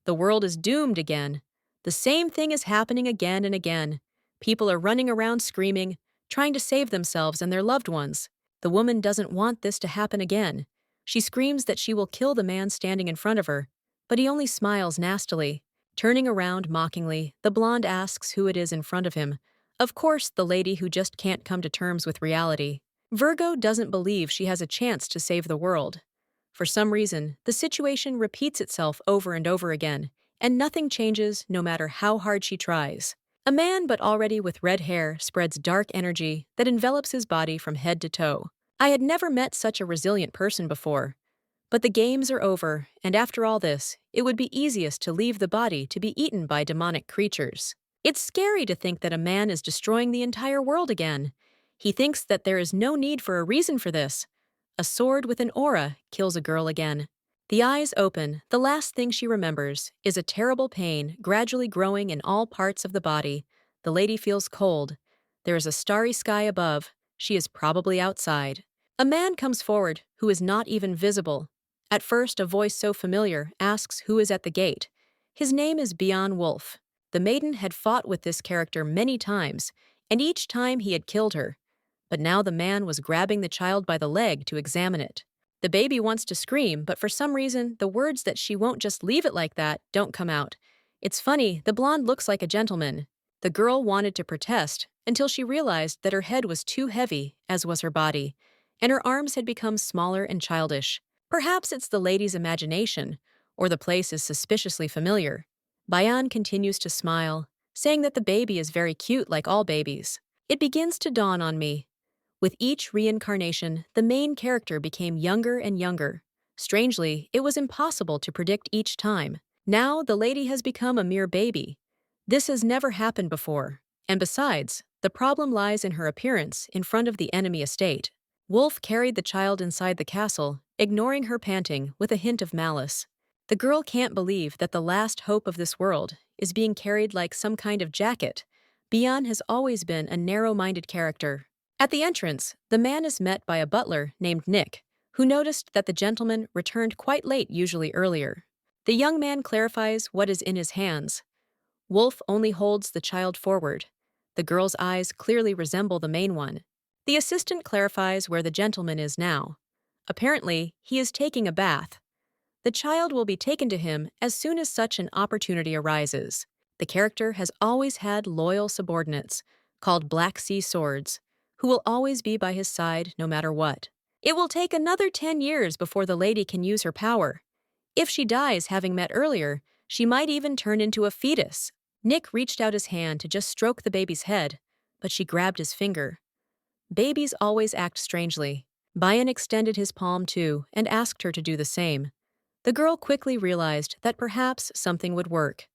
The world is doomed again. The same thing is happening again and again. People are running around screaming, trying to save themselves and their loved ones. The woman doesn't want this to happen again. She screams that she will kill the man standing in front of her, but he only smiles nastily. Turning around mockingly, the blonde asks who it is in front of him. Of course, the lady who just can't come to terms with reality. Virgo doesn't believe she has a chance to save the world. For some reason, the situation repeats itself over and over again, and nothing changes no matter how hard she tries. A man, but already with red hair, spreads dark energy that envelops his body from head to toe. I had never met such a resilient person before. But the games are over, and after all this, it would be easiest to leave the body to be eaten by demonic creatures. It's scary to think that a man is destroying the entire world again. He thinks that there is no need for a reason for this. A sword with an aura kills a girl again. The eyes open, the last thing she remembers is a terrible pain gradually growing in all parts of the body. The lady feels cold. There is a starry sky above. She is probably outside. A man comes forward who is not even visible. At first, a voice so familiar asks who is at the gate. His name is Beowulf. The maiden had fought with this character many times, and each time he had killed her. But now the man was grabbing the child by the leg to examine it. The baby wants to scream, but for some reason, the words that she won't just leave it like that don't come out. It's funny, the blonde looks like a gentleman. The girl wanted to protest until she realized that her head was too heavy, as was her body, and her arms had become smaller and childish. Perhaps it's the lady's imagination, or the place is suspiciously familiar. Bayan continues to smile, saying that the baby is very cute like all babies. It begins to dawn on me. With each reincarnation, the main character became younger and younger. Strangely, it was impossible to predict each time. Now, the lady has become a mere baby. This has never happened before. And besides, the problem lies in her appearance in front of the enemy estate. Wolf carried the child inside the castle, ignoring her panting with a hint of malice. The girl can't believe that the last hope of this world is being carried like some kind of jacket. Bian has always been a narrow-minded character. At the entrance, the man is met by a butler named Nick, who noticed that the gentleman returned quite late, usually earlier. The young man clarifies what is in his hands. Wolf only holds the child forward. The girl's eyes clearly resemble the main one. The assistant clarifies where the gentleman is now. Apparently, he is taking a bath. The child will be taken to him as soon as such an opportunity arises. The character has always had loyal subordinates, called Black Sea Swords, who will always be by his side no matter what. It will take another 10 years before the lady can use her power. If she dies having met earlier, she might even turn into a fetus. Nick reached out his hand to just stroke the baby's head, but she grabbed his finger. Babies always act strangely. Bayan extended his palm too and asked her to do the same. The girl quickly realized that perhaps something would work.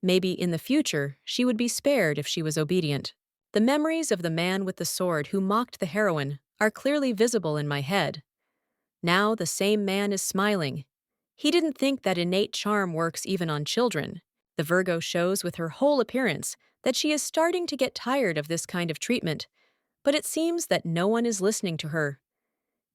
Maybe in the future, she would be spared if she was obedient. The memories of the man with the sword who mocked the heroine are clearly visible in my head. Now the same man is smiling. He didn't think that innate charm works even on children. The Virgo shows with her whole appearance that she is starting to get tired of this kind of treatment, but it seems that no one is listening to her.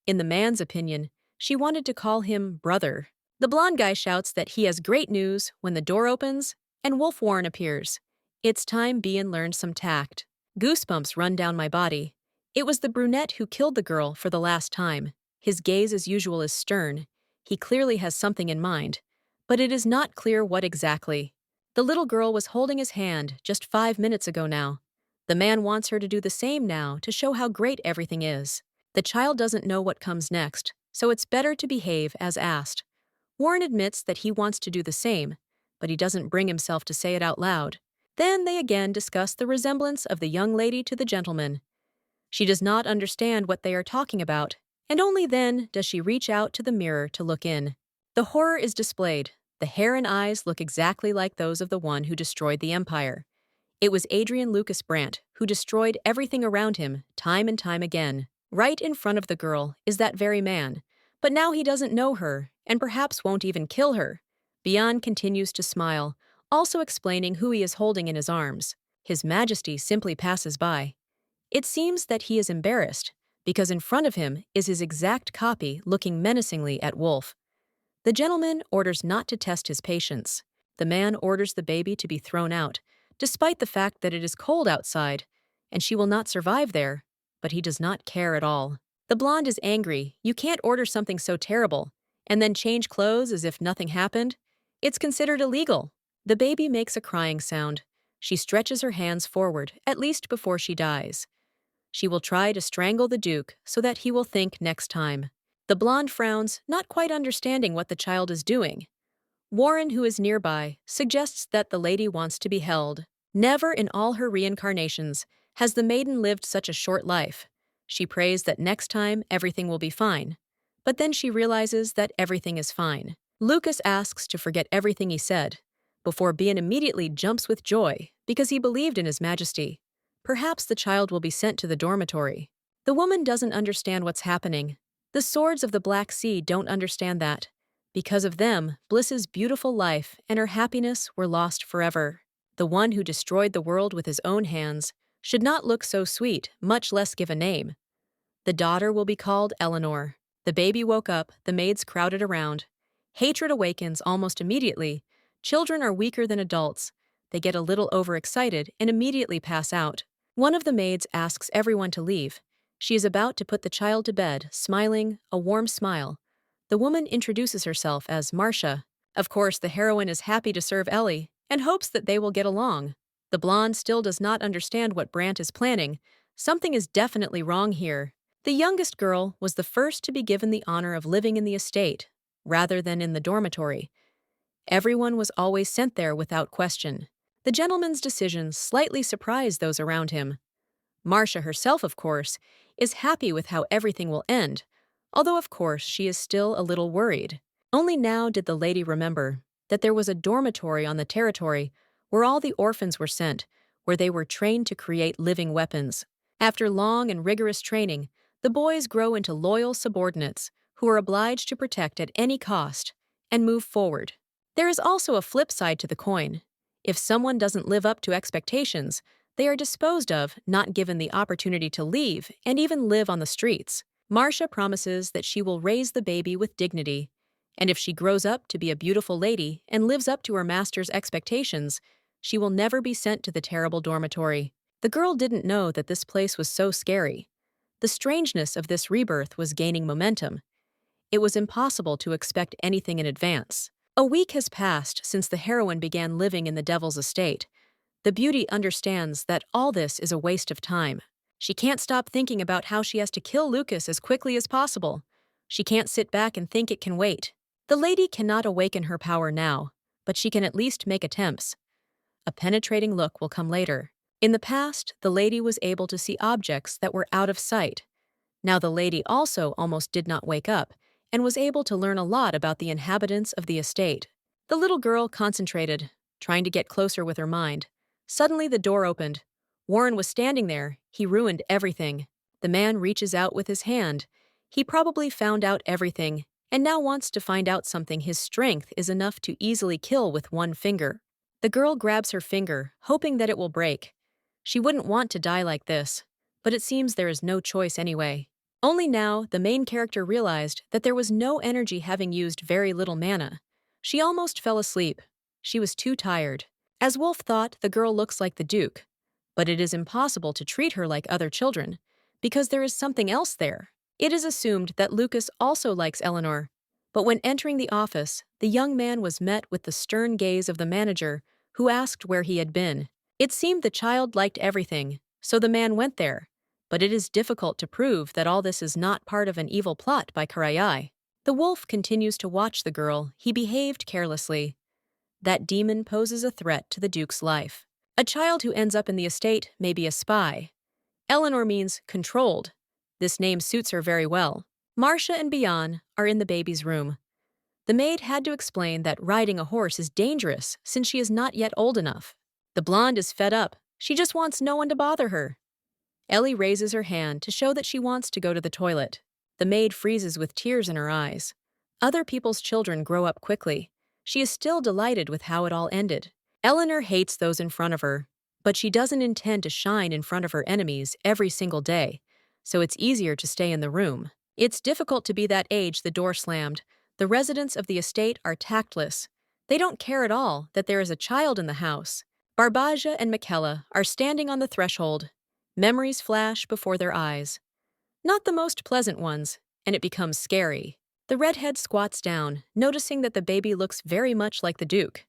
In the man's opinion, she wanted to call him brother. The blonde guy shouts that he has great news when the door opens and Wolf Warren appears. It's time Bian learned some tact. Goosebumps run down my body. It was the brunette who killed the girl for the last time. His gaze as usual is stern. He clearly has something in mind, but it is not clear what exactly. The little girl was holding his hand just 5 minutes ago now. The man wants her to do the same now to show how great everything is. The child doesn't know what comes next, so it's better to behave as asked. Warren admits that he wants to do the same, but he doesn't bring himself to say it out loud. Then they again discuss the resemblance of the young lady to the gentleman. She does not understand what they are talking about, and only then does she reach out to the mirror to look in. The horror is displayed. The hair and eyes look exactly like those of the one who destroyed the Empire. It was Adrian Lucas Brandt who destroyed everything around him time and time again. Right in front of the girl is that very man, but now he doesn't know her and perhaps won't even kill her. Bian continues to smile, also explaining who he is holding in his arms. His Majesty simply passes by. It seems that he is embarrassed, because in front of him is his exact copy looking menacingly at Wolf. The gentleman orders not to test his patience. The man orders the baby to be thrown out, despite the fact that it is cold outside, and she will not survive there, but he does not care at all. The blonde is angry. You can't order something so terrible, and then change clothes as if nothing happened. It's considered illegal. The baby makes a crying sound. She stretches her hands forward, at least before she dies. She will try to strangle the Duke so that he will think next time. The blonde frowns, not quite understanding what the child is doing. Warren, who is nearby, suggests that the lady wants to be held. Never in all her reincarnations has the maiden lived such a short life. She prays that next time everything will be fine. But then she realizes that everything is fine. Lucas asks to forget everything he said, before Bian immediately jumps with joy because he believed in His Majesty. Perhaps the child will be sent to the dormitory. The woman doesn't understand what's happening. The swords of the Black Sea don't understand that. Because of them, Bliss's beautiful life and her happiness were lost forever. The one who destroyed the world with his own hands should not look so sweet, much less give a name. The daughter will be called Eleanor. The baby woke up, the maids crowded around. Hatred awakens almost immediately. Children are weaker than adults. They get a little overexcited and immediately pass out. One of the maids asks everyone to leave. She is about to put the child to bed, smiling, a warm smile. The woman introduces herself as Marcia. Of course, the heroine is happy to serve Ellie and hopes that they will get along. The blonde still does not understand what Brant is planning. Something is definitely wrong here. The youngest girl was the first to be given the honor of living in the estate, rather than in the dormitory. Everyone was always sent there without question. The gentleman's decisions slightly surprised those around him. Marcia herself, of course, is happy with how everything will end, although of course she is still a little worried. Only now did the lady remember that there was a dormitory on the territory where all the orphans were sent, where they were trained to create living weapons. After long and rigorous training, the boys grow into loyal subordinates who are obliged to protect at any cost and move forward. There is also a flip side to the coin. If someone doesn't live up to expectations, they are disposed of, not given the opportunity to leave and even live on the streets. Marcia promises that she will raise the baby with dignity, and if she grows up to be a beautiful lady and lives up to her master's expectations, she will never be sent to the terrible dormitory. The girl didn't know that this place was so scary. The strangeness of this rebirth was gaining momentum. It was impossible to expect anything in advance. A week has passed since the heroine began living in the devil's estate. The beauty understands that all this is a waste of time. She can't stop thinking about how she has to kill Lucas as quickly as possible. She can't sit back and think it can wait. The lady cannot awaken her power now, but she can at least make attempts. A penetrating look will come later. In the past, the lady was able to see objects that were out of sight. Now the lady also almost did not wake up, and was able to learn a lot about the inhabitants of the estate. The little girl concentrated, trying to get closer with her mind. Suddenly the door opened. Warren was standing there. He ruined everything. The man reaches out with his hand. He probably found out everything, and now wants to find out something his strength is enough to easily kill with one finger. The girl grabs her finger, hoping that it will break. She wouldn't want to die like this, but it seems there is no choice anyway. Only now, the main character realized that there was no energy, having used very little mana. She almost fell asleep. She was too tired. As Wolf thought, the girl looks like the Duke. But it is impossible to treat her like other children, because there is something else there. It is assumed that Lucas also likes Eleanor. But when entering the office, the young man was met with the stern gaze of the manager, who asked where he had been. It seemed the child liked everything, so the man went there. But it is difficult to prove that all this is not part of an evil plot by Karayai. The wolf continues to watch the girl. He behaved carelessly. That demon poses a threat to the Duke's life. A child who ends up in the estate may be a spy. Eleanor means controlled. This name suits her very well. Marcia and Bian are in the baby's room. The maid had to explain that riding a horse is dangerous since she is not yet old enough. The blonde is fed up. She just wants no one to bother her. Ellie raises her hand to show that she wants to go to the toilet. The maid freezes with tears in her eyes. Other people's children grow up quickly. She is still delighted with how it all ended. Eleanor hates those in front of her, but she doesn't intend to shine in front of her enemies every single day, so it's easier to stay in the room. It's difficult to be that age. The door slammed. The residents of the estate are tactless. They don't care at all that there is a child in the house. Barbaja and Michaela are standing on the threshold. Memories flash before their eyes. Not the most pleasant ones, and it becomes scary. The redhead squats down, noticing that the baby looks very much like the Duke.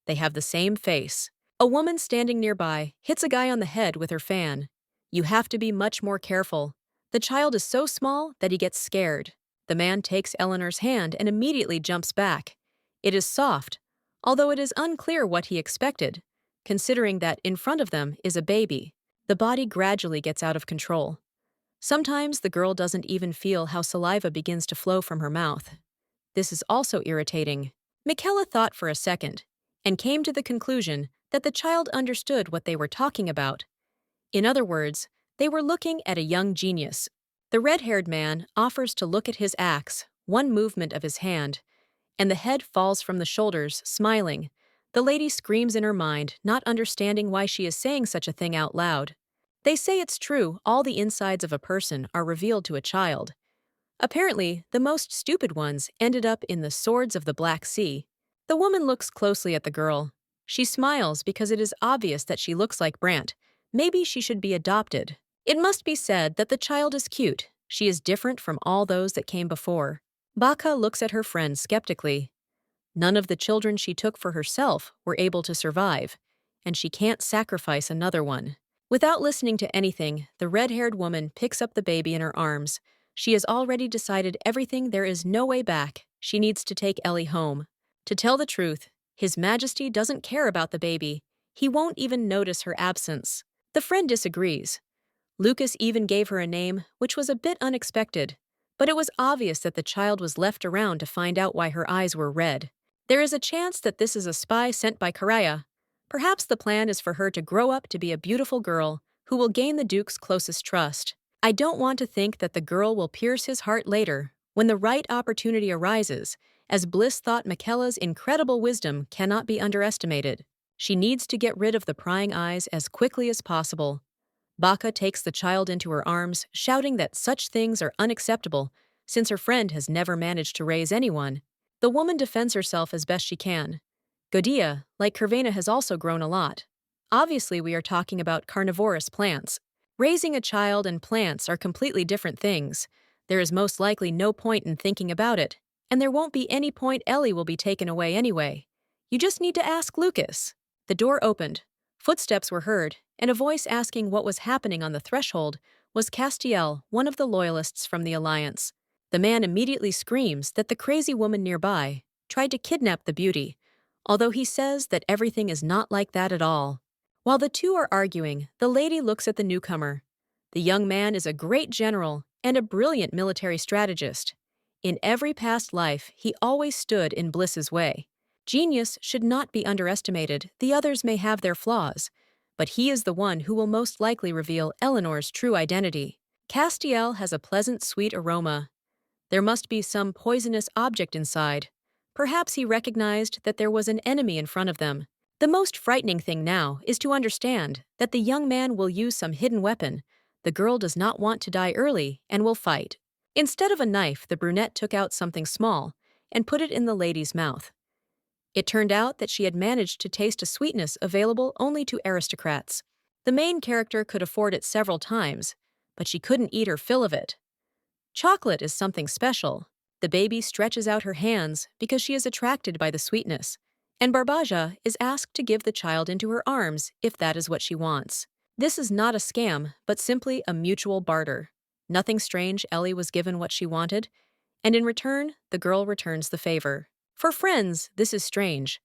They have the same face. A woman standing nearby hits a guy on the head with her fan. You have to be much more careful. The child is so small that he gets scared. The man takes Eleanor's hand and immediately jumps back. It is soft, although it is unclear what he expected, considering that in front of them is a baby. The body gradually gets out of control. Sometimes the girl doesn't even feel how saliva begins to flow from her mouth. This is also irritating. Michaela thought for a second and came to the conclusion that the child understood what they were talking about. In other words, they were looking at a young genius. The red-haired man offers to look at his axe, one movement of his hand, and the head falls from the shoulders, smiling. The lady screams in her mind, not understanding why she is saying such a thing out loud. They say it's true, all the insides of a person are revealed to a child. Apparently, the most stupid ones ended up in the swords of the Black Sea. The woman looks closely at the girl. She smiles because it is obvious that she looks like Brant. Maybe she should be adopted. It must be said that the child is cute. She is different from all those that came before. Baka looks at her friend skeptically. None of the children she took for herself were able to survive, and she can't sacrifice another one. Without listening to anything, the red-haired woman picks up the baby in her arms. She has already decided everything. There is no way back. She needs to take Ellie home. To tell the truth, His Majesty doesn't care about the baby. He won't even notice her absence. The friend disagrees. Lucas even gave her a name, which was a bit unexpected. But it was obvious that the child was left around to find out why her eyes were red. There is a chance that this is a spy sent by Karaya. Perhaps the plan is for her to grow up to be a beautiful girl who will gain the Duke's closest trust. I don't want to think that the girl will pierce his heart later, when the right opportunity arises, as Bliss thought Michaela's incredible wisdom cannot be underestimated. She needs to get rid of the prying eyes as quickly as possible. Baka takes the child into her arms, shouting that such things are unacceptable, since her friend has never managed to raise anyone. The woman defends herself as best she can. Godia, like Curvena, has also grown a lot. Obviously, we are talking about carnivorous plants. Raising a child and plants are completely different things. There is most likely no point in thinking about it, and there won't be any point. Ellie will be taken away anyway. You just need to ask Lucas. The door opened. Footsteps were heard, and a voice asking what was happening on the threshold was Castiel, one of the loyalists from the Alliance. The man immediately screams that the crazy woman nearby tried to kidnap the beauty, although he says that everything is not like that at all. While the two are arguing, the lady looks at the newcomer. The young man is a great general and a brilliant military strategist. In every past life, he always stood in Bliss's way. Genius should not be underestimated. The others may have their flaws, but he is the one who will most likely reveal Eleanor's true identity. Castiel has a pleasant, sweet aroma. There must be some poisonous object inside. Perhaps he recognized that there was an enemy in front of them. The most frightening thing now is to understand that the young man will use some hidden weapon. The girl does not want to die early and will fight. Instead of a knife, the brunette took out something small and put it in the lady's mouth. It turned out that she had managed to taste a sweetness available only to aristocrats. The main character could afford it several times, but she couldn't eat her fill of it. Chocolate is something special. The baby stretches out her hands because she is attracted by the sweetness, and Barbaja is asked to give the child into her arms if that is what she wants. This is not a scam, but simply a mutual barter. Nothing strange. Ellie was given what she wanted, and in return, the girl returns the favor. For friends, this is strange.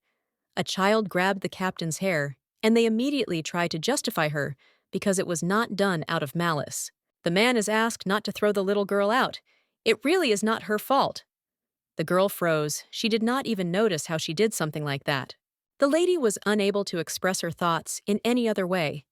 A child grabbed the captain's hair, and they immediately try to justify her because it was not done out of malice. The man is asked not to throw the little girl out. It really is not her fault. The girl froze. She did not even notice how she did something like that. The lady was unable to express her thoughts in any other way.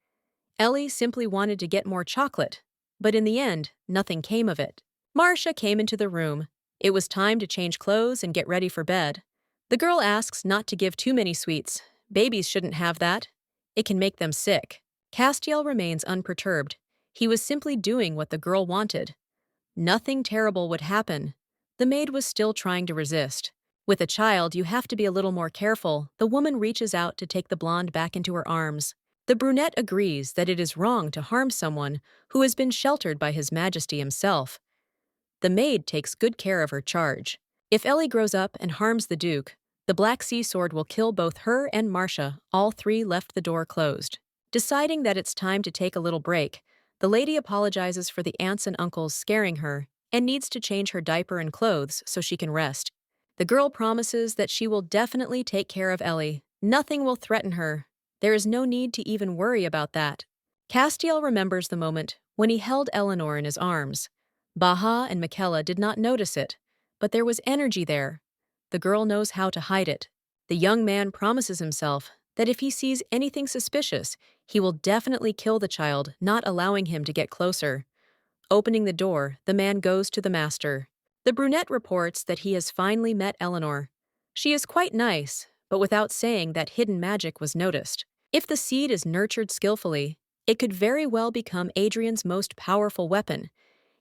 Ellie simply wanted to get more chocolate, but in the end, nothing came of it. Marcia came into the room. It was time to change clothes and get ready for bed. The girl asks not to give too many sweets. Babies shouldn't have that. It can make them sick. Castiel remains unperturbed. He was simply doing what the girl wanted. Nothing terrible would happen. The maid was still trying to resist. With a child, you have to be a little more careful. The woman reaches out to take the blonde back into her arms. The brunette agrees that it is wrong to harm someone who has been sheltered by His Majesty himself. The maid takes good care of her charge. If Ellie grows up and harms the Duke, the Black Sea Sword will kill both her and Marcia. All three left the door closed. Deciding that it's time to take a little break, the lady apologizes for the aunts and uncles scaring her and needs to change her diaper and clothes so she can rest. The girl promises that she will definitely take care of Ellie. Nothing will threaten her. There is no need to even worry about that. Castiel remembers the moment when he held Eleanor in his arms. Baha and Michaela did not notice it, but there was energy there. The girl knows how to hide it. The young man promises himself that if he sees anything suspicious, he will definitely kill the child, not allowing him to get closer. Opening the door, the man goes to the master. The brunette reports that he has finally met Eleanor. She is quite nice, but without saying that hidden magic was noticed. If the seed is nurtured skillfully, it could very well become Adrian's most powerful weapon,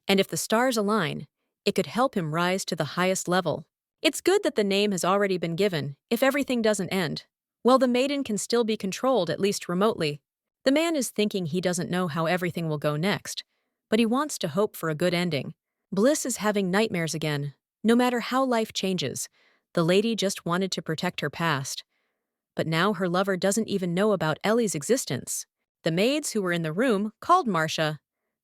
and if the stars align, it could help him rise to the highest level. It's good that the name has already been given, if everything doesn't end. Well, the maiden can still be controlled, at least remotely. The man is thinking he doesn't know how everything will go next, but he wants to hope for a good ending. Bliss is having nightmares again. No matter how life changes, the lady just wanted to protect her past. But now her lover doesn't even know about Ellie's existence. The maids who were in the room called Marcia.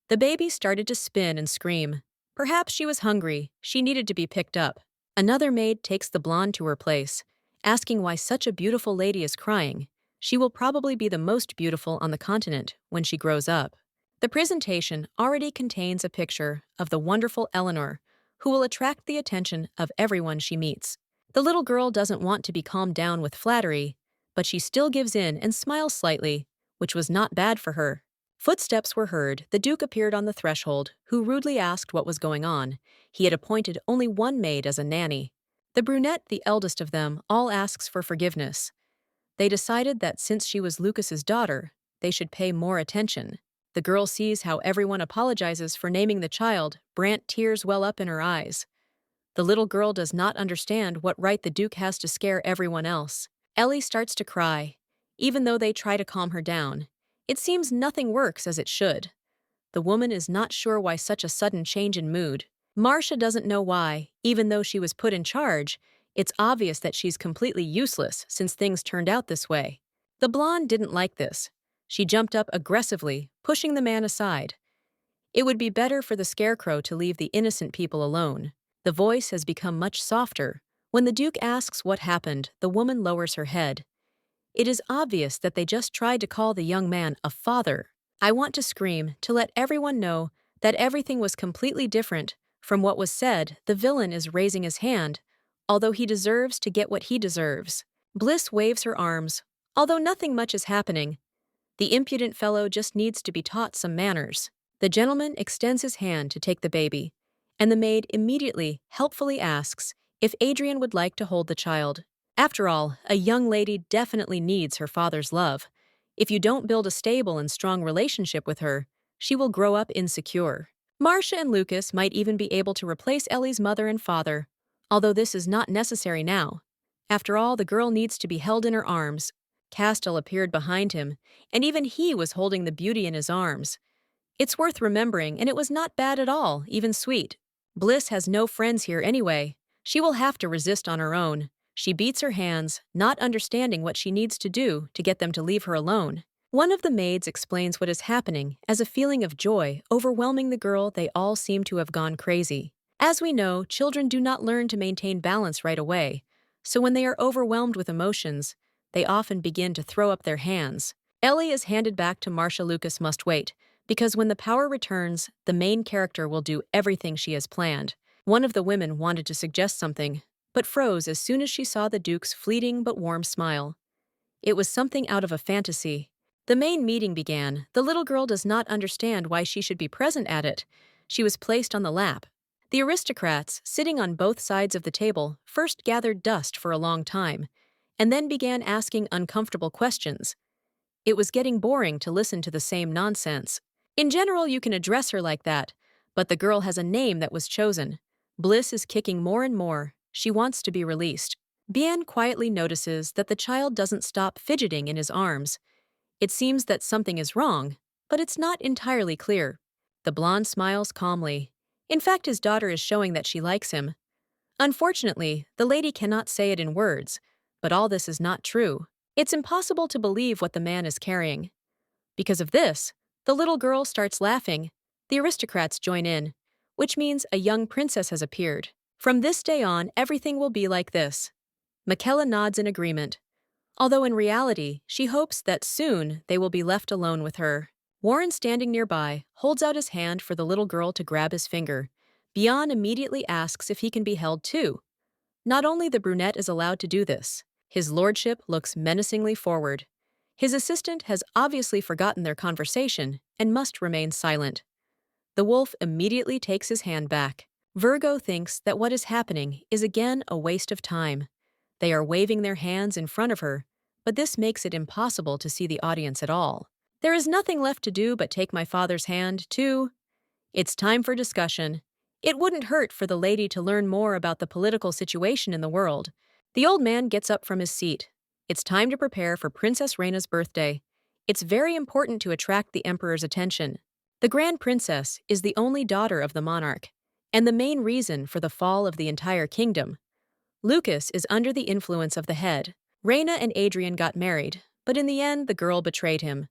The baby started to spin and scream. Perhaps she was hungry. She needed to be picked up. Another maid takes the blonde to her place, asking why such a beautiful lady is crying. She will probably be the most beautiful on the continent when she grows up. The presentation already contains a picture of the wonderful Eleanor, who will attract the attention of everyone she meets. The little girl doesn't want to be calmed down with flattery, but she still gives in and smiles slightly, which was not bad for her. Footsteps were heard. The Duke appeared on the threshold, who rudely asked what was going on. He had appointed only one maid as a nanny. The brunette, the eldest of them, all asks for forgiveness. They decided that since she was Lucas's daughter, they should pay more attention. The girl sees how everyone apologizes for naming the child. Brant tears well up in her eyes. The little girl does not understand what right the Duke has to scare everyone else. Ellie starts to cry, even though they try to calm her down. It seems nothing works as it should. The woman is not sure why such a sudden change in mood. Marcia doesn't know why, even though she was put in charge. It's obvious that she's completely useless since things turned out this way. The blonde didn't like this. She jumped up aggressively, pushing the man aside. It would be better for the scarecrow to leave the innocent people alone. The voice has become much softer. When the Duke asks what happened, the woman lowers her head. It is obvious that they just tried to call the young man a father. I want to scream to let everyone know that everything was completely different from what was said. The villain is raising his hand, although he deserves to get what he deserves. Bliss waves her arms, although nothing much is happening. The impudent fellow just needs to be taught some manners. The gentleman extends his hand to take the baby, and the maid immediately, helpfully asks if Adrian would like to hold the child. After all, a young lady definitely needs her father's love. If you don't build a stable and strong relationship with her, she will grow up insecure. Marcia and Lucas might even be able to replace Ellie's mother and father, although this is not necessary now. After all, the girl needs to be held in her arms. Castel appeared behind him, and even he was holding the beauty in his arms. It's worth remembering, and it was not bad at all, even sweet. Bliss has no friends here anyway. She will have to resist on her own. She beats her hands, not understanding what she needs to do to get them to leave her alone. One of the maids explains what is happening as a feeling of joy overwhelming the girl. They all seem to have gone crazy. As we know, children do not learn to maintain balance right away, so when they are overwhelmed with emotions, they often begin to throw up their hands. Ellie is handed back to Marcia. Lucas must wait, because when the power returns, the main character will do everything she has planned. One of the women wanted to suggest something, but froze as soon as she saw the Duke's fleeting but warm smile. It was something out of a fantasy. The main meeting began. The little girl does not understand why she should be present at it. She was placed on the lap. The aristocrats, sitting on both sides of the table, first gathered dust for a long time, and then began asking uncomfortable questions. It was getting boring to listen to the same nonsense. In general, you can address her like that, but the girl has a name that was chosen. Bliss is kicking more and more. She wants to be released. Bien quietly notices that the child doesn't stop fidgeting in his arms. It seems that something is wrong, but it's not entirely clear. The blonde smiles calmly. In fact, his daughter is showing that she likes him. Unfortunately, the lady cannot say it in words, but all this is not true. It's impossible to believe what the man is carrying. Because of this, the little girl starts laughing. The aristocrats join in, which means a young princess has appeared. From this day on, everything will be like this. Michaela nods in agreement, although in reality, she hopes that soon they will be left alone with her. Warren, standing nearby, holds out his hand for the little girl to grab his finger. Bian immediately asks if he can be held too. Not only the brunette is allowed to do this, his lordship looks menacingly forward. His assistant has obviously forgotten their conversation and must remain silent. The wolf immediately takes his hand back. Virgo thinks that what is happening is again a waste of time. They are waving their hands in front of her, but this makes it impossible to see the audience at all. There is nothing left to do but take my father's hand, too. It's time for discussion. It wouldn't hurt for the lady to learn more about the political situation in the world. The old man gets up from his seat. It's time to prepare for Princess Reina's birthday. It's very important to attract the emperor's attention. The Grand Princess is the only daughter of the monarch, and the main reason for the fall of the entire kingdom. Lucas is under the influence of the head. Reina and Adrian got married, but in the end the girl betrayed him.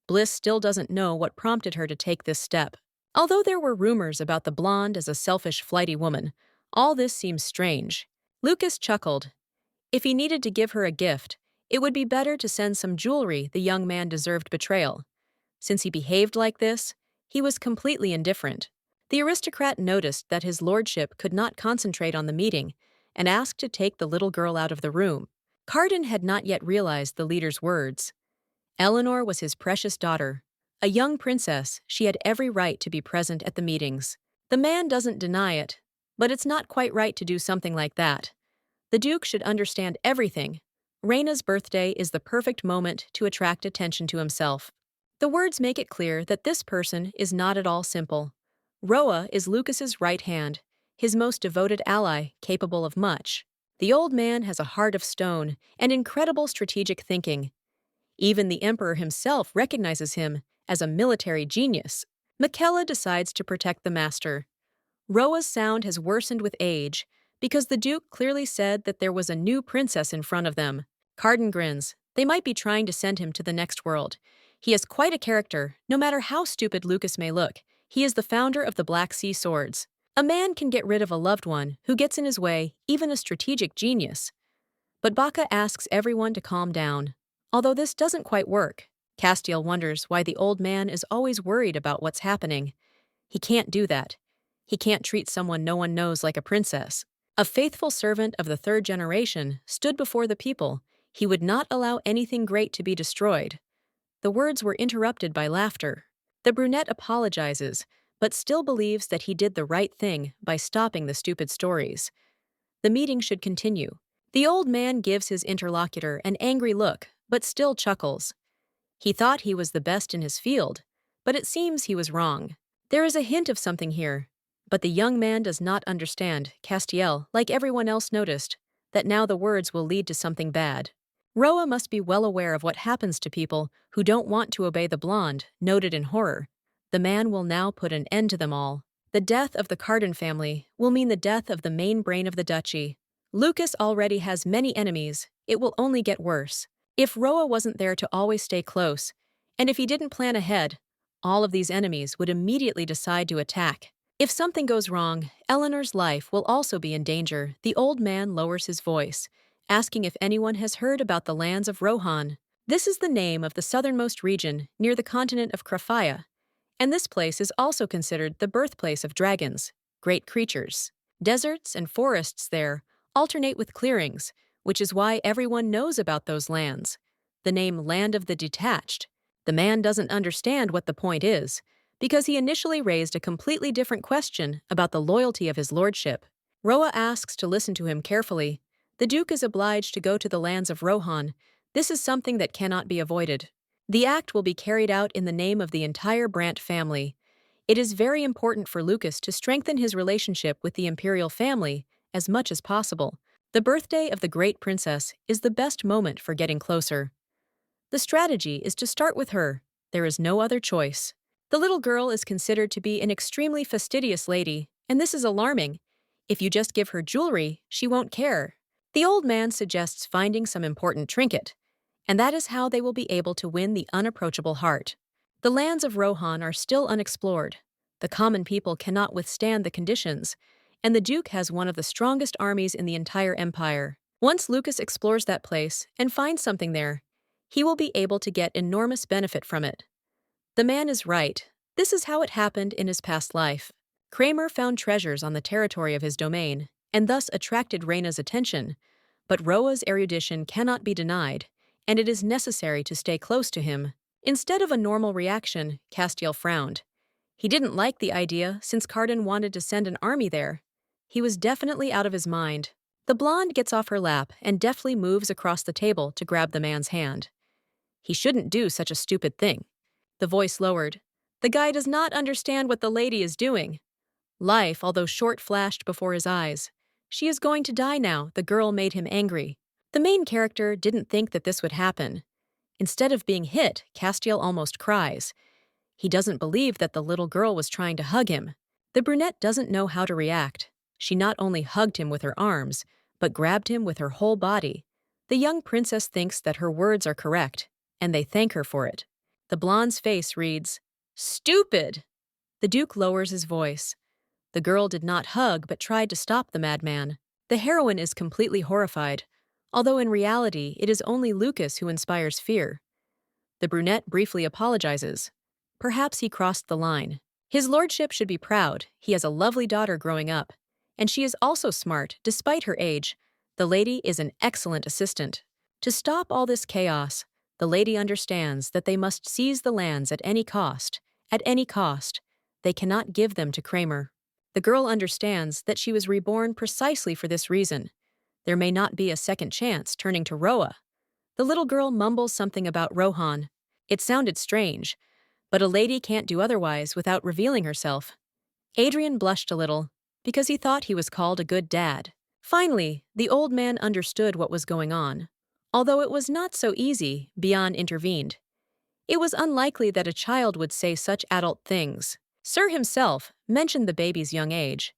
Bliss still doesn't know what prompted her to take this step. Although there were rumors about the blonde as a selfish, flighty woman, all this seems strange. Lucas chuckled. If he needed to give her a gift, it would be better to send some jewelry. The young man deserved betrayal. Since he behaved like this, he was completely indifferent. The aristocrat noticed that his lordship could not concentrate on the meeting and asked to take the little girl out of the room. Carden had not yet realized the leader's words. Eleanor was his precious daughter. A young princess, she had every right to be present at the meetings. The man doesn't deny it, but it's not quite right to do something like that. The Duke should understand everything. Reina's birthday is the perfect moment to attract attention to himself. The words make it clear that this person is not at all simple. Roa is Lucas's right hand, his most devoted ally, capable of much. The old man has a heart of stone and incredible strategic thinking. Even the emperor himself recognizes him as a military genius. Michaela decides to protect the master. Roa's sound has worsened with age because the Duke clearly said that there was a new princess in front of them. Carden grins. They might be trying to send him to the next world. He is quite a character, no matter how stupid Lucas may look. He is the founder of the Black Sea Swords. A man can get rid of a loved one who gets in his way, even a strategic genius. But Baca asks everyone to calm down. Although this doesn't quite work, Castiel wonders why the old man is always worried about what's happening. He can't do that. He can't treat someone no one knows like a princess. A faithful servant of the third generation stood before the people. He would not allow anything great to be destroyed. The words were interrupted by laughter. The brunette apologizes, but still believes that he did the right thing by stopping the stupid stories. The meeting should continue. The old man gives his interlocutor an angry look, but still chuckles. He thought he was the best in his field, but it seems he was wrong. There is a hint of something here, but the young man does not understand. Castiel, like everyone else, noticed that now the words will lead to something bad. Roa must be well aware of what happens to people who don't want to obey the blonde, noted in horror. The man will now put an end to them all. The death of the Carden family will mean the death of the main brain of the duchy. Lucas already has many enemies. It will only get worse. If Roa wasn't there to always stay close, and if he didn't plan ahead, all of these enemies would immediately decide to attack. If something goes wrong, Eleanor's life will also be in danger. The old man lowers his voice, asking if anyone has heard about the lands of Rohan. This is the name of the southernmost region near the continent of Kraphia, and this place is also considered the birthplace of dragons, great creatures. Deserts and forests there alternate with clearings, which is why everyone knows about those lands. The name Land of the Detached. The man doesn't understand what the point is, because he initially raised a completely different question about the loyalty of his lordship. Roa asks to listen to him carefully. The Duke is obliged to go to the lands of Rohan. This is something that cannot be avoided. The act will be carried out in the name of the entire Brandt family. It is very important for Lucas to strengthen his relationship with the Imperial family as much as possible. The birthday of the great princess is the best moment for getting closer. The strategy is to start with her. There is no other choice. The little girl is considered to be an extremely fastidious lady, and this is alarming. If you just give her jewelry, she won't care. The old man suggests finding some important trinket, and that is how they will be able to win the unapproachable heart. The lands of Rohan are still unexplored. The common people cannot withstand the conditions, and the Duke has one of the strongest armies in the entire empire. Once Lucas explores that place and finds something there, he will be able to get enormous benefit from it. The man is right. This is how it happened in his past life. Kramer found treasures on the territory of his domain, and thus attracted Reyna's attention, but Roa's erudition cannot be denied, and it is necessary to stay close to him. Instead of a normal reaction, Castiel frowned. He didn't like the idea since Carden wanted to send an army there. He was definitely out of his mind. The blonde gets off her lap and deftly moves across the table to grab the man's hand. He shouldn't do such a stupid thing. The voice lowered. The guy does not understand what the lady is doing. Life, although short, flashed before his eyes. She is going to die now. The girl made him angry. The main character didn't think that this would happen. Instead of being hit, Castiel almost cries. He doesn't believe that the little girl was trying to hug him. The brunette doesn't know how to react. She not only hugged him with her arms, but grabbed him with her whole body. The young princess thinks that her words are correct, and they thank her for it. The blonde's face reads, "Stupid!" The Duke lowers his voice. The girl did not hug but tried to stop the madman. The heroine is completely horrified, although in reality it is only Lucas who inspires fear. The brunette briefly apologizes. Perhaps he crossed the line. His lordship should be proud. He has a lovely daughter growing up, and she is also smart despite her age. The lady is an excellent assistant. To stop all this chaos, the lady understands that they must seize the lands at any cost. At any cost. They cannot give them to Kramer. The girl understands that she was reborn precisely for this reason. There may not be a second chance, turning to Roa. The little girl mumbles something about Rohan. It sounded strange, but a lady can't do otherwise without revealing herself. Adrian blushed a little, because he thought he was called a good dad. Finally, the old man understood what was going on. Although it was not so easy, Bian intervened. It was unlikely that a child would say such adult things. Sir himself mentioned the baby's young age.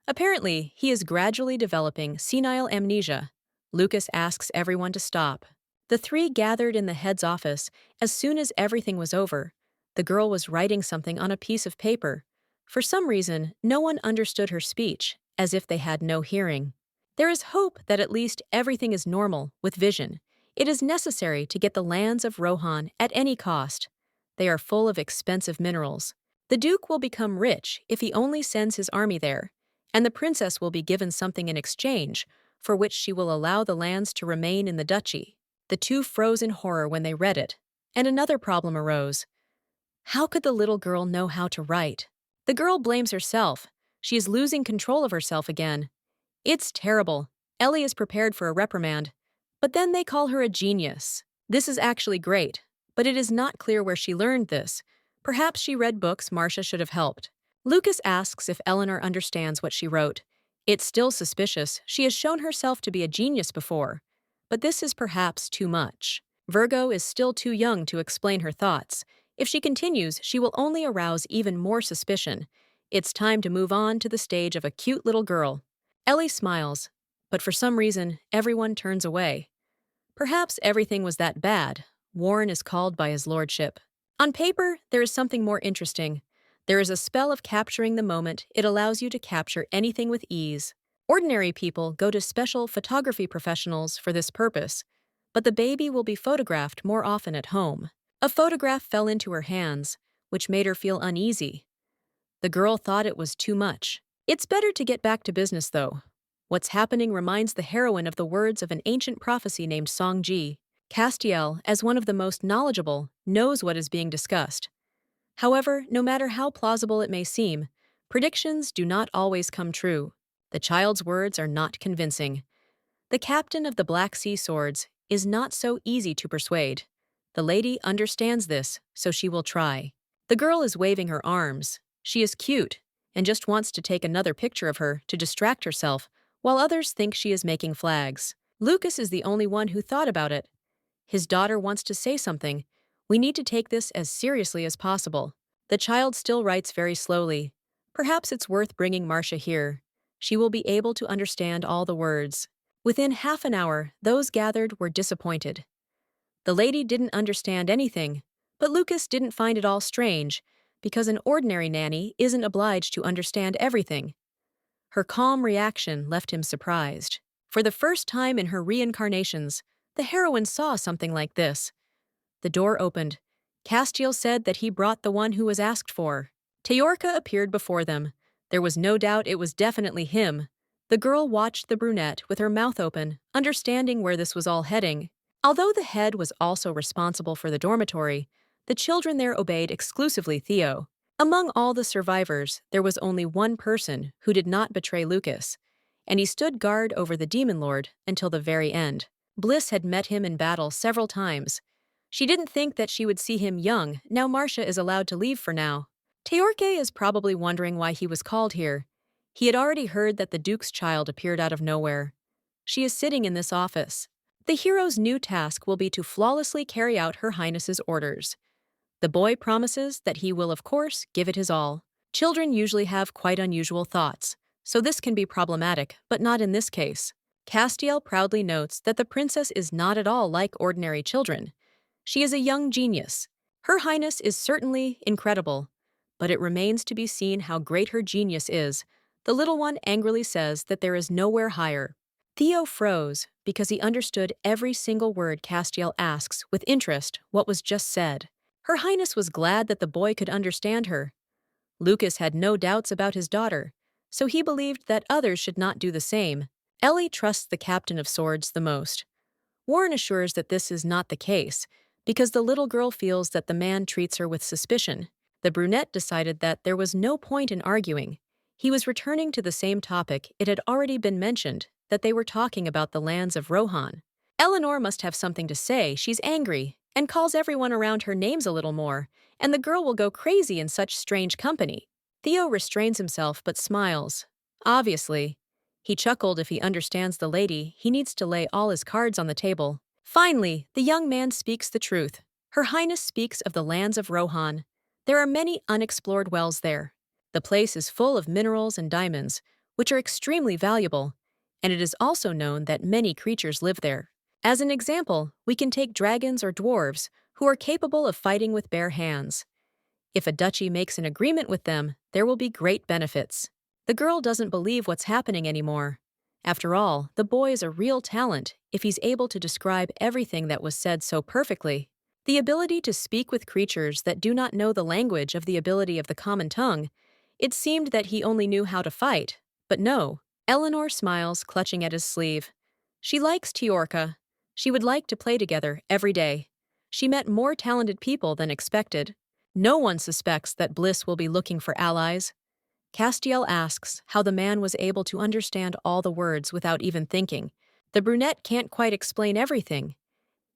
Apparently, he is gradually developing senile amnesia. Lucas asks everyone to stop. The three gathered in the head's office as soon as everything was over. The girl was writing something on a piece of paper. For some reason, no one understood her speech, as if they had no hearing. There is hope that at least everything is normal, with vision. It is necessary to get the lands of Rohan at any cost. They are full of expensive minerals. The Duke will become rich if he only sends his army there, and the princess will be given something in exchange, for which she will allow the lands to remain in the duchy. The two froze in horror when they read it, and another problem arose. How could the little girl know how to write? The girl blames herself. She is losing control of herself again. It's terrible. Ellie is prepared for a reprimand, but then they call her a genius. This is actually great, but it is not clear where she learned this. Perhaps she read books Marcia should have helped. Lucas asks if Eleanor understands what she wrote. It's still suspicious. She has shown herself to be a genius before, but this is perhaps too much. Virgo is still too young to explain her thoughts. If she continues, she will only arouse even more suspicion. It's time to move on to the stage of a cute little girl. Ellie smiles, but for some reason, everyone turns away. Perhaps everything was that bad. Warren is called by his lordship. On paper, there is something more interesting. There is a spell of capturing the moment. It allows you to capture anything with ease. Ordinary people go to special photography professionals for this purpose, but the baby will be photographed more often at home. A photograph fell into her hands, which made her feel uneasy. The girl thought it was too much. It's better to get back to business, though. What's happening reminds the heroine of the words of an ancient prophecy named Songji. Castiel, as one of the most knowledgeable, knows what is being discussed. However, no matter how plausible it may seem, predictions do not always come true. The child's words are not convincing. The captain of the Black Sea Swords is not so easy to persuade. The lady understands this, so she will try. The girl is waving her arms. She is cute, and just wants to take another picture of her to distract herself while others think she is making flags. Lucas is the only one who thought about it. His daughter wants to say something. We need to take this as seriously as possible. The child still writes very slowly. Perhaps it's worth bringing Marcia here. She will be able to understand all the words. Within half an hour, those gathered were disappointed. The lady didn't understand anything, but Lucas didn't find it all strange, because an ordinary nanny isn't obliged to understand everything. Her calm reaction left him surprised. For the first time in her reincarnations, the heroine saw something like this. The door opened. Castiel said that he brought the one who was asked for. Teorca appeared before them. There was no doubt it was definitely him. The girl watched the brunette with her mouth open, understanding where this was all heading. Although the head was also responsible for the dormitory, the children there obeyed exclusively Theo. Among all the survivors, there was only one person who did not betray Lucas, and he stood guard over the demon lord until the very end. Bliss had met him in battle several times. She didn't think that she would see him young. Now Marcia is allowed to leave for now. Teorque is probably wondering why he was called here. He had already heard that the Duke's child appeared out of nowhere. She is sitting in this office. The hero's new task will be to flawlessly carry out Her Highness's orders. The boy promises that he will, of course, give it his all. Children usually have quite unusual thoughts, so this can be problematic, but not in this case. Castiel proudly notes that the princess is not at all like ordinary children. She is a young genius. Her Highness is certainly incredible, but it remains to be seen how great her genius is. The little one angrily says that there is nowhere higher. Theo froze because he understood every single word Castiel asks with interest what was just said. Her Highness was glad that the boy could understand her. Lucas had no doubts about his daughter, so he believed that others should not do the same. Ellie trusts the Captain of Swords the most. Warren assures that this is not the case, because the little girl feels that the man treats her with suspicion. The brunette decided that there was no point in arguing. He was returning to the same topic. It had already been mentioned that they were talking about the lands of Rohan. Eleanor must have something to say. She's angry and calls everyone around her names a little more, and the girl will go crazy in such strange company. Theo restrains himself but smiles. Obviously. He chuckled. If he understands the lady, he needs to lay all his cards on the table. Finally, the young man speaks the truth. Her Highness speaks of the lands of Rohan. There are many unexplored wells there. The place is full of minerals and diamonds, which are extremely valuable, and it is also known that many creatures live there. As an example, we can take dragons or dwarves who are capable of fighting with bare hands. If a duchy makes an agreement with them, there will be great benefits. The girl doesn't believe what's happening anymore. After all, the boy is a real talent if he's able to describe everything that was said so perfectly. The ability to speak with creatures that do not know the language of the ability of the common tongue. It seemed that he only knew how to fight, but no. Eleanor smiles, clutching at his sleeve. She likes Teorca. She would like to play together every day. She met more talented people than expected. No one suspects that Bliss will be looking for allies. Castiel asks how the man was able to understand all the words without even thinking. The brunette can't quite explain everything.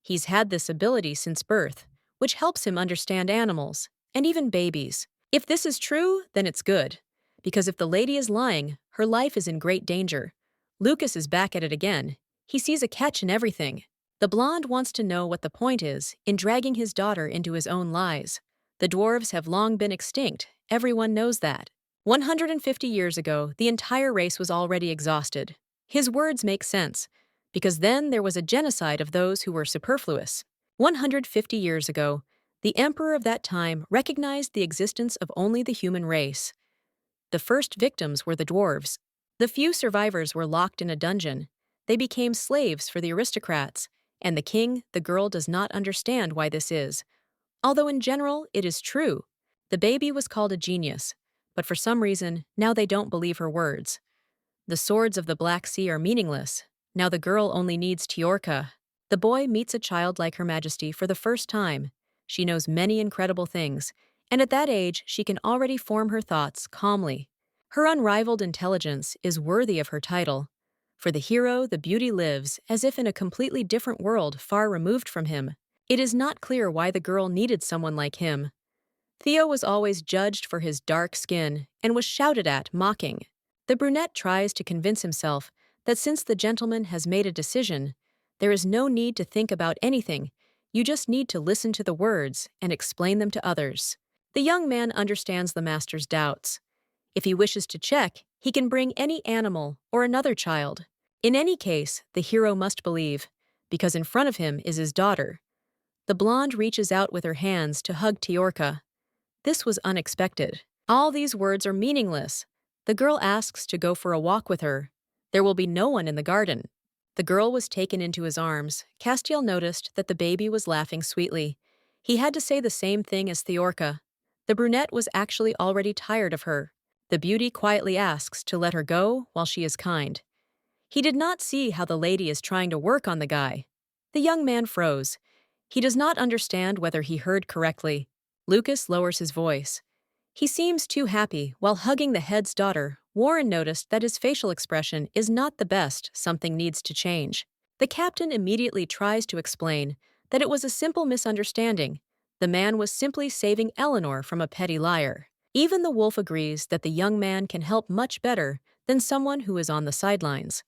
He's had this ability since birth, which helps him understand animals, and even babies. If this is true, then it's good. Because if the lady is lying, her life is in great danger. Lucas is back at it again. He sees a catch in everything. The blonde wants to know what the point is in dragging his daughter into his own lies. The dwarves have long been extinct. Everyone knows that. 150 years ago, the entire race was already exhausted. His words make sense, because then there was a genocide of those who were superfluous. 150 years ago, the emperor of that time recognized the existence of only the human race. The first victims were the dwarves. The few survivors were locked in a dungeon. They became slaves for the aristocrats, and the girl does not understand why this is. Although in general, it is true. The baby was called a genius, but for some reason, now they don't believe her words. The swords of the Black Sea are meaningless. Now the girl only needs Teorca. The boy meets a child like Her Majesty for the first time. She knows many incredible things, and at that age, she can already form her thoughts calmly. Her unrivaled intelligence is worthy of her title. For the hero, the beauty lives as if in a completely different world far removed from him. It is not clear why the girl needed someone like him. Theo was always judged for his dark skin and was shouted at, mocking. The brunette tries to convince himself that since the gentleman has made a decision, there is no need to think about anything, you just need to listen to the words and explain them to others. The young man understands the master's doubts. If he wishes to check, he can bring any animal or another child. In any case, the hero must believe, because in front of him is his daughter. The blonde reaches out with her hands to hug Teorka. This was unexpected. All these words are meaningless. The girl asks to go for a walk with her. There will be no one in the garden. The girl was taken into his arms. Castiel noticed that the baby was laughing sweetly. He had to say the same thing as Theorka. The brunette was actually already tired of her. The beauty quietly asks to let her go while she is kind. He did not see how the lady is trying to work on the guy. The young man froze. He does not understand whether he heard correctly. Lucas lowers his voice. He seems too happy while hugging the head's daughter. Warren noticed that his facial expression is not the best. Something needs to change. The captain immediately tries to explain that it was a simple misunderstanding. The man was simply saving Eleanor from a petty liar. Even the wolf agrees that the young man can help much better than someone who is on the sidelines.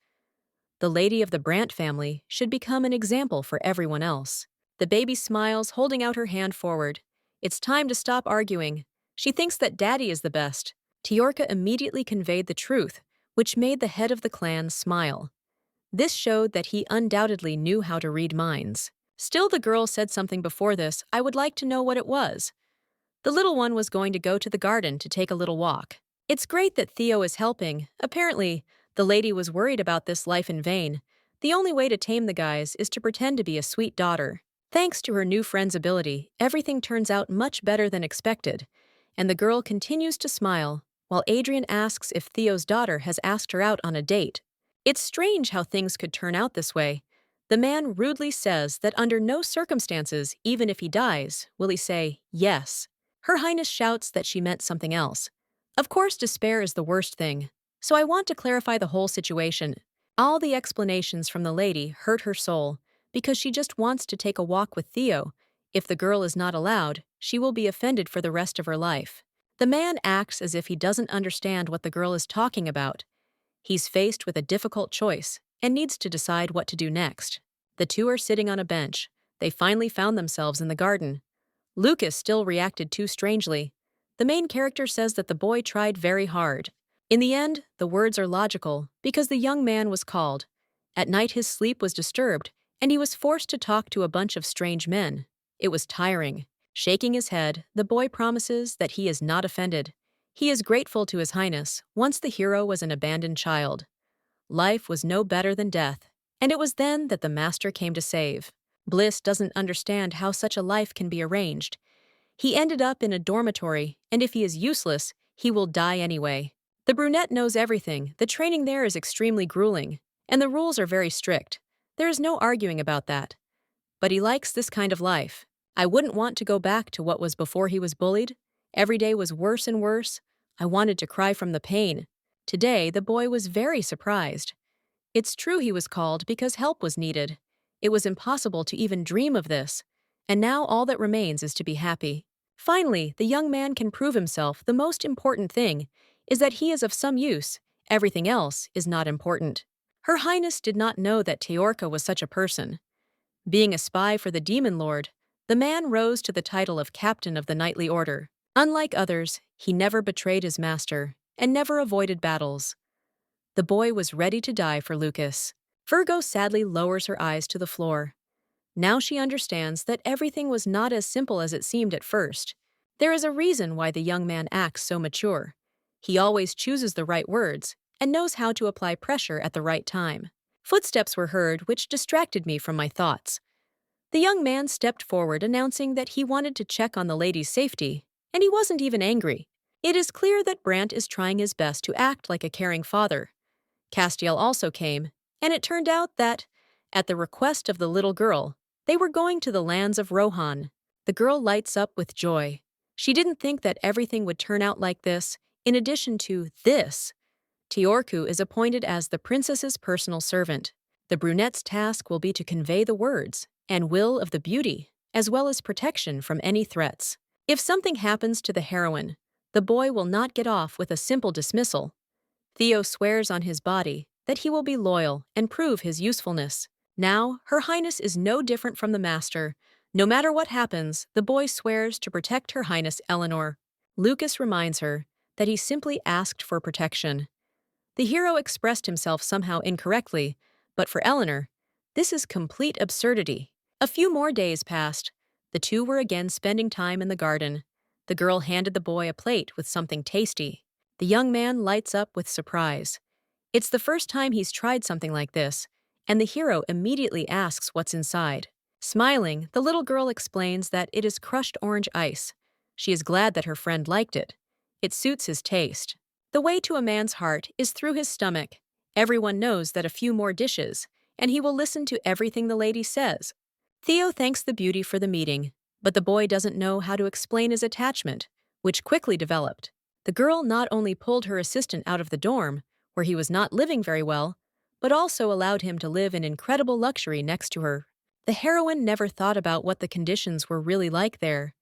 The lady of the Brandt family should become an example for everyone else. The baby smiles, holding out her hand forward. It's time to stop arguing. She thinks that Daddy is the best. Teorka immediately conveyed the truth, which made the head of the clan smile. This showed that he undoubtedly knew how to read minds. Still, the girl said something before this. I would like to know what it was. The little one was going to go to the garden to take a little walk. It's great that Theo is helping. Apparently, the lady was worried about this life in vain. The only way to tame the guys is to pretend to be a sweet daughter. Thanks to her new friend's ability, everything turns out much better than expected, and the girl continues to smile, while Adrian asks if Theo's daughter has asked her out on a date. It's strange how things could turn out this way. The man rudely says that under no circumstances, even if he dies, will he say yes. Her Highness shouts that she meant something else. Of course, despair is the worst thing, so I want to clarify the whole situation. All the explanations from the lady hurt her soul, because she just wants to take a walk with Theo. If the girl is not allowed, she will be offended for the rest of her life. The man acts as if he doesn't understand what the girl is talking about. He's faced with a difficult choice and needs to decide what to do next. The two are sitting on a bench. They finally found themselves in the garden. Lucas still reacted too strangely. The main character says that the boy tried very hard. In the end, the words are logical because the young man was called. At night his sleep was disturbed, and he was forced to talk to a bunch of strange men. It was tiring. Shaking his head, the boy promises that he is not offended. He is grateful to His Highness. Once the hero was an abandoned child. Life was no better than death, and it was then that the master came to save. Bliss doesn't understand how such a life can be arranged. He ended up in a dormitory, and if he is useless, he will die anyway. The brunette knows everything. The training there is extremely grueling, and the rules are very strict. There is no arguing about that. But he likes this kind of life. I wouldn't want to go back to what was before he was bullied. Every day was worse and worse. I wanted to cry from the pain. Today, the boy was very surprised. It's true he was called because help was needed. It was impossible to even dream of this. And now all that remains is to be happy. Finally, the young man can prove himself. The most important thing is that he is of some use. Everything else is not important. Her Highness did not know that Teorka was such a person. Being a spy for the Demon Lord, the man rose to the title of Captain of the Knightly Order. Unlike others, he never betrayed his master and never avoided battles. The boy was ready to die for Lucas. Virgo sadly lowers her eyes to the floor. Now she understands that everything was not as simple as it seemed at first. There is a reason why the young man acts so mature. He always chooses the right words and knows how to apply pressure at the right time. Footsteps were heard, which distracted me from my thoughts. The young man stepped forward, announcing that he wanted to check on the lady's safety, and he wasn't even angry. It is clear that Brandt is trying his best to act like a caring father. Castiel also came, and it turned out that, at the request of the little girl, they were going to the lands of Rohan. The girl lights up with joy. She didn't think that everything would turn out like this. In addition to this, Teorku is appointed as the princess's personal servant. The brunette's task will be to convey the words and will of the beauty, as well as protection from any threats. If something happens to the heroine, the boy will not get off with a simple dismissal. Theo swears on his body that he will be loyal and prove his usefulness. Now, Her Highness is no different from the Master. No matter what happens, the boy swears to protect Her Highness Eleanor. Lucas reminds her that he simply asked for protection. The hero expressed himself somehow incorrectly, but for Eleanor, this is complete absurdity. A few more days passed. The two were again spending time in the garden. The girl handed the boy a plate with something tasty. The young man lights up with surprise. It's the first time he's tried something like this, and the hero immediately asks what's inside. Smiling, the little girl explains that it is crushed orange ice. She is glad that her friend liked it. It suits his taste. The way to a man's heart is through his stomach. Everyone knows that a few more dishes, and he will listen to everything the lady says. Theo thanks the beauty for the meeting, but the boy doesn't know how to explain his attachment, which quickly developed. The girl not only pulled her assistant out of the dorm, where he was not living very well, but also allowed him to live in incredible luxury next to her. The heroine never thought about what the conditions were really like there.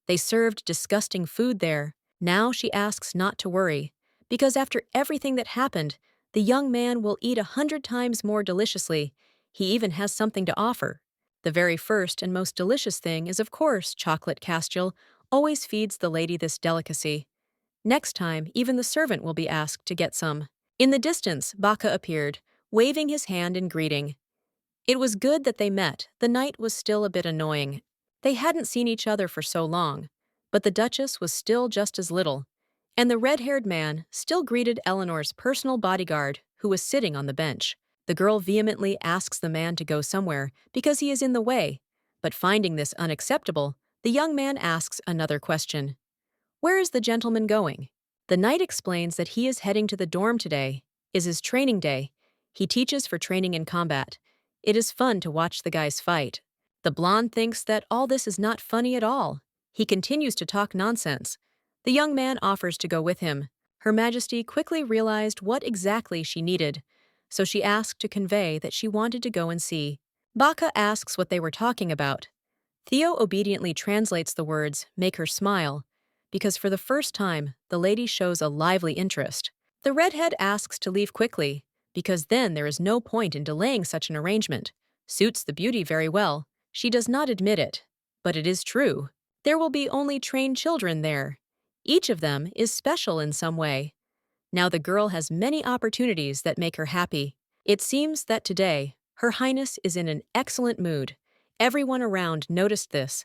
They served disgusting food there. Now she asks not to worry, because after everything that happened, the young man will eat 100 times more deliciously. He even has something to offer. The very first and most delicious thing is, of course, chocolate Castiel always feeds the lady this delicacy. Next time, even the servant will be asked to get some. In the distance, Baka appeared, waving his hand in greeting. It was good that they met. The night was still a bit annoying. They hadn't seen each other for so long, but the Duchess was still just as little, and the red-haired man still greeted Eleanor's personal bodyguard, who was sitting on the bench. The girl vehemently asks the man to go somewhere because he is in the way, but finding this unacceptable, the young man asks another question. Where is the gentleman going? The knight explains that he is heading to the dorm today. Is his training day. He teaches for training in combat. It is fun to watch the guys fight. The blonde thinks that all this is not funny at all. He continues to talk nonsense. The young man offers to go with him. Her Majesty quickly realized what exactly she needed, so she asked to convey that she wanted to go and see. Baka asks what they were talking about. Theo obediently translates the words, make her smile, because for the first time, the lady shows a lively interest. The redhead asks to leave quickly, because then there is no point in delaying such an arrangement. Suits the beauty very well. She does not admit it, but it is true. There will be only trained children there. Each of them is special in some way. Now the girl has many opportunities that make her happy. It seems that today, Her Highness is in an excellent mood. Everyone around noticed this.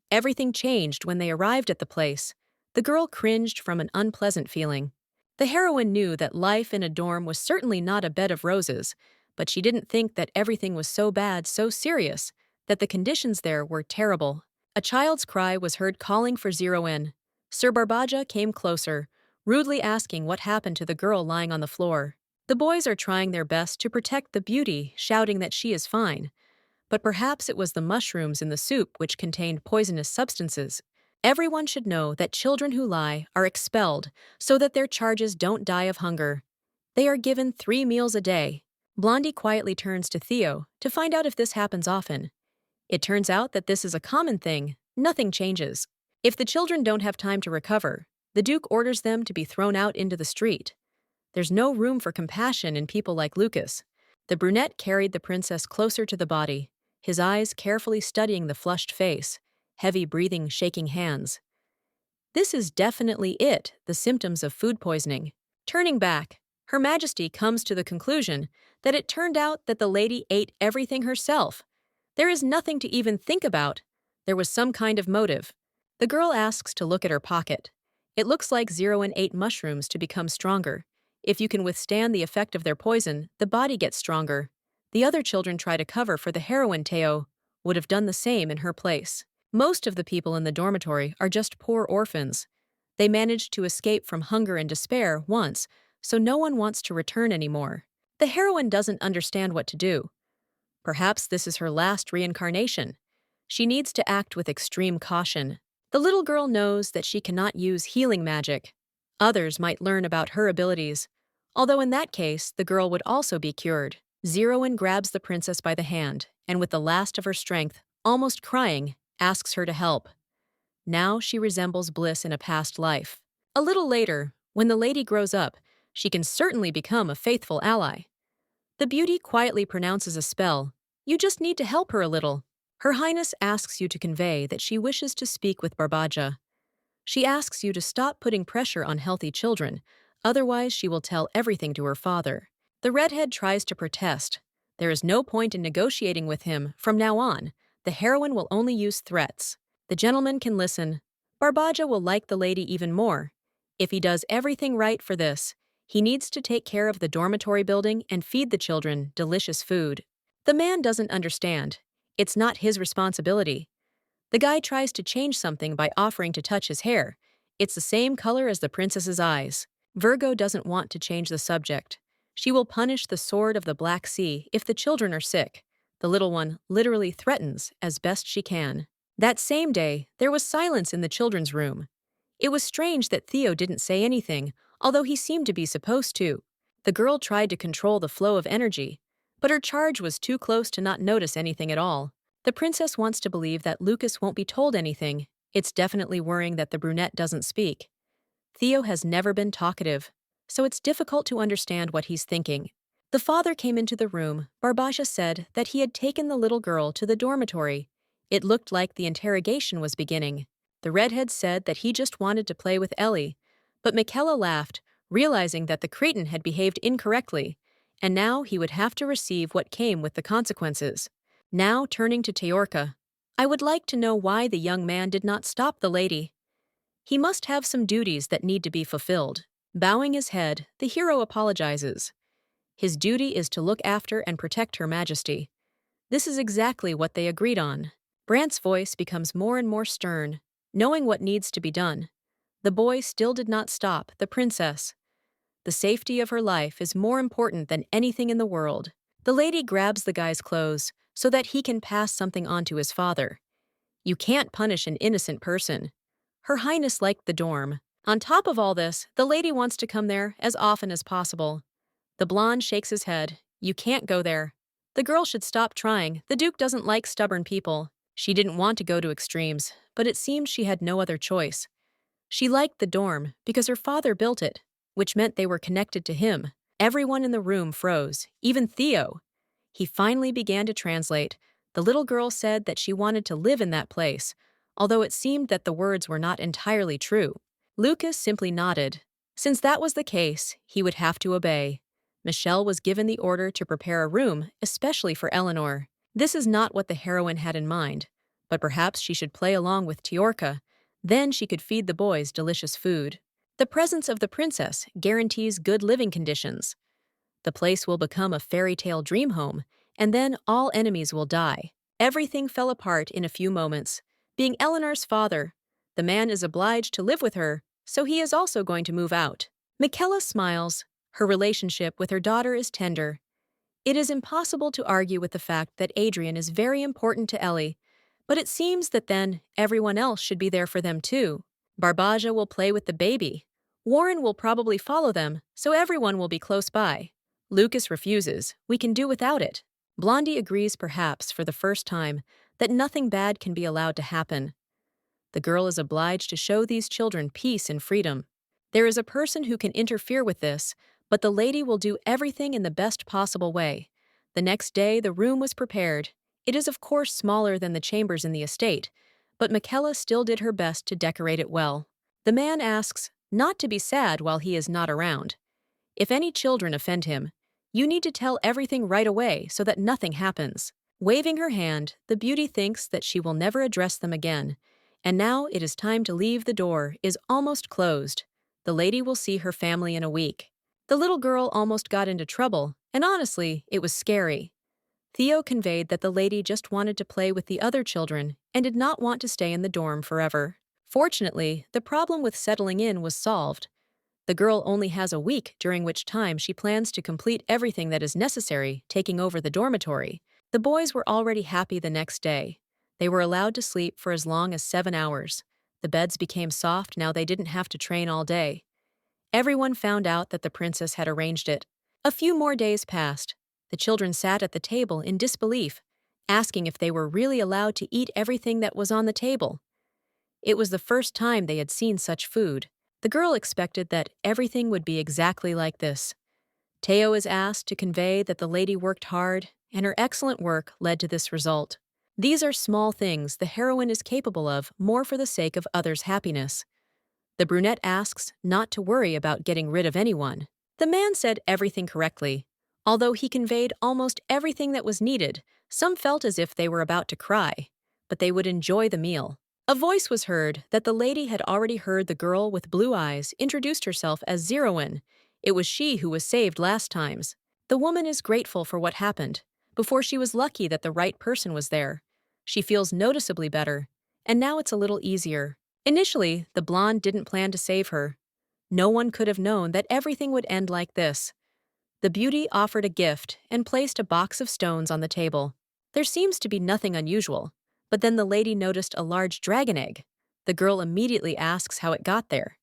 Everything changed when they arrived at the place. The girl cringed from an unpleasant feeling. The heroine knew that life in a dorm was certainly not a bed of roses, but she didn't think that everything was so bad, so serious, that the conditions there were terrible. A child's cry was heard calling for Zero-In. Sir Barbaja came closer, rudely asking what happened to the girl lying on the floor. The boys are trying their best to protect the beauty, shouting that she is fine. But perhaps it was the mushrooms in the soup which contained poisonous substances. Everyone should know that children who lie are expelled so that their charges don't die of hunger. They are given 3 meals a day. Blondie quietly turns to Theo to find out if this happens often. It turns out that this is a common thing. Nothing changes. If the children don't have time to recover, the Duke orders them to be thrown out into the street. There's no room for compassion in people like Lucas. The brunette carried the princess closer to the body, his eyes carefully studying the flushed face, heavy breathing, shaking hands. This is definitely it, the symptoms of food poisoning. Turning back, Her Majesty comes to the conclusion that it turned out that the lady ate everything herself. There is nothing to even think about. There was some kind of motive. The girl asks to look at her pocket. It looks like Zero-In ate mushrooms to become stronger. If you can withstand the effect of their poison, the body gets stronger. The other children try to cover for the heroine. Theo would have done the same in her place. Most of the people in the dormitory are just poor orphans. They managed to escape from hunger and despair once, so no one wants to return anymore. The heroine doesn't understand what to do. Perhaps this is her last reincarnation. She needs to act with extreme caution. The little girl knows that she cannot use healing magic. Others might learn about her abilities, although in that case, the girl would also be cured. Zero-In grabs the princess by the hand, and with the last of her strength, almost crying, asks her to help. Now she resembles Bliss in a past life. A little later, when the lady grows up, she can certainly become a faithful ally. The beauty quietly pronounces a spell. You just need to help her a little. Her Highness asks you to convey that she wishes to speak with Barbaja. She asks you to stop putting pressure on healthy children, otherwise she will tell everything to her father. The redhead tries to protest. There is no point in negotiating with him. From now on, the heroine will only use threats. The gentleman can listen. Barbaja will like the lady even more. If he does everything right for this, he needs to take care of the dormitory building and feed the children delicious food. The man doesn't understand. It's not his responsibility. The guy tries to change something by offering to touch his hair. It's the same color as the princess's eyes. Virgo doesn't want to change the subject. She will punish the sword of the Black Sea if the children are sick. The little one literally threatens as best she can. That same day, there was silence in the children's room. It was strange that Theo didn't say anything, although he seemed to be supposed to. The girl tried to control the flow of energy, but her charge was too close to not notice anything at all. The princess wants to believe that Lucas won't be told anything. It's definitely worrying that the brunette doesn't speak. Theo has never been talkative, so it's difficult to understand what he's thinking. The father came into the room. Barbaja said that he had taken the little girl to the dormitory. It looked like the interrogation was beginning. The redhead said that he just wanted to play with Ellie, but Michaela laughed, realizing that the cretin had behaved incorrectly, and now he would have to receive what came with the consequences. Now turning to Teorca, I would like to know why the young man did not stop the lady. He must have some duties that need to be fulfilled. Bowing his head, the hero apologizes. His duty is to look after and protect Her Majesty. This is exactly what they agreed on. Brant's voice becomes more and more stern, knowing what needs to be done. The boy still did not stop the princess. The safety of her life is more important than anything in the world. The lady grabs the guy's clothes so that he can pass something on to his father. You can't punish an innocent person. Her Highness liked the dorm. On top of all this, the lady wants to come there as often as possible. The blonde shakes his head. You can't go there. The girl should stop trying. The Duke doesn't like stubborn people. She didn't want to go to extremes, but it seemed she had no other choice. She liked the dorm because her father built it, which meant they were connected to him. Everyone in the room froze, even Theo. He finally began to translate. The little girl said that she wanted to live in that place, although it seemed that the words were not entirely true. Lucas simply nodded. Since that was the case, he would have to obey. Michelle was given the order to prepare a room, especially for Eleanor. This is not what the heroine had in mind, but perhaps she should play along with Teorca. Then she could feed the boys delicious food. The presence of the princess guarantees good living conditions. The place will become a fairy tale dream home, and then all enemies will die. Everything fell apart in a few moments. Being Eleanor's father, the man is obliged to live with her, so he is also going to move out. Michaela smiles. Her relationship with her daughter is tender. It is impossible to argue with the fact that Adrian is very important to Ellie, but it seems that then everyone else should be there for them too. Barbaja will play with the baby. Warren will probably follow them, so everyone will be close by. Lucas refuses. We can do without it. Blondie agrees, perhaps for the first time, that nothing bad can be allowed to happen. The girl is obliged to show these children peace and freedom. There is a person who can interfere with this, but the lady will do everything in the best possible way. The next day, the room was prepared. It is of course smaller than the chambers in the estate, but Michaela still did her best to decorate it well. The man asks not to be sad while he is not around. If any children offend him, you need to tell everything right away so that nothing happens. Waving her hand, the beauty thinks that she will never address them again, and now it is time to leave. The door is almost closed. The lady will see her family in a week. The little girl almost got into trouble, and honestly, it was scary. Theo conveyed that the lady just wanted to play with the other children and did not want to stay in the dorm forever. Fortunately, the problem with settling in was solved. The girl only has a week, during which time she plans to complete everything that is necessary, taking over the dormitory. The boys were already happy the next day. They were allowed to sleep for as long as 7 hours. The beds became soft now they didn't have to train all day. Everyone found out that the princess had arranged it. A few more days passed. The children sat at the table in disbelief, asking if they were really allowed to eat everything that was on the table. It was the first time they had seen such food. The girl expected that everything would be exactly like this. Teo is asked to convey that the lady worked hard, and her excellent work led to this result. These are small things the heroine is capable of more for the sake of others' happiness. The brunette asks not to worry about getting rid of anyone. The man said everything correctly. Although he conveyed almost everything that was needed, some felt as if they were about to cry, but they would enjoy the meal. A voice was heard that the lady had already heard the girl with blue eyes introduced herself as Zeroin. It was she who was saved last times. The woman is grateful for what happened. Before she was lucky that the right person was there. She feels noticeably better, and now it's a little easier. Initially, the blonde didn't plan to save her. No one could have known that everything would end like this. The beauty offered a gift and placed a box of stones on the table. There seems to be nothing unusual, but then the lady noticed a large dragon egg. The girl immediately asks how it got there.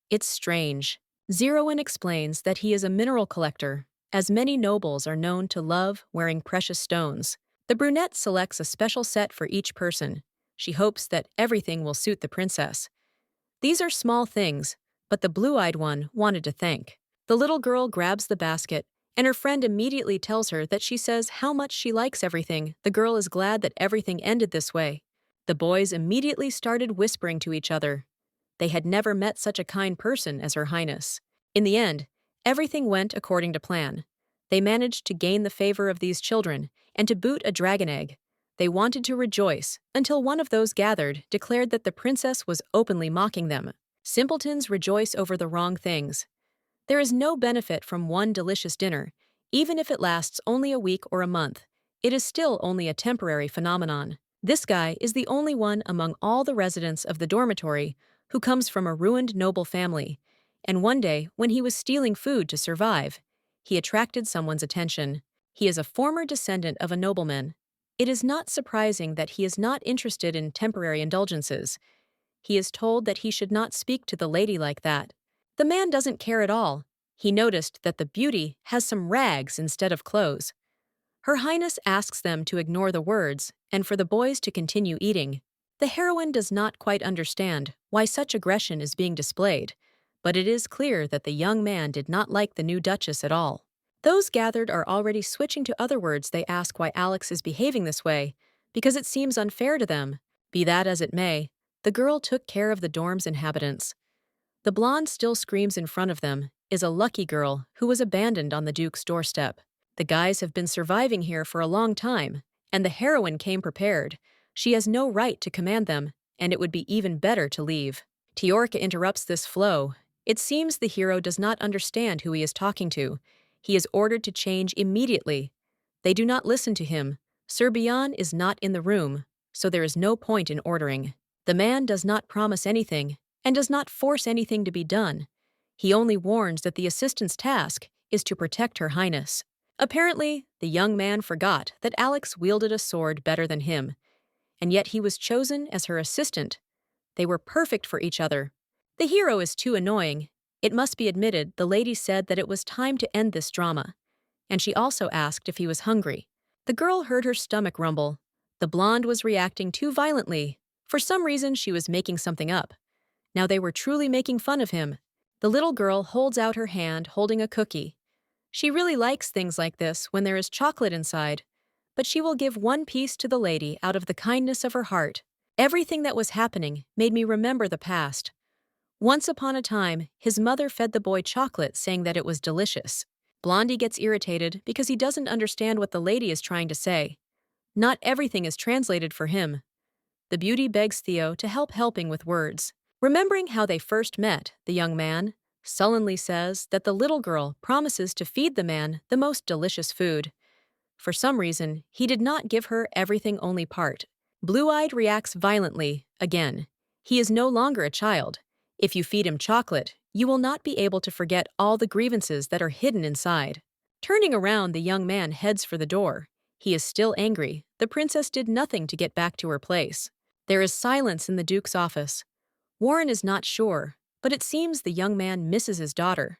It's strange. Zeroin explains that he is a mineral collector, as many nobles are known to love wearing precious stones. The brunette selects a special set for each person. She hopes that everything will suit the princess. These are small things, but the blue-eyed one wanted to thank. The little girl grabs the basket, and her friend immediately tells her that she says how much she likes everything. The girl is glad that everything ended this way. The boys immediately started whispering to each other. They had never met such a kind person as Her Highness. In the end, everything went according to plan. They managed to gain the favor of these children, and to boot a dragon egg. They wanted to rejoice, until one of those gathered declared that the princess was openly mocking them. Simpletons rejoice over the wrong things. There is no benefit from one delicious dinner, even if it lasts only a week or a month. It is still only a temporary phenomenon. This guy is the only one among all the residents of the dormitory who comes from a ruined noble family, and one day, when he was stealing food to survive, he attracted someone's attention. He is a former descendant of a nobleman. It is not surprising that he is not interested in temporary indulgences. He is told that he should not speak to the lady like that. The man doesn't care at all. He noticed that the beauty has some rags instead of clothes. Her Highness asks them to ignore the words and for the boys to continue eating. The heroine does not quite understand why such aggression is being displayed, but it is clear that the young man did not like the new duchess at all. Those gathered are already switching to other words. They ask why Alex is behaving this way, because it seems unfair to them. Be that as it may, the girl took care of the dorm's inhabitants. The blonde still screams in front of them, is a lucky girl who was abandoned on the Duke's doorstep. The guys have been surviving here for a long time, and the heroine came prepared. She has no right to command them, and it would be even better to leave. Tiorka interrupts this flow. It seems the hero does not understand who he is talking to. He is ordered to change immediately. They do not listen to him. Sir Bian is not in the room, so there is no point in ordering. The man does not promise anything, and does not force anything to be done. He only warns that the assistant's task is to protect Her Highness. Apparently, the young man forgot that Alex wielded a sword better than him, and yet he was chosen as her assistant. They were perfect for each other. The hero is too annoying. It must be admitted the lady said that it was time to end this drama, and she also asked if he was hungry. The girl heard her stomach rumble. The blonde was reacting too violently. For some reason, she was making something up. Now they were truly making fun of him. The little girl holds out her hand holding a cookie. She really likes things like this when there is chocolate inside, but she will give one piece to the lady out of the kindness of her heart. Everything that was happening made me remember the past. Once upon a time, his mother fed the boy chocolate saying that it was delicious. Blondie gets irritated because he doesn't understand what the lady is trying to say. Not everything is translated for him. The beauty begs Theo to helping with words. Remembering how they first met, the young man sullenly says that the little girl promises to feed the man the most delicious food. For some reason, he did not give her everything, only part. Blue-eyed reacts violently, again. He is no longer a child. If you feed him chocolate, you will not be able to forget all the grievances that are hidden inside. Turning around, the young man heads for the door. He is still angry. The princess did nothing to get back to her place. There is silence in the Duke's office. Warren is not sure, but it seems the young man misses his daughter.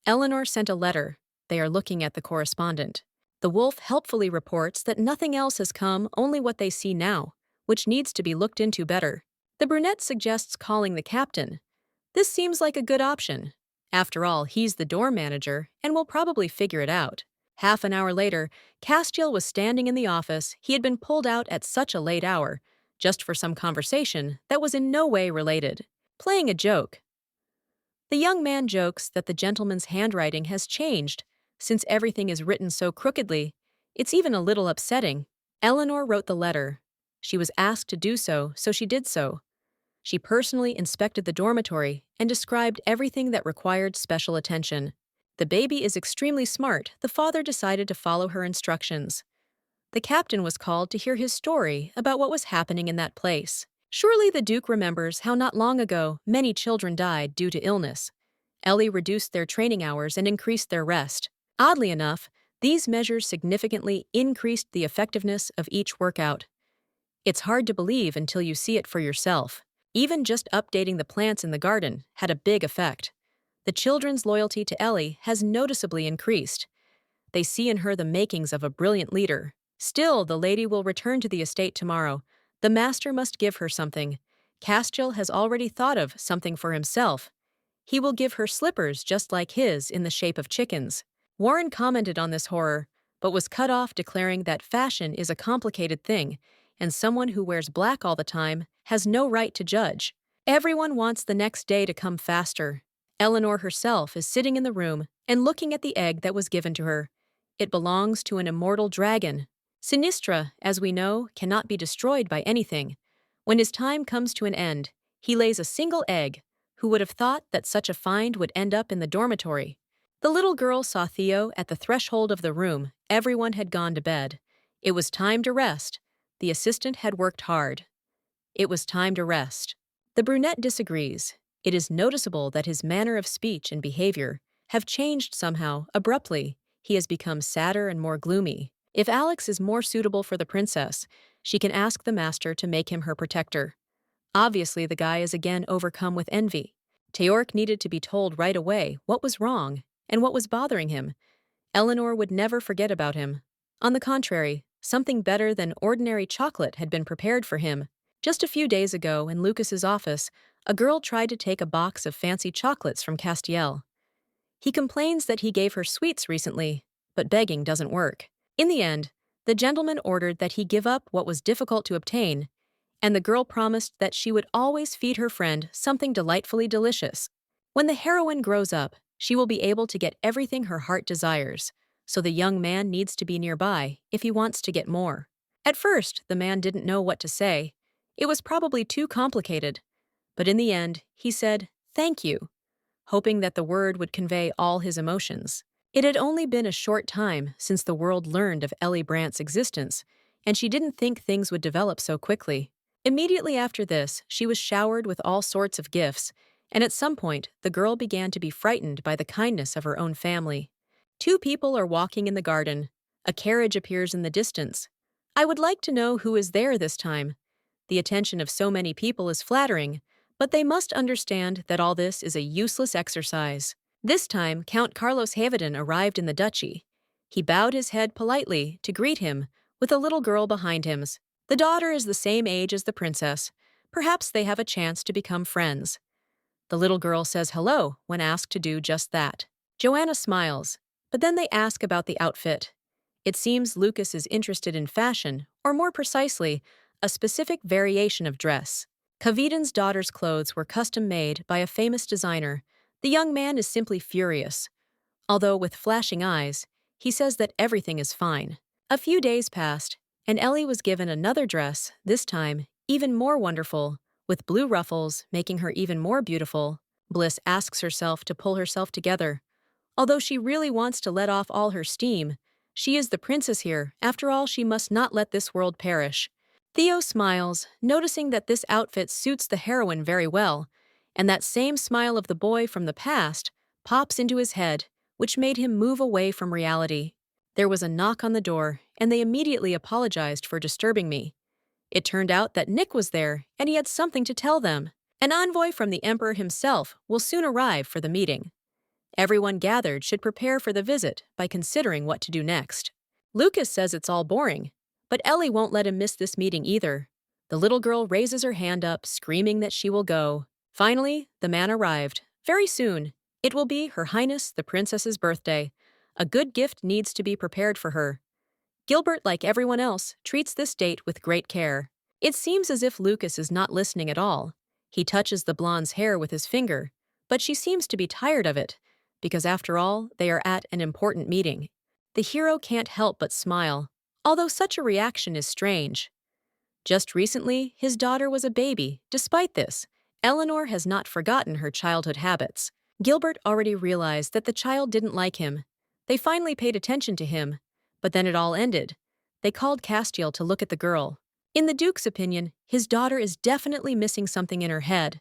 Eleanor sent a letter. They are looking at the correspondent. The wolf helpfully reports that nothing else has come, only what they see now, which needs to be looked into better. The brunette suggests calling the captain. This seems like a good option. After all, he's the dorm manager and will probably figure it out. Half an hour later, Castiel was standing in the office. He had been pulled out at such a late hour, just for some conversation that was in no way related. Playing a joke. The young man jokes that the gentleman's handwriting has changed. Since everything is written so crookedly, it's even a little upsetting. Eleanor wrote the letter. She was asked to do so, so she did so. She personally inspected the dormitory and described everything that required special attention. The baby is extremely smart. The father decided to follow her instructions. The captain was called to hear his story about what was happening in that place. Surely the Duke remembers how not long ago many children died due to illness. Ellie reduced their training hours and increased their rest. Oddly enough, these measures significantly increased the effectiveness of each workout. It's hard to believe until you see it for yourself. Even just updating the plants in the garden had a big effect. The children's loyalty to Ellie has noticeably increased. They see in her the makings of a brilliant leader. Still, the lady will return to the estate tomorrow. The master must give her something. Castiel has already thought of something for himself. He will give her slippers just like his in the shape of chickens. Warren commented on this horror, but was cut off, declaring that fashion is a complicated thing, and someone who wears black all the time has no right to judge. Everyone wants the next day to come faster. Eleanor herself is sitting in the room and looking at the egg that was given to her. It belongs to an immortal dragon. Sinistra, as we know, cannot be destroyed by anything. When his time comes to an end, he lays a single egg. Who would have thought that such a find would end up in the dormitory? The little girl saw Theo at the threshold of the room. Everyone had gone to bed. It was time to rest. The assistant had worked hard. It was time to rest. The brunette disagrees. It is noticeable that his manner of speech and behavior have changed somehow, abruptly. He has become sadder and more gloomy. If Alex is more suitable for the princess, she can ask the master to make him her protector. Obviously, the guy is again overcome with envy. Teoric needed to be told right away what was wrong and what was bothering him. Eleanor would never forget about him. On the contrary, something better than ordinary chocolate had been prepared for him. Just a few days ago, in Lucas's office, a girl tried to take a box of fancy chocolates from Castiel. He complains that he gave her sweets recently, but begging doesn't work. In the end, the gentleman ordered that he give up what was difficult to obtain, and the girl promised that she would always feed her friend something delightfully delicious. When the heroine grows up, she will be able to get everything her heart desires, so the young man needs to be nearby if he wants to get more. At first, the man didn't know what to say. It was probably too complicated. But in the end, he said, "Thank you," hoping that the word would convey all his emotions. It had only been a short time since the world learned of Ellie Brandt's existence, and she didn't think things would develop so quickly. Immediately after this, she was showered with all sorts of gifts, and at some point, the girl began to be frightened by the kindness of her own family. Two people are walking in the garden. A carriage appears in the distance. I would like to know who is there this time. The attention of so many people is flattering, but they must understand that all this is a useless exercise. This time, Count Carlos Havedon arrived in the duchy. He bowed his head politely to greet him, with a little girl behind him. The daughter is the same age as the princess. Perhaps they have a chance to become friends. The little girl says hello when asked to do just that. Joanna smiles, but then they ask about the outfit. It seems Lucas is interested in fashion, or more precisely, a specific variation of dress. Kavidin's daughter's clothes were custom-made by a famous designer. The young man is simply furious. Although with flashing eyes, he says that everything is fine. A few days passed, and Ellie was given another dress, this time even more wonderful, with blue ruffles making her even more beautiful. Bliss asks herself to pull herself together. Although she really wants to let off all her steam, she is the princess here. After all, she must not let this world perish. Theo smiles, noticing that this outfit suits the heroine very well, and that same smile of the boy from the past pops into his head, which made him move away from reality. There was a knock on the door, and they immediately apologized for disturbing me. It turned out that Nick was there, and he had something to tell them. An envoy from the Emperor himself will soon arrive for the meeting. Everyone gathered should prepare for the visit by considering what to do next. Lucas says it's all boring, but Ellie won't let him miss this meeting either. The little girl raises her hand up, screaming that she will go. Finally, the man arrived. Very soon, It will be Her Highness the Princess's birthday. A good gift needs to be prepared for her. Gilbert, like everyone else, treats this date with great care. It seems as if Lucas is not listening at all. He touches the blonde's hair with his finger, but she seems to be tired of it, because after all, they are at an important meeting. The hero can't help but smile, although such a reaction is strange. Just recently, his daughter was a baby. Despite this, Eleanor has not forgotten her childhood habits. Gilbert already realized that the child didn't like him. They finally paid attention to him, but then it all ended. They called Castiel to look at the girl. In the Duke's opinion, his daughter is definitely missing something in her head,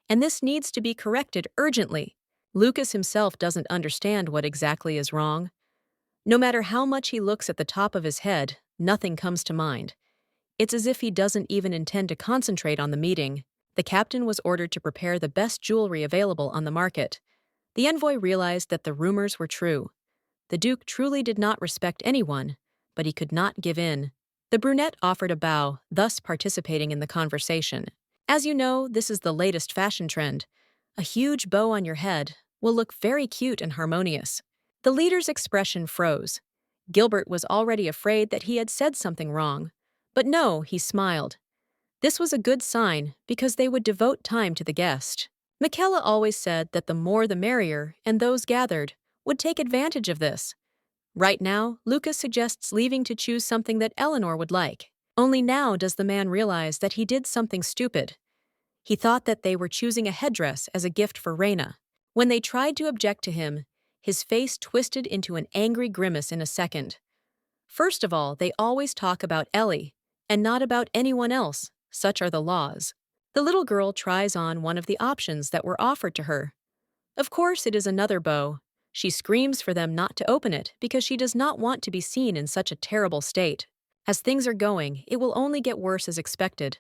and this needs to be corrected urgently. Lucas himself doesn't understand what exactly is wrong. No matter how much he looks at the top of his head, nothing comes to mind. It's as if he doesn't even intend to concentrate on the meeting. The captain was ordered to prepare the best jewelry available on the market. The envoy realized that the rumors were true. The Duke truly did not respect anyone, but he could not give in. The brunette offered a bow, thus participating in the conversation. As you know, this is the latest fashion trend. A huge bow on your head will look very cute and harmonious. The leader's expression froze. Gilbert was already afraid that he had said something wrong. But no, he smiled. This was a good sign because they would devote time to the guest. Michaela always said that the more the merrier, and those gathered would take advantage of this. Right now, Lucas suggests leaving to choose something that Eleanor would like. Only now does the man realize that he did something stupid. He thought that they were choosing a headdress as a gift for Reina. When they tried to object to him, his face twisted into an angry grimace in a second. First of all, they always talk about Ellie, and not about anyone else. Such are the laws. The little girl tries on one of the options that were offered to her. Of course, it is another bow. She screams for them not to open it because she does not want to be seen in such a terrible state. As things are going, it will only get worse as expected.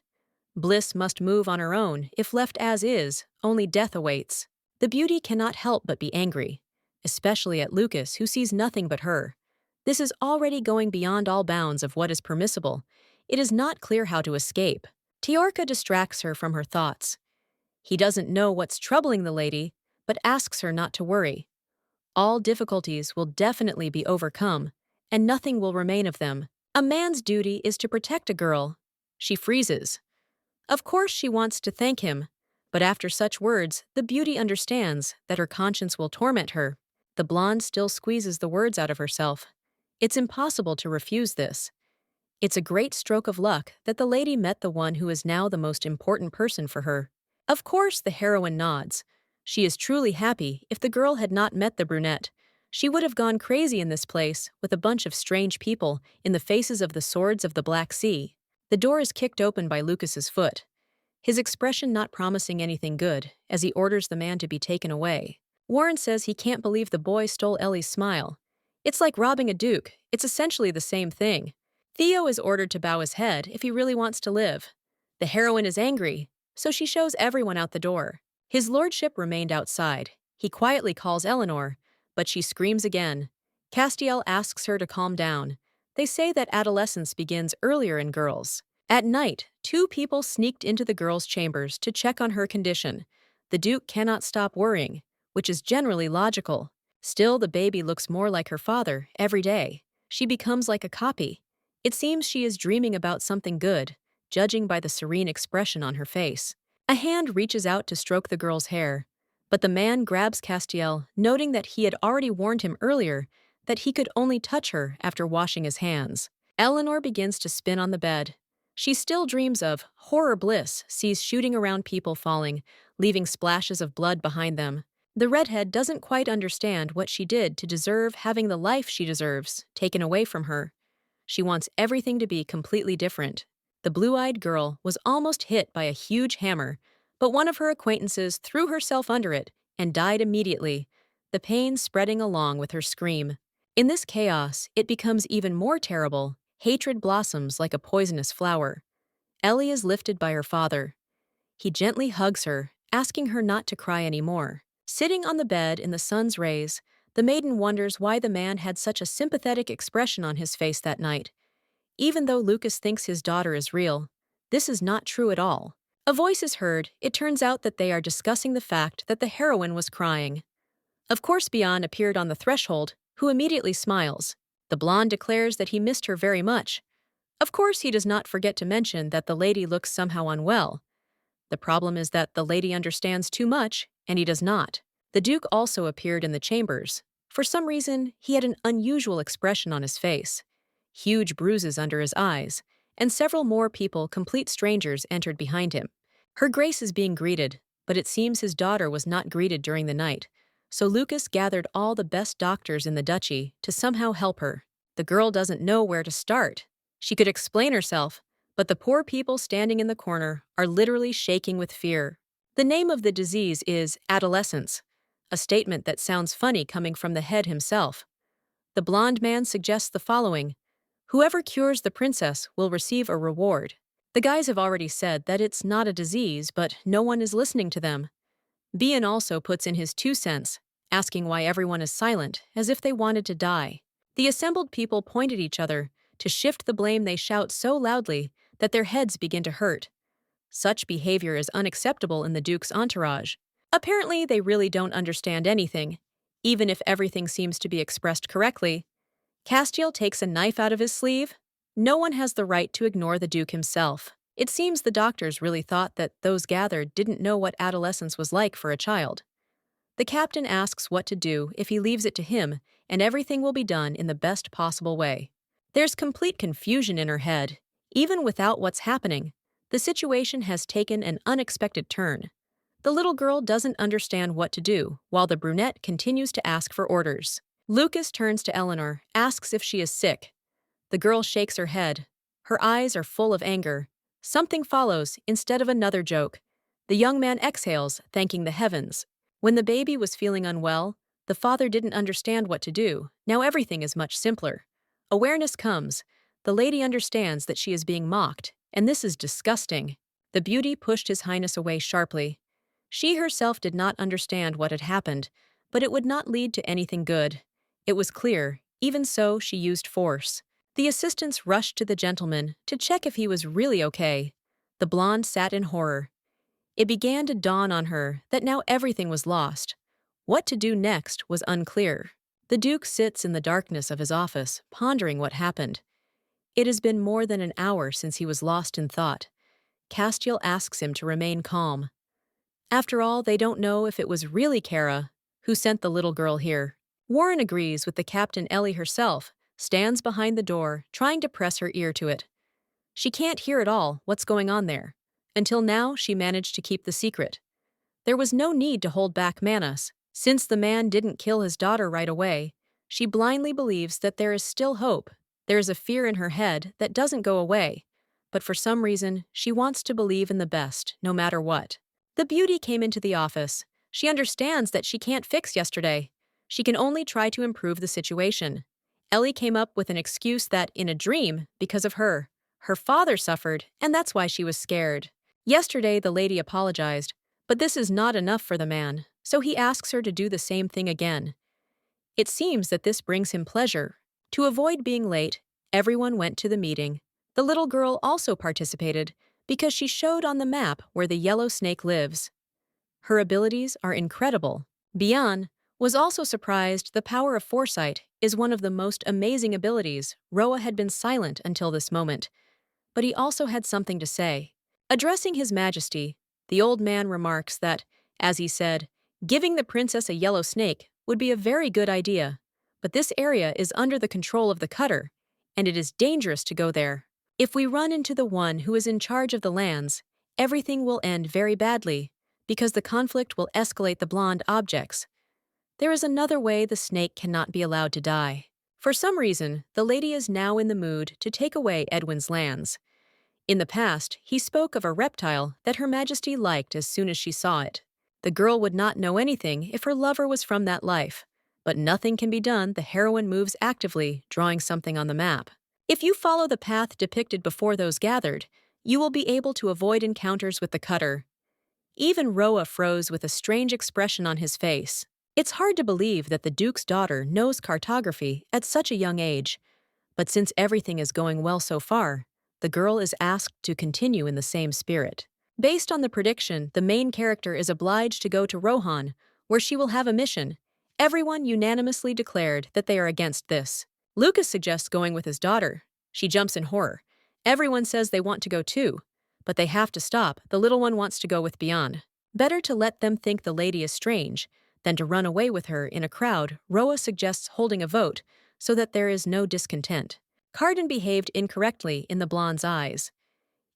Bliss must move on her own. If left as is, only death awaits. The beauty cannot help but be angry, especially at Lucas, who sees nothing but her. This is already going beyond all bounds of what is permissible. It is not clear how to escape. Tiorka distracts her from her thoughts. He doesn't know what's troubling the lady, but asks her not to worry. All difficulties will definitely be overcome, and nothing will remain of them. A man's duty is to protect a girl. She freezes. Of course she wants to thank him, but after such words, the beauty understands that her conscience will torment her. The blonde still squeezes the words out of herself. It's impossible to refuse this. It's a great stroke of luck that the lady met the one who is now the most important person for her. Of course, the heroine nods. She is truly happy. If the girl had not met the brunette, she would have gone crazy in this place with a bunch of strange people in the faces of the swords of the Black Sea. The door is kicked open by Lucas's foot, his expression not promising anything good as he orders the man to be taken away. Warren says he can't believe the boy stole Ellie's smile. It's like robbing a duke. It's essentially the same thing. Theo is ordered to bow his head if he really wants to live. The heroine is angry, so she shows everyone out the door. His lordship remained outside. He quietly calls Eleanor, but she screams again. Castiel asks her to calm down. They say that adolescence begins earlier in girls. At night, 2 people sneaked into the girl's chambers to check on her condition. The Duke cannot stop worrying, which is generally logical. Still, the baby looks more like her father every day. She becomes like a copy. It seems she is dreaming about something good, judging by the serene expression on her face. A hand reaches out to stroke the girl's hair, but the man grabs Castiel, noting that he had already warned him earlier that he could only touch her after washing his hands. Eleanor begins to spin on the bed. She still dreams of horror bliss, sees shooting around people falling, leaving splashes of blood behind them. The redhead doesn't quite understand what she did to deserve having the life she deserves taken away from her. She wants everything to be completely different. The blue-eyed girl was almost hit by a huge hammer, but one of her acquaintances threw herself under it and died immediately, the pain spreading along with her scream. In this chaos, it becomes even more terrible. Hatred blossoms like a poisonous flower. Ellie is lifted by her father. He gently hugs her, asking her not to cry anymore. Sitting on the bed in the sun's rays, the maiden wonders why the man had such a sympathetic expression on his face that night. Even though Lucas thinks his daughter is real, this is not true at all. A voice is heard. It turns out that they are discussing the fact that the heroine was crying. Of course, Bian appeared on the threshold, who immediately smiles. The blonde declares that he missed her very much. Of course, he does not forget to mention that the lady looks somehow unwell. The problem is that the lady understands too much, and he does not. The Duke also appeared in the chambers. For some reason, he had an unusual expression on his face. Huge bruises under his eyes, and several more people, complete strangers, entered behind him. Her Grace is being greeted, but it seems his daughter was not greeted during the night, so Lucas gathered all the best doctors in the duchy to somehow help her. The girl doesn't know where to start. She could explain herself, but the poor people standing in the corner are literally shaking with fear. The name of the disease is adolescence, a statement that sounds funny coming from the head himself. The blonde man suggests the following: whoever cures the princess will receive a reward. The guys have already said that it's not a disease, but no one is listening to them. Bian also puts in his 2 cents, asking why everyone is silent, as if they wanted to die. The assembled people point at each other. To shift the blame, they shout so loudly that their heads begin to hurt. Such behavior is unacceptable in the Duke's entourage. Apparently, they really don't understand anything, even if everything seems to be expressed correctly. Castiel takes a knife out of his sleeve. No one has the right to ignore the Duke himself. It seems the doctors really thought that those gathered didn't know what adolescence was like for a child. The captain asks what to do if he leaves it to him, and everything will be done in the best possible way. There's complete confusion in her head. Even without what's happening, the situation has taken an unexpected turn. The little girl doesn't understand what to do, while the brunette continues to ask for orders. Lucas turns to Eleanor, asks if she is sick. The girl shakes her head. Her eyes are full of anger. Something follows instead of another joke. The young man exhales, thanking the heavens. When the baby was feeling unwell, the father didn't understand what to do. Now everything is much simpler. Awareness comes. The lady understands that she is being mocked, and this is disgusting. The beauty pushed His Highness away sharply. She herself did not understand what had happened, but it would not lead to anything good. It was clear. Even so, she used force. The assistants rushed to the gentleman to check if he was really okay. The blonde sat in horror. It began to dawn on her that now everything was lost. What to do next was unclear. The Duke sits in the darkness of his office, pondering what happened. It has been more than an hour since he was lost in thought. Castiel asks him to remain calm. After all, they don't know if it was really Kara who sent the little girl here. Warren agrees with the Captain. Ellie herself stands behind the door, trying to press her ear to it. She can't hear at all what's going on there. Until now, she managed to keep the secret. There was no need to hold back Manas. Since the man didn't kill his daughter right away, she blindly believes that there is still hope. There is a fear in her head that doesn't go away, but for some reason, she wants to believe in the best, no matter what. The beauty came into the office. She understands that she can't fix yesterday. She can only try to improve the situation. Ellie came up with an excuse that, in a dream, because of her, her father suffered, and that's why she was scared. Yesterday, the lady apologized, but this is not enough for the man, so he asks her to do the same thing again. It seems that this brings him pleasure. To avoid being late, everyone went to the meeting. The little girl also participated because she showed on the map where the yellow snake lives. Her abilities are incredible. Bian was also surprised. The power of foresight is one of the most amazing abilities. Roa had been silent until this moment, but he also had something to say. Addressing His Majesty, the old man remarks that, as he said, giving the princess a yellow snake would be a very good idea, but this area is under the control of the cutter, and it is dangerous to go there. If we run into the one who is in charge of the lands, everything will end very badly, because the conflict will escalate the blonde objects. There is another way the snake cannot be allowed to die. For some reason, the lady is now in the mood to take away Edwin's lands. In the past, he spoke of a reptile that Her Majesty liked as soon as she saw it. The girl would not know anything if her lover was from that life. But nothing can be done. The heroine moves actively, drawing something on the map. If you follow the path depicted before those gathered, you will be able to avoid encounters with the cutter. Even Roa froze with a strange expression on his face. It's hard to believe that the Duke's daughter knows cartography at such a young age. But since everything is going well so far, the girl is asked to continue in the same spirit. Based on the prediction, the main character is obliged to go to Rohan, where she will have a mission, Everyone unanimously declared that they are against this. Lucas suggests going with his daughter. She jumps in horror. Everyone says they want to go too, but they have to stop. The little one wants to go with Beyond. Better to let them think the lady is strange than to run away with her in a crowd. Roa suggests holding a vote so that there is no discontent. Carden behaved incorrectly in the blonde's eyes.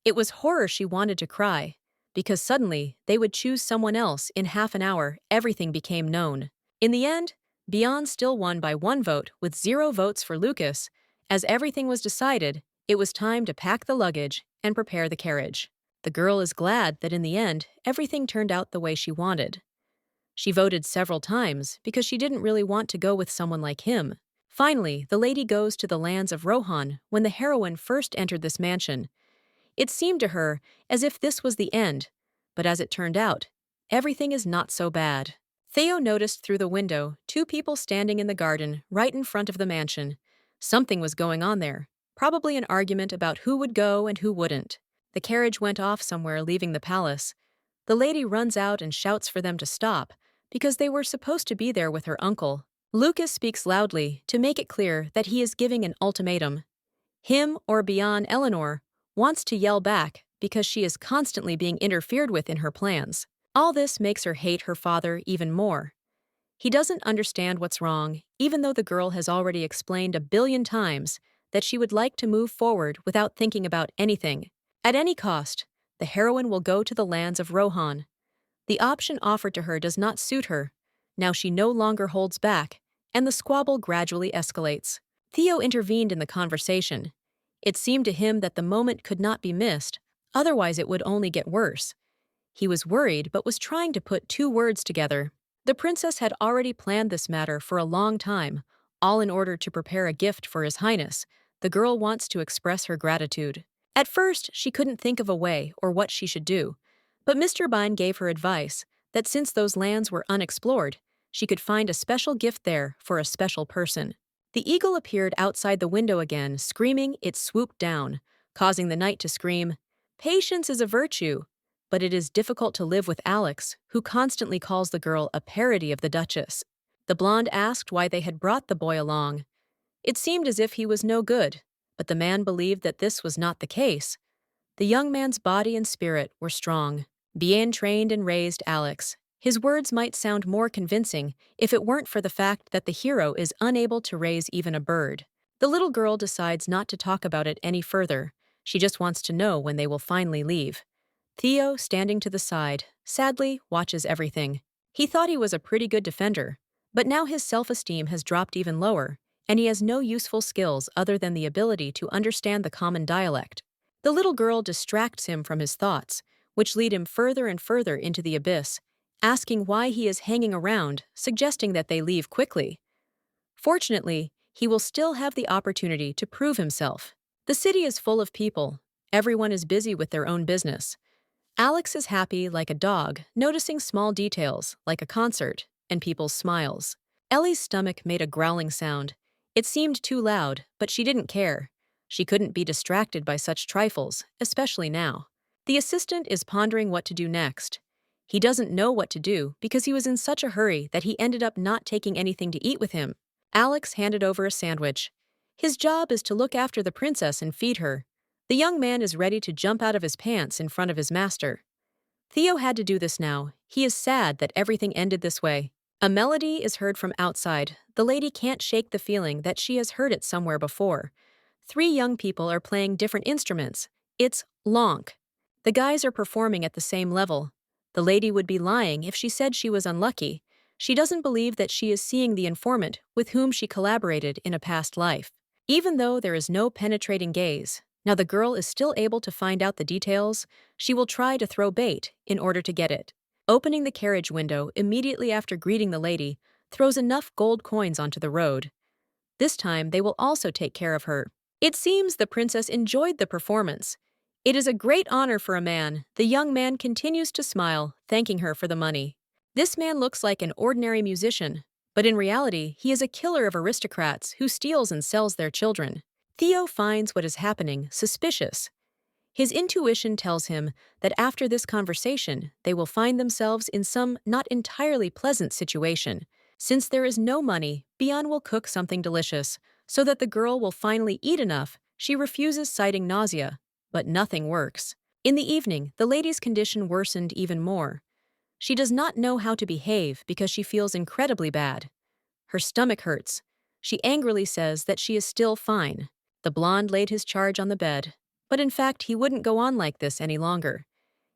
It was horror she wanted to cry, because suddenly they would choose someone else in half an hour. Everything became known. In the end, Beyond still won by 1 vote with 0 votes for Lucas. As everything was decided, it was time to pack the luggage and prepare the carriage. The girl is glad that in the end, everything turned out the way she wanted. She voted several times because she didn't really want to go with someone like him. Finally, the lady goes to the lands of Rohan. When the heroine first entered this mansion, it seemed to her as if this was the end, but as it turned out, everything is not so bad. Theo noticed through the window 2 people standing in the garden right in front of the mansion. Something was going on there, probably an argument about who would go and who wouldn't. The carriage went off somewhere, leaving the palace. The lady runs out and shouts for them to stop, because they were supposed to be there with her uncle. Lucas speaks loudly to make it clear that he is giving an ultimatum. Him or Beyond. Eleanor wants to yell back because she is constantly being interfered with in her plans. All this makes her hate her father even more. He doesn't understand what's wrong, even though the girl has already explained 1 billion times that she would like to move forward without thinking about anything. At any cost, the heroine will go to the lands of Rohan. The option offered to her does not suit her. Now she no longer holds back, and the squabble gradually escalates. Theo intervened in the conversation. It seemed to him that the moment could not be missed, otherwise it would only get worse. He was worried but was trying to put 2 words together. The princess had already planned this matter for a long time, all in order to prepare a gift for His Highness. The girl wants to express her gratitude. At first, she couldn't think of a way or what she should do, but Mr. Bine gave her advice that since those lands were unexplored, she could find a special gift there for a special person. The eagle appeared outside the window again, screaming. It swooped down, causing the knight to scream, "Patience is a virtue," but it is difficult to live with Alex, who constantly calls the girl a parody of the Duchess. The blonde asked why they had brought the boy along. It seemed as if he was no good, but the man believed that this was not the case. The young man's body and spirit were strong. Bien trained and raised Alex. His words might sound more convincing if it weren't for the fact that the hero is unable to raise even a bird. The little girl decides not to talk about it any further. She just wants to know when they will finally leave. Theo, standing to the side, sadly watches everything. He thought he was a pretty good defender, but now his self-esteem has dropped even lower, and he has no useful skills other than the ability to understand the common dialect. The little girl distracts him from his thoughts, which lead him further and further into the abyss, asking why he is hanging around, suggesting that they leave quickly. Fortunately, he will still have the opportunity to prove himself. The city is full of people. Everyone is busy with their own business. Alex is happy like a dog, noticing small details, like a concert, and people's smiles. Ellie's stomach made a growling sound. It seemed too loud, but she didn't care. She couldn't be distracted by such trifles, especially now. The assistant is pondering what to do next. He doesn't know what to do because he was in such a hurry that he ended up not taking anything to eat with him. Alex handed over a sandwich. His job is to look after the princess and feed her. The young man is ready to jump out of his pants in front of his master. Theo had to do this now. He is sad that everything ended this way. A melody is heard from outside. The lady can't shake the feeling that she has heard it somewhere before. 3 young people are playing different instruments. It's lonk. The guys are performing at the same level. The lady would be lying if she said she was unlucky. She doesn't believe that she is seeing the informant with whom she collaborated in a past life. Even though there is no penetrating gaze, now the girl is still able to find out the details. She will try to throw bait in order to get it. Opening the carriage window immediately after greeting the lady throws enough gold coins onto the road. This time they will also take care of her. It seems the princess enjoyed the performance. It is a great honor for a man. The young man continues to smile, thanking her for the money. This man looks like an ordinary musician, but in reality, he is a killer of aristocrats who steals and sells their children. Theo finds what is happening suspicious. His intuition tells him that after this conversation, they will find themselves in some not entirely pleasant situation. Since there is no money, Bian will cook something delicious, so that the girl will finally eat enough. She refuses, citing nausea, but nothing works. In the evening, the lady's condition worsened even more. She does not know how to behave because she feels incredibly bad. Her stomach hurts. She angrily says that she is still fine. The blonde laid his charge on the bed, but in fact he wouldn't go on like this any longer.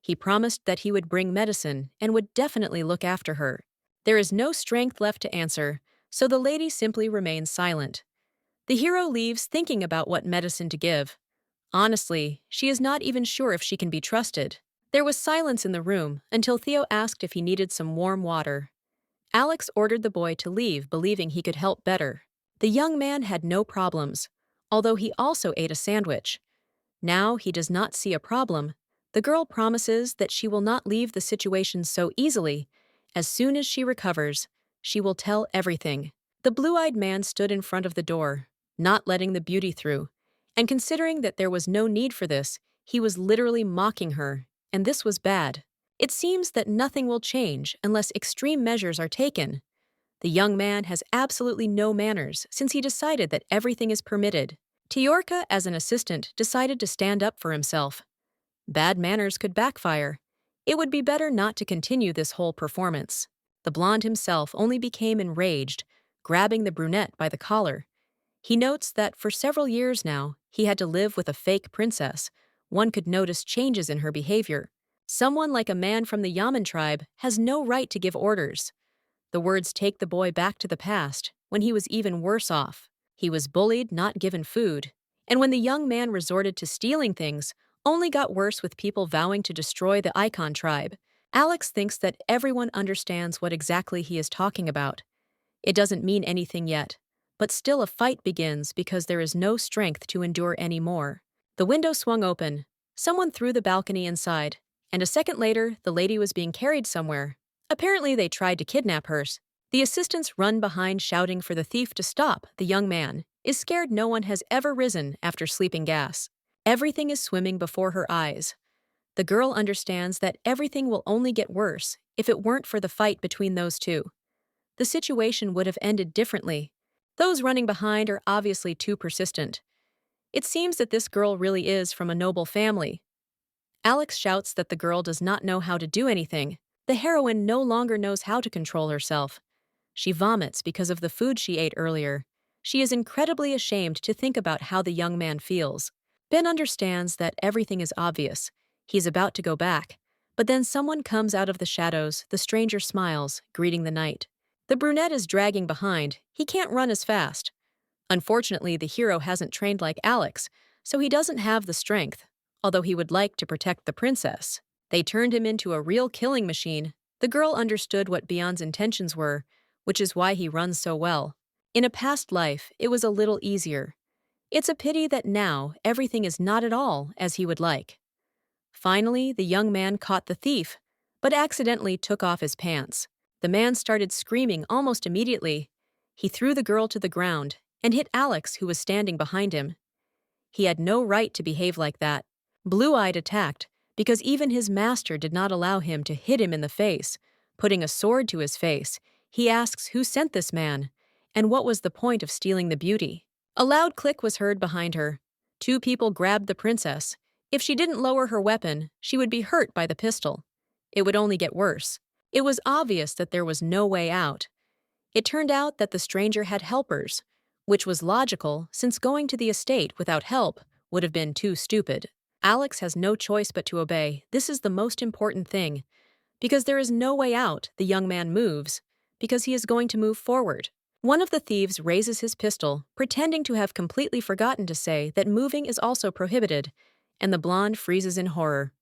He promised that he would bring medicine and would definitely look after her. There is no strength left to answer, so the lady simply remains silent. The hero leaves thinking about what medicine to give. Honestly, she is not even sure if she can be trusted. There was silence in the room until Theo asked if he needed some warm water. Alex ordered the boy to leave, believing he could help better. The young man had no problems, although he also ate a sandwich. Now he does not see a problem. The girl promises that she will not leave the situation so easily. As soon as she recovers, she will tell everything. The blue-eyed man stood in front of the door, not letting the beauty through. And considering that there was no need for this, he was literally mocking her, and this was bad. It seems that nothing will change unless extreme measures are taken. The young man has absolutely no manners since he decided that everything is permitted. Tiorka, as an assistant, decided to stand up for himself. Bad manners could backfire. It would be better not to continue this whole performance. The blonde himself only became enraged, grabbing the brunette by the collar. He notes that for several years now, he had to live with a fake princess. One could notice changes in her behavior. Someone like a man from the Yaman tribe has no right to give orders. The words take the boy back to the past, when he was even worse off. He was bullied, not given food. And when the young man resorted to stealing things, only got worse with people vowing to destroy the Icon tribe. Alex thinks that everyone understands what exactly he is talking about. It doesn't mean anything yet, but still a fight begins because there is no strength to endure anymore. The window swung open. Someone threw the balcony inside, and a second later, the lady was being carried somewhere. Apparently they tried to kidnap her. The assistants run behind shouting for the thief to stop. The young man is scared no one has ever risen after sleeping gas. Everything is swimming before her eyes. The girl understands that everything will only get worse if it weren't for the fight between those two. The situation would have ended differently. Those running behind are obviously too persistent. It seems that this girl really is from a noble family. Alex shouts that the girl does not know how to do anything. The heroine no longer knows how to control herself. She vomits because of the food she ate earlier. She is incredibly ashamed to think about how the young man feels. Ben understands that everything is obvious. He's about to go back. But then someone comes out of the shadows. The stranger smiles, greeting the knight. The brunette is dragging behind. He can't run as fast. Unfortunately, the hero hasn't trained like Alex, so he doesn't have the strength, although he would like to protect the princess. They turned him into a real killing machine. The girl understood what Bion's intentions were, which is why he runs so well. In a past life, it was a little easier. It's a pity that now everything is not at all as he would like. Finally, the young man caught the thief, but accidentally took off his pants. The man started screaming almost immediately. He threw the girl to the ground and hit Alex, who was standing behind him. He had no right to behave like that. Blue-eyed attacked because even his master did not allow him to hit him in the face. Putting a sword to his face, he asks who sent this man, and what was the point of stealing the beauty. A loud click was heard behind her. Two people grabbed the princess. If she didn't lower her weapon, she would be hurt by the pistol. It would only get worse. It was obvious that there was no way out. It turned out that the stranger had helpers, which was logical since going to the estate without help would have been too stupid. Alex has no choice but to obey. This is the most important thing. Because there is no way out, the young man moves, because he is going to move forward. One of the thieves raises his pistol, pretending to have completely forgotten to say that moving is also prohibited, and the blonde freezes in horror.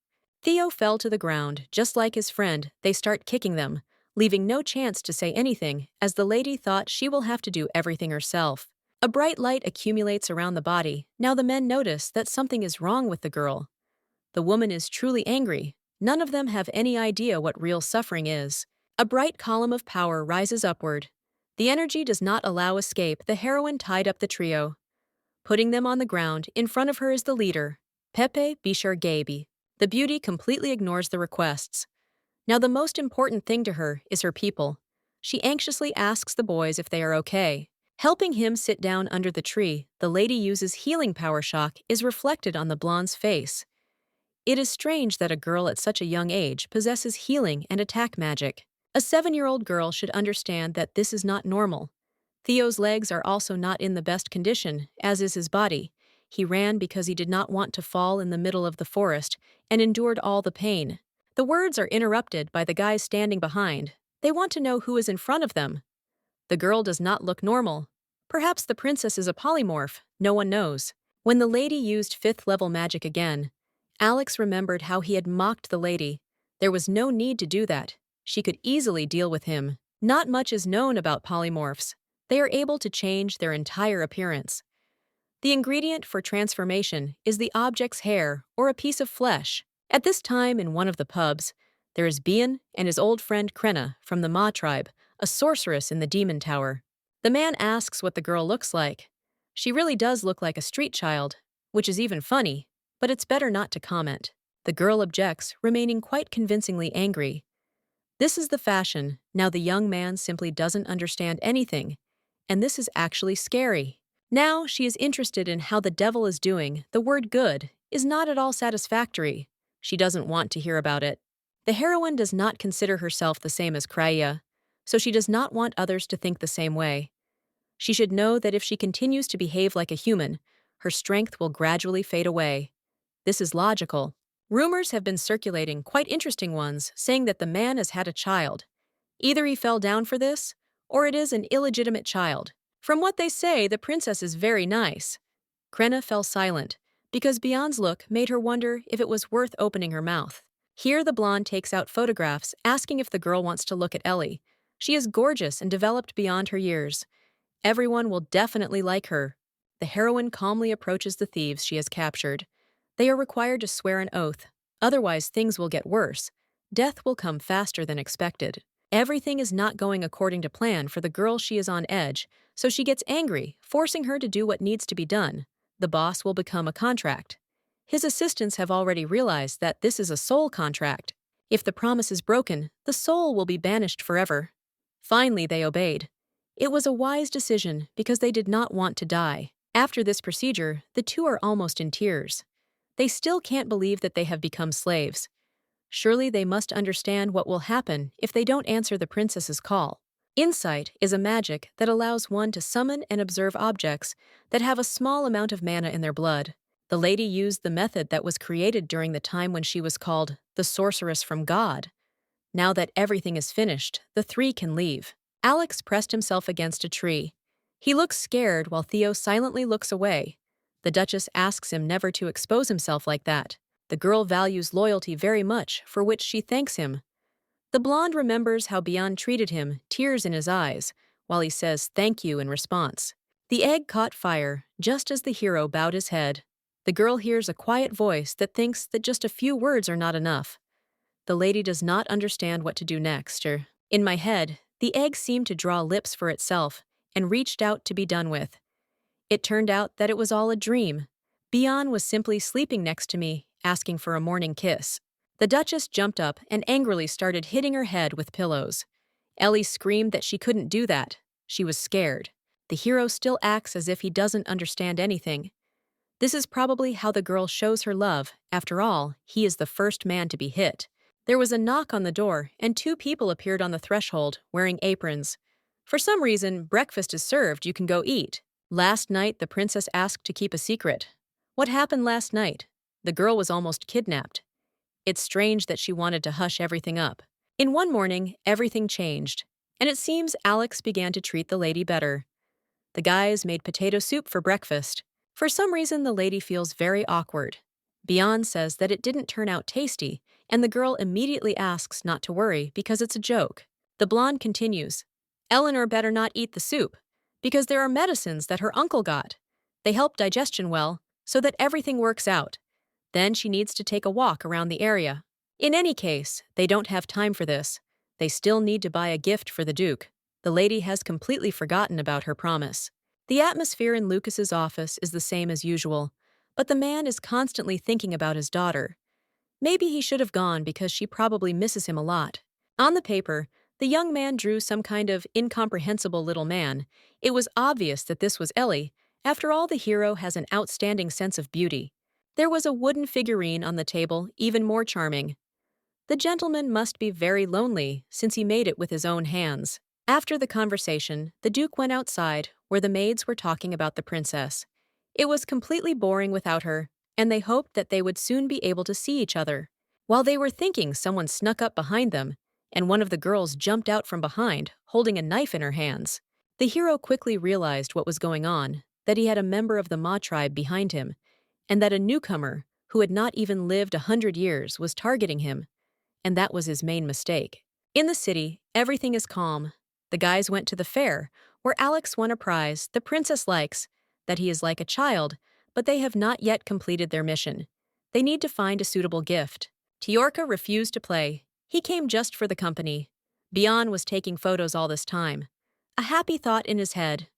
Theo fell to the ground, just like his friend. They start kicking them, leaving no chance to say anything, as the lady thought she will have to do everything herself. A bright light accumulates around the body. Now the men notice that something is wrong with the girl. The woman is truly angry. None of them have any idea what real suffering is. A bright column of power rises upward. The energy does not allow escape. The heroine tied up the trio. Putting them on the ground, in front of her is the leader, Pepe Bishar Gaby. The beauty completely ignores the requests. Now the most important thing to her is her people. She anxiously asks the boys if they are okay. Helping him sit down under the tree, the lady uses healing power shock is reflected on the blonde's face. It is strange that a girl at such a young age possesses healing and attack magic. A 7-year-old girl should understand that this is not normal. Theo's legs are also not in the best condition, as is his body. He ran because he did not want to fall in the middle of the forest and endured all the pain. The words are interrupted by the guys standing behind. They want to know who is in front of them. The girl does not look normal. Perhaps the princess is a polymorph, no one knows. When the lady used 5th-level magic again, Alex remembered how he had mocked the lady. There was no need to do that. She could easily deal with him. Not much is known about polymorphs. They are able to change their entire appearance. The ingredient for transformation is the object's hair or a piece of flesh. At this time in one of the pubs, there is Bian and his old friend Krenna from the Ma tribe, a sorceress in the demon tower. The man asks what the girl looks like. She really does look like a street child, which is even funny, but it's better not to comment. The girl objects, remaining quite convincingly angry. This is the fashion. Now the young man simply doesn't understand anything, and this is actually scary. Now she is interested in how the devil is doing. The word good is not at all satisfactory. She doesn't want to hear about it. The heroine does not consider herself the same as Kraya, so she does not want others to think the same way. She should know that if she continues to behave like a human, her strength will gradually fade away. This is logical. Rumors have been circulating, quite interesting ones, saying that the man has had a child. Either he fell down for this, or it is an illegitimate child. From what they say, the princess is very nice. Krenna fell silent, because Bian's look made her wonder if it was worth opening her mouth. Here the blonde takes out photographs, asking if the girl wants to look at Ellie. She is gorgeous and developed beyond her years. Everyone will definitely like her. The heroine calmly approaches the thieves she has captured. They are required to swear an oath, otherwise things will get worse. Death will come faster than expected. Everything is not going according to plan for the girl. She is on edge, so she gets angry, forcing her to do what needs to be done. The boss will become a contract. His assistants have already realized that this is a soul contract. If the promise is broken, the soul will be banished forever. Finally, they obeyed. It was a wise decision because they did not want to die. After this procedure, the two are almost in tears. They still can't believe that they have become slaves. Surely they must understand what will happen if they don't answer the princess's call. Insight is a magic that allows one to summon and observe objects that have a small amount of mana in their blood. The lady used the method that was created during the time when she was called the sorceress from God. Now that everything is finished, the three can leave. Alex pressed himself against a tree. He looks scared while Theo silently looks away. The Duchess asks him never to expose himself like that. The girl values loyalty very much, for which she thanks him. The blonde remembers how Bian treated him, tears in his eyes, while he says thank you in response. The egg caught fire, just as the hero bowed his head. The girl hears a quiet voice that thinks that just a few words are not enough. The lady does not understand what to do next. In my head, the egg seemed to draw lips for itself and reached out to be done with. It turned out that it was all a dream. Bian was simply sleeping next to me, asking for a morning kiss. The Duchess jumped up and angrily started hitting her head with pillows. Ellie screamed that she couldn't do that. She was scared. The hero still acts as if he doesn't understand anything. This is probably how the girl shows her love. After all, he is the first man to be hit. There was a knock on the door, and 2 people appeared on the threshold, wearing aprons. For some reason, breakfast is served, you can go eat. Last night, the princess asked to keep a secret. What happened last night? The girl was almost kidnapped. It's strange that she wanted to hush everything up. In one morning, everything changed, and it seems Alex began to treat the lady better. The guys made potato soup for breakfast. For some reason, the lady feels very awkward. Bian says that it didn't turn out tasty, and the girl immediately asks not to worry because it's a joke. The blonde continues, Eleanor better not eat the soup, because there are medicines that her uncle got. They help digestion well, so that everything works out. Then she needs to take a walk around the area. In any case, they don't have time for this. They still need to buy a gift for the Duke. The lady has completely forgotten about her promise. The atmosphere in Lucas's office is the same as usual, but the man is constantly thinking about his daughter. Maybe he should have gone because she probably misses him a lot. On the paper, The young man drew some kind of incomprehensible little man. It was obvious that this was Ellie. After all, the hero has an outstanding sense of beauty. There was a wooden figurine on the table, even more charming. The gentleman must be very lonely, since he made it with his own hands. After the conversation, the Duke went outside, where the maids were talking about the princess. It was completely boring without her, and they hoped that they would soon be able to see each other. While they were thinking, someone snuck up behind them, and one of the girls jumped out from behind, holding a knife in her hands. The hero quickly realized what was going on, that he had a member of the Ma tribe behind him, and that a newcomer, who had not even lived 100 years, was targeting him, and that was his main mistake. In the city, everything is calm. The guys went to the fair, where Alex won a prize the princess likes, that he is like a child, but they have not yet completed their mission. They need to find a suitable gift. Tiorka refused to play. He came just for the company. Bian was taking photos all this time. A happy thought in his head.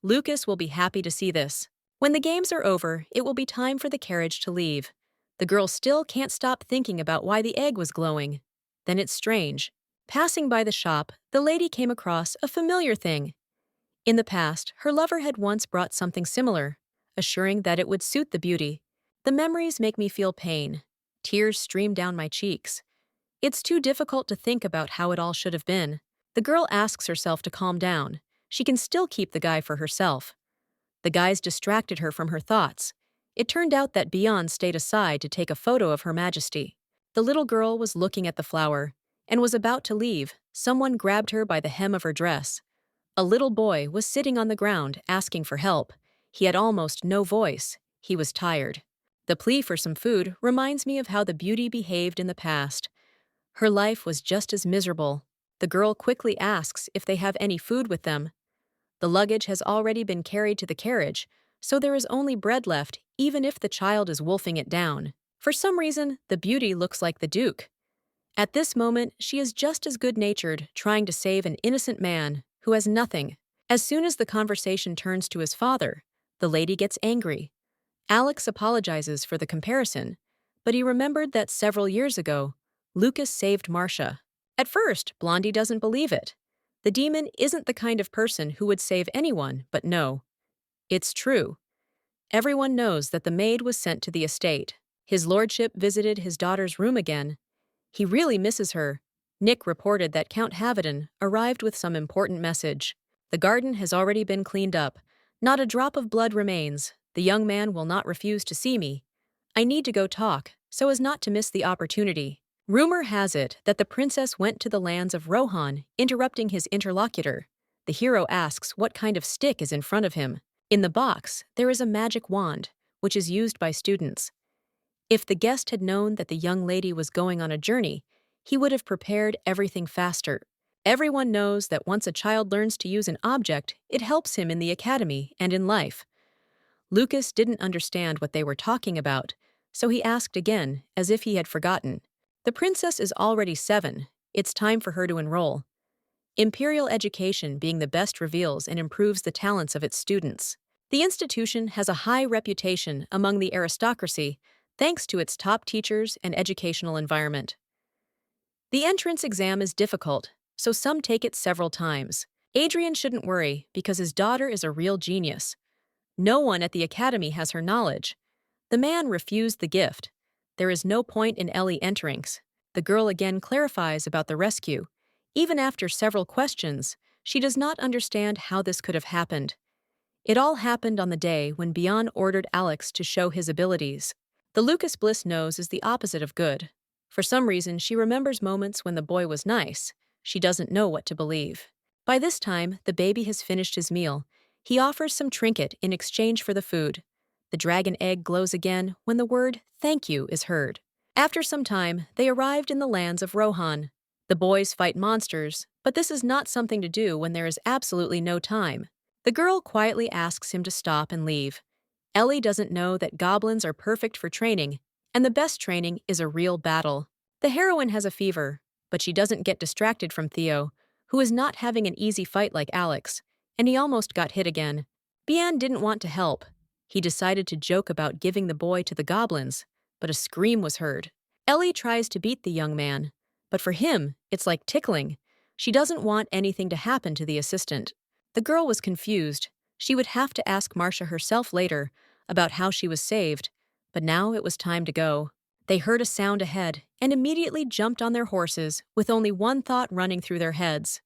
Lucas will be happy to see this. When the games are over, it will be time for the carriage to leave. The girl still can't stop thinking about why the egg was glowing. Then it's strange. Passing by the shop, the lady came across a familiar thing. In the past, her lover had once brought something similar, assuring that it would suit the beauty. The memories make me feel pain. Tears stream down my cheeks. It's too difficult to think about how it all should have been. The girl asks herself to calm down. She can still keep the guy for herself. The guys distracted her from her thoughts. It turned out that Bian stayed aside to take a photo of Her Majesty. The little girl was looking at the flower and was about to leave. Someone grabbed her by the hem of her dress. A little boy was sitting on the ground asking for help. He had almost no voice. He was tired. The plea for some food reminds me of how the beauty behaved in the past. Her life was just as miserable. The girl quickly asks if they have any food with them. The luggage has already been carried to the carriage, so there is only bread left, even if the child is wolfing it down. For some reason, the beauty looks like the Duke. At this moment, she is just as good-natured, trying to save an innocent man who has nothing. As soon as the conversation turns to his father, the lady gets angry. Alex apologizes for the comparison, but he remembered that several years ago, Lucas saved Marcia. At first, Blondie doesn't believe it. The demon isn't the kind of person who would save anyone, but no. It's true. Everyone knows that the maid was sent to the estate. His lordship visited his daughter's room again. He really misses her. Nick reported that Count Havadon arrived with some important message. The garden has already been cleaned up. Not a drop of blood remains. The young man will not refuse to see me. I need to go talk, so as not to miss the opportunity. Rumor has it that the princess went to the lands of Rohan, interrupting his interlocutor. The hero asks what kind of stick is in front of him. In the box, there is a magic wand, which is used by students. If the guest had known that the young lady was going on a journey, he would have prepared everything faster. Everyone knows that once a child learns to use an object, it helps him in the academy and in life. Lucas didn't understand what they were talking about, so he asked again, as if he had forgotten. The princess is already 7. It's time for her to enroll. Imperial education being the best reveals and improves the talents of its students. The institution has a high reputation among the aristocracy, thanks to its top teachers and educational environment. The entrance exam is difficult, so some take it several times. Adrian shouldn't worry because his daughter is a real genius. No one at the academy has her knowledge. The man refused the gift. There is no point in Ellie entering. The girl again clarifies about the rescue. Even after several questions, she does not understand how this could have happened. It all happened on the day when Bian ordered Alex to show his abilities. The Lucas Bliss knows is the opposite of good. For some reason, she remembers moments when the boy was nice. She doesn't know what to believe. By this time, the baby has finished his meal. He offers some trinket in exchange for the food. The dragon egg glows again when the word "thank you" is heard. After some time, they arrived in the lands of Rohan. The boys fight monsters, but this is not something to do when there is absolutely no time. The girl quietly asks him to stop and leave. Ellie doesn't know that goblins are perfect for training, and the best training is a real battle. The heroine has a fever, but she doesn't get distracted from Theo, who is not having an easy fight like Alex, and he almost got hit again. Bian didn't want to help. He decided to joke about giving the boy to the goblins, but a scream was heard. Ellie tries to beat the young man, but for him, it's like tickling. She doesn't want anything to happen to the assistant. The girl was confused. She would have to ask Marcia herself later about how she was saved, but now it was time to go. They heard a sound ahead and immediately jumped on their horses with only one thought running through their heads.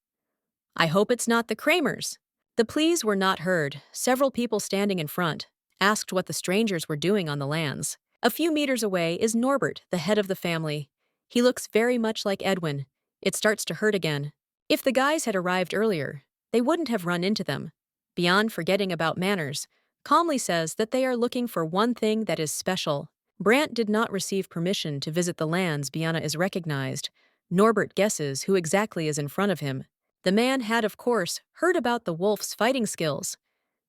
I hope it's not the Kramers. The pleas were not heard. Several people standing in front asked what the strangers were doing on the lands. A few meters away is Norbert, the head of the family. He looks very much like Edwin. It starts to hurt again. If the guys had arrived earlier, they wouldn't have run into them. Beyond forgetting about manners, calmly says that they are looking for one thing that is special. Brant did not receive permission to visit the lands Biana is recognized. Norbert guesses who exactly is in front of him. The man had, of course, heard about the wolf's fighting skills.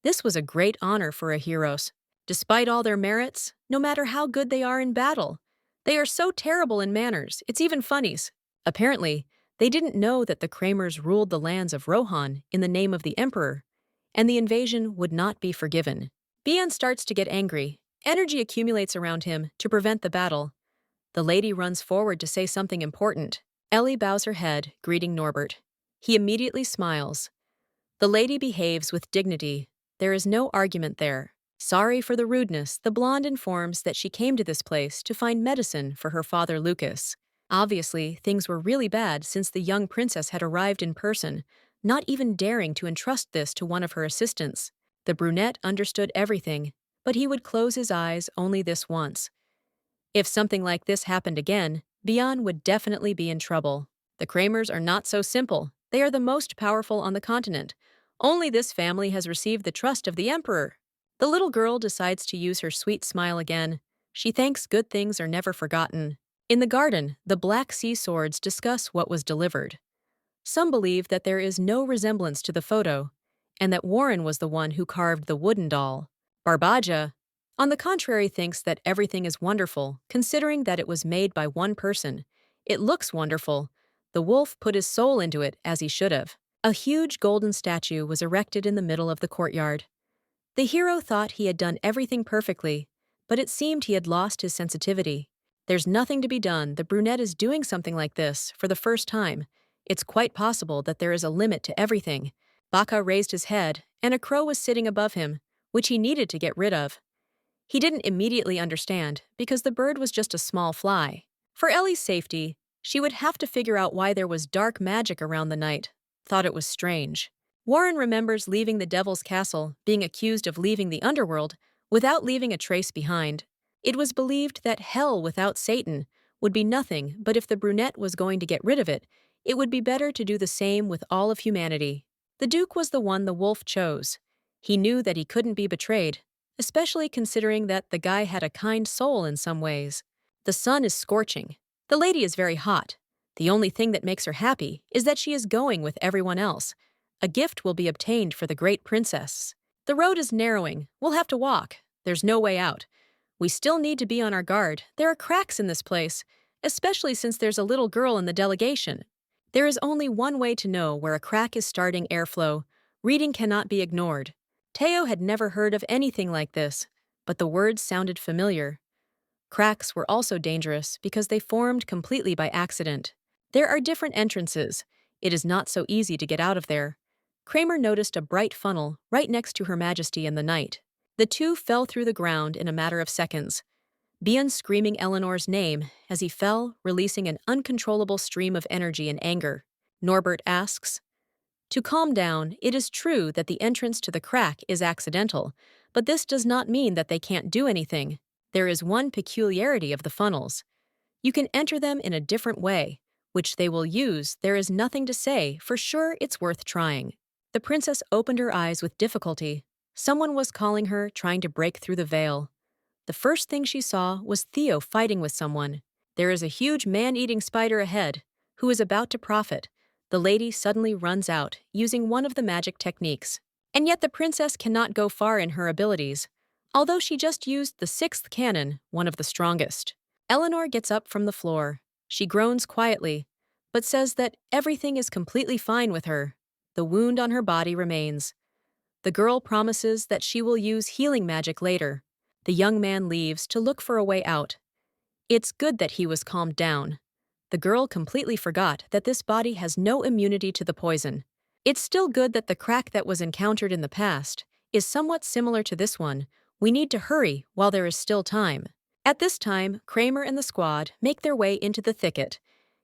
This was a great honor for a heroes. Despite all their merits, no matter how good they are in battle, they are so terrible in manners, it's even funnies. Apparently, they didn't know that the Kramers ruled the lands of Rohan in the name of the Emperor, and the invasion would not be forgiven. Bian starts to get angry. Energy accumulates around him to prevent the battle. The lady runs forward to say something important. Ellie bows her head, greeting Norbert. He immediately smiles. The lady behaves with dignity. There is no argument there. Sorry for the rudeness, the blonde informs that she came to this place to find medicine for her father Lucas. Obviously, things were really bad since the young princess had arrived in person, not even daring to entrust this to one of her assistants. The brunette understood everything, but he would close his eyes only this once. If something like this happened again, Bian would definitely be in trouble. The Kramers are not so simple. They are the most powerful on the continent. Only this family has received the trust of the emperor. The little girl decides to use her sweet smile again. She thinks good things are never forgotten. In the garden, the Black Sea Swords discuss what was delivered. Some believe that there is no resemblance to the photo, and that Warren was the one who carved the wooden doll. Barbaja, on the contrary, thinks that everything is wonderful, considering that it was made by one person. It looks wonderful. The wolf put his soul into it, as he should have. A huge golden statue was erected in the middle of the courtyard. The hero thought he had done everything perfectly, but it seemed he had lost his sensitivity. There's nothing to be done. The brunette is doing something like this for the first time. It's quite possible that there is a limit to everything. Baka raised his head, and a crow was sitting above him, which he needed to get rid of. He didn't immediately understand, because the bird was just a small fly. For Ellie's safety, she would have to figure out why there was dark magic around the night. Thought it was strange. Warren remembers leaving the Devil's Castle, being accused of leaving the underworld, without leaving a trace behind. It was believed that hell without Satan would be nothing, but if the brunette was going to get rid of it, it would be better to do the same with all of humanity. The Duke was the one the wolf chose. He knew that he couldn't be betrayed, especially considering that the guy had a kind soul in some ways. The sun is scorching. The lady is very hot. The only thing that makes her happy is that she is going with everyone else. A gift will be obtained for the great princess. The road is narrowing. We'll have to walk. There's no way out. We still need to be on our guard. There are cracks in this place, especially since there's a little girl in the delegation. There is only one way to know where a crack is starting airflow. Reading cannot be ignored. Teo had never heard of anything like this, but the words sounded familiar. Cracks were also dangerous because they formed completely by accident. There are different entrances. It is not so easy to get out of there. Kramer noticed a bright funnel right next to Her Majesty in the night. The two fell through the ground in a matter of seconds. Bian screaming Eleanor's name as he fell, releasing an uncontrollable stream of energy and anger. Norbert asks, to calm down, it is true that the entrance to the crack is accidental, but this does not mean that they can't do anything. There is one peculiarity of the funnels. You can enter them in a different way, which they will use. There is nothing to say. For sure, it's worth trying. The princess opened her eyes with difficulty. Someone was calling her, trying to break through the veil. The first thing she saw was Theo fighting with someone. There is a huge man-eating spider ahead, who is about to profit. The lady suddenly runs out, using one of the magic techniques. And yet the princess cannot go far in her abilities, although she just used the 6th cannon, one of the strongest. Eleanor gets up from the floor. She groans quietly, but says that everything is completely fine with her. The wound on her body remains. The girl promises that she will use healing magic later. The young man leaves to look for a way out. It's good that he was calmed down. The girl completely forgot that this body has no immunity to the poison. It's still good that the crack that was encountered in the past is somewhat similar to this one. We need to hurry while there is still time. At this time, Kramer and the squad make their way into the thicket,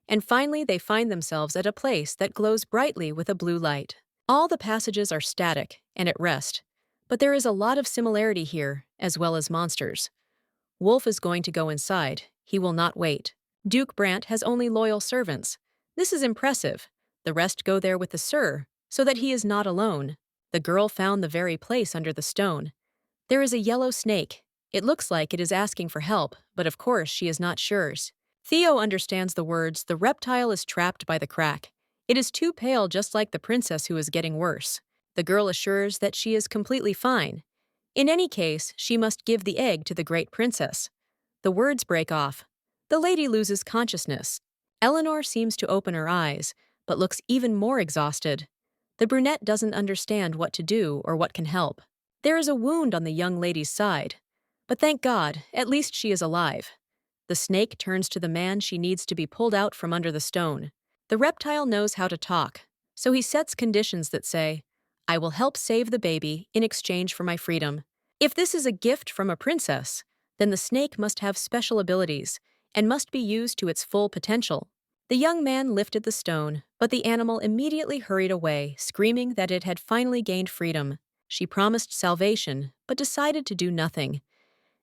and finally they find themselves at a place that glows brightly with a blue light. All the passages are static and at rest, but there is a lot of similarity here, as well as monsters. Wolf is going to go inside. He will not wait. Duke Brant has only loyal servants. This is impressive. The rest go there with the Sir, so that he is not alone. The girl found the very place under the stone. There is a yellow snake. It looks like it is asking for help, but of course she is not sure. Theo understands the words, the reptile is trapped by the crack. It is too pale, just like the princess who is getting worse. The girl assures that she is completely fine. In any case, she must give the egg to the great princess. The words break off. The lady loses consciousness. Eleanor seems to open her eyes, but looks even more exhausted. The brunette doesn't understand what to do or what can help. There is a wound on the young lady's side. But thank God, at least she is alive. The snake turns to the man she needs to be pulled out from under the stone. The reptile knows how to talk, so he sets conditions that say, I will help save the baby in exchange for my freedom. If this is a gift from a princess, then the snake must have special abilities and must be used to its full potential. The young man lifted the stone, but the animal immediately hurried away, screaming that it had finally gained freedom. She promised salvation, but decided to do nothing.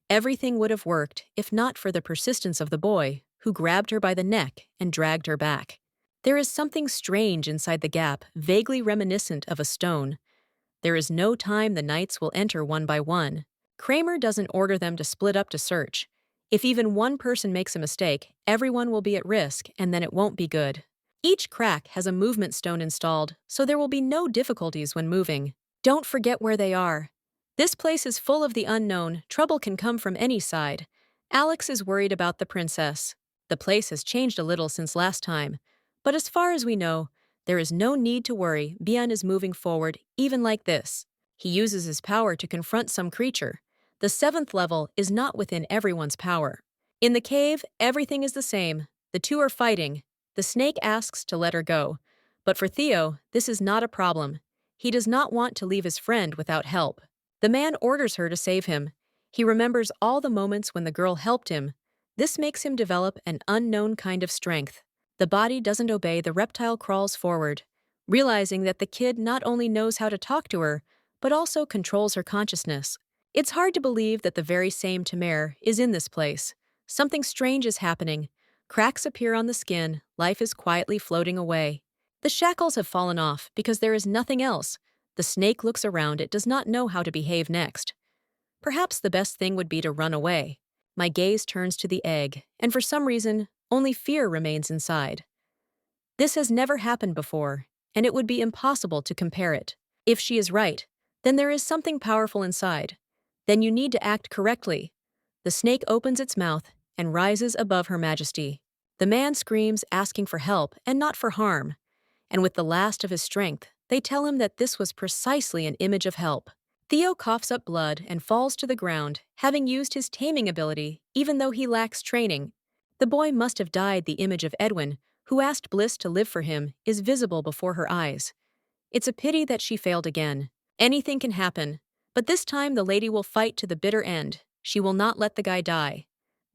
Everything would have worked if not for the persistence of the boy, who grabbed her by the neck and dragged her back. There is something strange inside the gap, vaguely reminiscent of a stone. There is no time the knights will enter one by one. Kramer doesn't order them to split up to search. If even one person makes a mistake, everyone will be at risk, and then it won't be good. Each crack has a movement stone installed, so there will be no difficulties when moving. Don't forget where they are. This place is full of the unknown. Trouble can come from any side. Alex is worried about the princess. The place has changed a little since last time, but as far as we know, there is no need to worry. Bian is moving forward, even like this. He uses his power to confront some creature. The 7th level is not within everyone's power. In the cave, everything is the same. The two are fighting. The snake asks to let her go. But for Theo, this is not a problem. He does not want to leave his friend without help. The man orders her to save him. He remembers all the moments when the girl helped him. This makes him develop an unknown kind of strength. The body doesn't obey. The reptile crawls forward, realizing that the kid not only knows how to talk to her, but also controls her consciousness. It's hard to believe that the very same Tamer is in this place. Something strange is happening. Cracks appear on the skin. Life is quietly floating away. The shackles have fallen off because there is nothing else. The snake looks around. It does not know how to behave next. Perhaps the best thing would be to run away. My gaze turns to the egg, and for some reason, only fear remains inside. This has never happened before, and it would be impossible to compare it. If she is right, then there is something powerful inside. Then you need to act correctly. The snake opens its mouth and rises above Her Majesty. The man screams, asking for help and not for harm. And with the last of his strength, they tell him that this was precisely an image of help. Theo coughs up blood and falls to the ground, having used his taming ability, even though he lacks training. The boy must have died. The image of Edwin, who asked Bliss to live for him, is visible before her eyes. It's a pity that she failed again. Anything can happen. But this time the lady will fight to the bitter end. She will not let the guy die.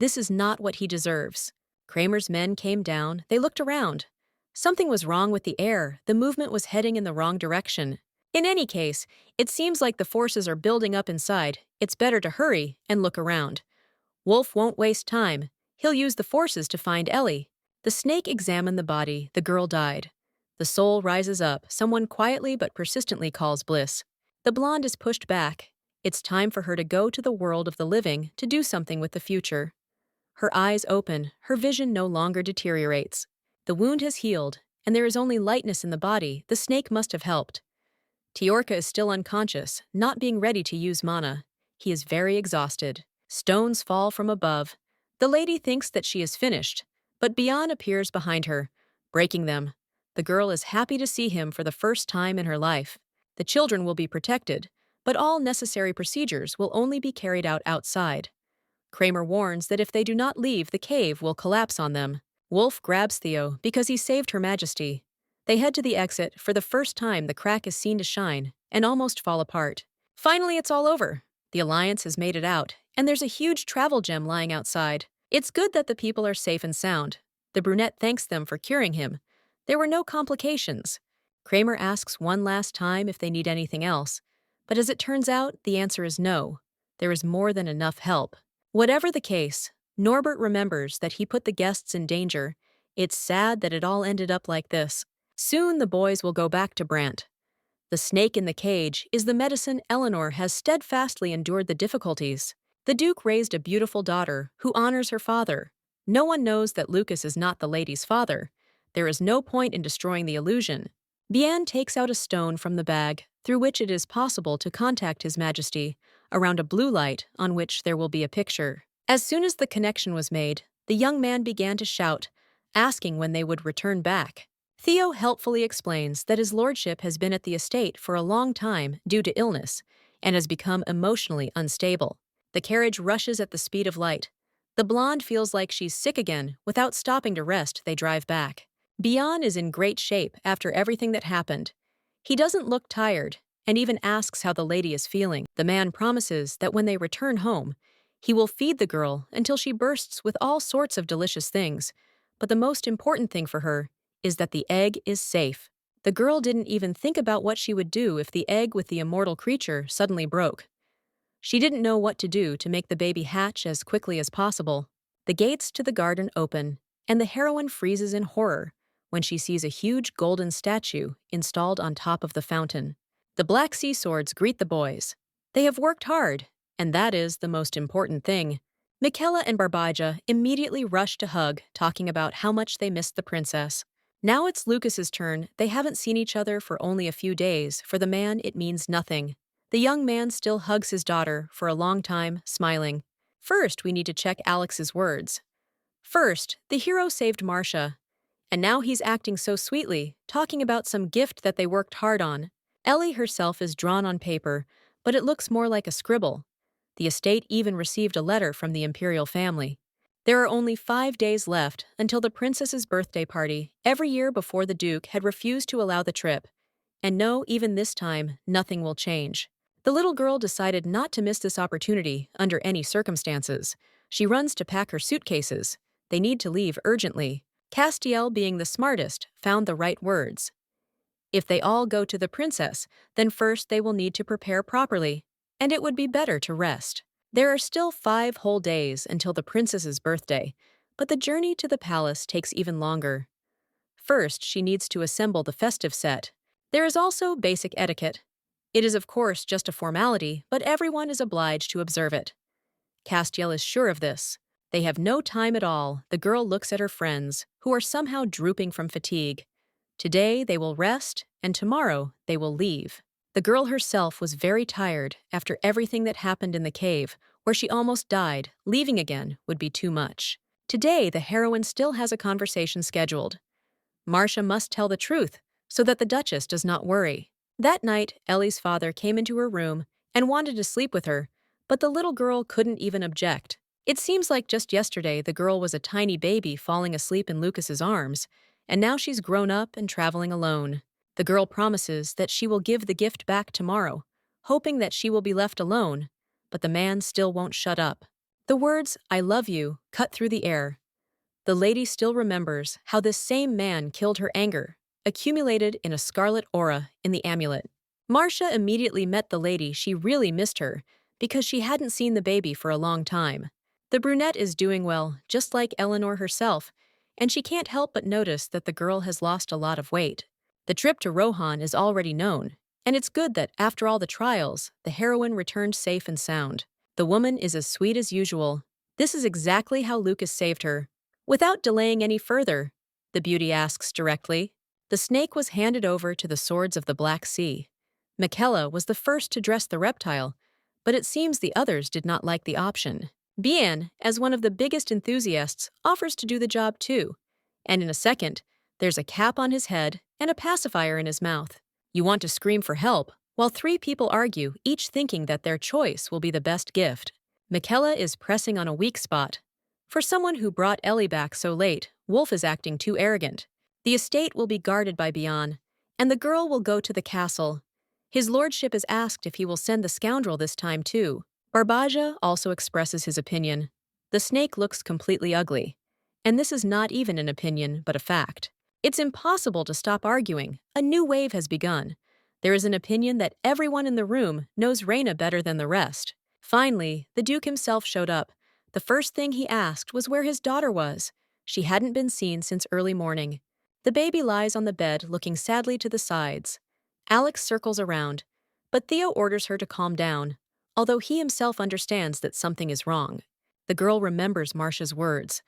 This is not what he deserves. Kramer's men came down. They looked around. Something was wrong with the air. The movement was heading in the wrong direction. In any case, it seems like the forces are building up inside. It's better to hurry and look around. Wolf won't waste time. He'll use the forces to find Ellie. The snake examined the body. The girl died. The soul rises up. Someone quietly but persistently calls Bliss. The blonde is pushed back. It's time for her to go to the world of the living to do something with the future. Her eyes open. Her vision no longer deteriorates. The wound has healed, and there is only lightness in the body. The snake must have helped. Tiorka is still unconscious, not being ready to use mana. He is very exhausted. Stones fall from above. The lady thinks that she is finished, but Bian appears behind her, breaking them. The girl is happy to see him for the first time in her life. The children will be protected, but all necessary procedures will only be carried out outside. Kramer warns that if they do not leave, the cave will collapse on them. Wolf grabs Theo because he saved Her Majesty. They head to the exit. For the first time, the crack is seen to shine and almost fall apart. Finally, it's all over. The Alliance has made it out, and there's a huge travel gem lying outside. It's good that the people are safe and sound. The brunette thanks them for curing him. There were no complications. Kramer asks one last time if they need anything else, but as it turns out, the answer is no. There is more than enough help. Whatever the case, Norbert remembers that he put the guests in danger. It's sad that it all ended up like this. Soon the boys will go back to Brant. The snake in the cage is the medicine Eleanor has steadfastly endured the difficulties. The Duke raised a beautiful daughter who honors her father. No one knows that Lucas is not the lady's father. There is no point in destroying the illusion. Bien takes out a stone from the bag through which it is possible to contact His Majesty around a blue light on which there will be a picture. As soon as the connection was made, the young man began to shout, asking when they would return back. Theo helpfully explains that his lordship has been at the estate for a long time due to illness and has become emotionally unstable. The carriage rushes at the speed of light. The blonde feels like she's sick again. Without stopping to rest, they drive back. Bian is in great shape after everything that happened. He doesn't look tired and even asks how the lady is feeling. The man promises that when they return home, he will feed the girl until she bursts with all sorts of delicious things. But the most important thing for her is that the egg is safe. The girl didn't even think about what she would do if the egg with the immortal creature suddenly broke. She didn't know what to do to make the baby hatch as quickly as possible. The gates to the garden open, and the heroine freezes in horror when she sees a huge golden statue installed on top of the fountain. The Black Sea Swords greet the boys. They have worked hard, and that is the most important thing. Michaela and Barbaja immediately rush to hug, talking about how much they missed the princess. Now it's Lucas's turn. They haven't seen each other for only a few days. For the man, it means nothing. The young man still hugs his daughter for a long time, smiling. First, we need to check Alex's words. First, the hero saved Marcia. And now he's acting so sweetly, talking about some gift that they worked hard on. Ellie herself is drawn on paper, but it looks more like a scribble. The estate even received a letter from the Imperial family. There are only 5 days left until the princess's birthday party. Every year before, the Duke had refused to allow the trip. And no, even this time, nothing will change. The little girl decided not to miss this opportunity under any circumstances. She runs to pack her suitcases. They need to leave urgently. Castiel, being the smartest, found the right words. If they all go to the princess, then first they will need to prepare properly, and it would be better to rest. There are still 5 whole days until the princess's birthday, but the journey to the palace takes even longer. First, she needs to assemble the festive set. There is also basic etiquette. It is of course just a formality, but everyone is obliged to observe it. Castiel is sure of this. They have no time at all. The girl looks at her friends, who are somehow drooping from fatigue. Today they will rest, and tomorrow they will leave. The girl herself was very tired after everything that happened in the cave, where she almost died. Leaving again would be too much. Today, the heroine still has a conversation scheduled. Marcia must tell the truth so that the Duchess does not worry. That night, Ellie's father came into her room and wanted to sleep with her, but the little girl couldn't even object. It seems like just yesterday the girl was a tiny baby falling asleep in Lucas's arms, and now she's grown up and traveling alone. The girl promises that she will give the gift back tomorrow, hoping that she will be left alone, but the man still won't shut up. The words, "I love you," cut through the air. The lady still remembers how this same man killed her anger, accumulated in a scarlet aura in the amulet. Marcia immediately met the lady. She really missed her, because she hadn't seen the baby for a long time. The brunette is doing well, just like Eleanor herself, and she can't help but notice that the girl has lost a lot of weight. The trip to Rohan is already known, and it's good that, after all the trials, the heroine returned safe and sound. The woman is as sweet as usual. This is exactly how Lucas saved her. Without delaying any further, the beauty asks directly. The snake was handed over to the swords of the Black Sea. Michaela was the first to dress the reptile, but it seems the others did not like the option. Bien, as one of the biggest enthusiasts, offers to do the job too. And in a second, there's a cap on his head and a pacifier in his mouth. You want to scream for help, while 3 people argue, each thinking that their choice will be the best gift. Michaela is pressing on a weak spot. For someone who brought Ellie back so late, Wolf is acting too arrogant. The estate will be guarded by Bian, and the girl will go to the castle. His lordship is asked if he will send the scoundrel this time too. Barbaja also expresses his opinion. The snake looks completely ugly. And this is not even an opinion, but a fact. It's impossible to stop arguing. A new wave has begun. There is an opinion that everyone in the room knows Reina better than the rest. Finally, the Duke himself showed up. The first thing he asked was where his daughter was. She hadn't been seen since early morning. The baby lies on the bed, looking sadly to the sides. Alex circles around, but Theo orders her to calm down, although he himself understands that something is wrong. The girl remembers Marcia's words.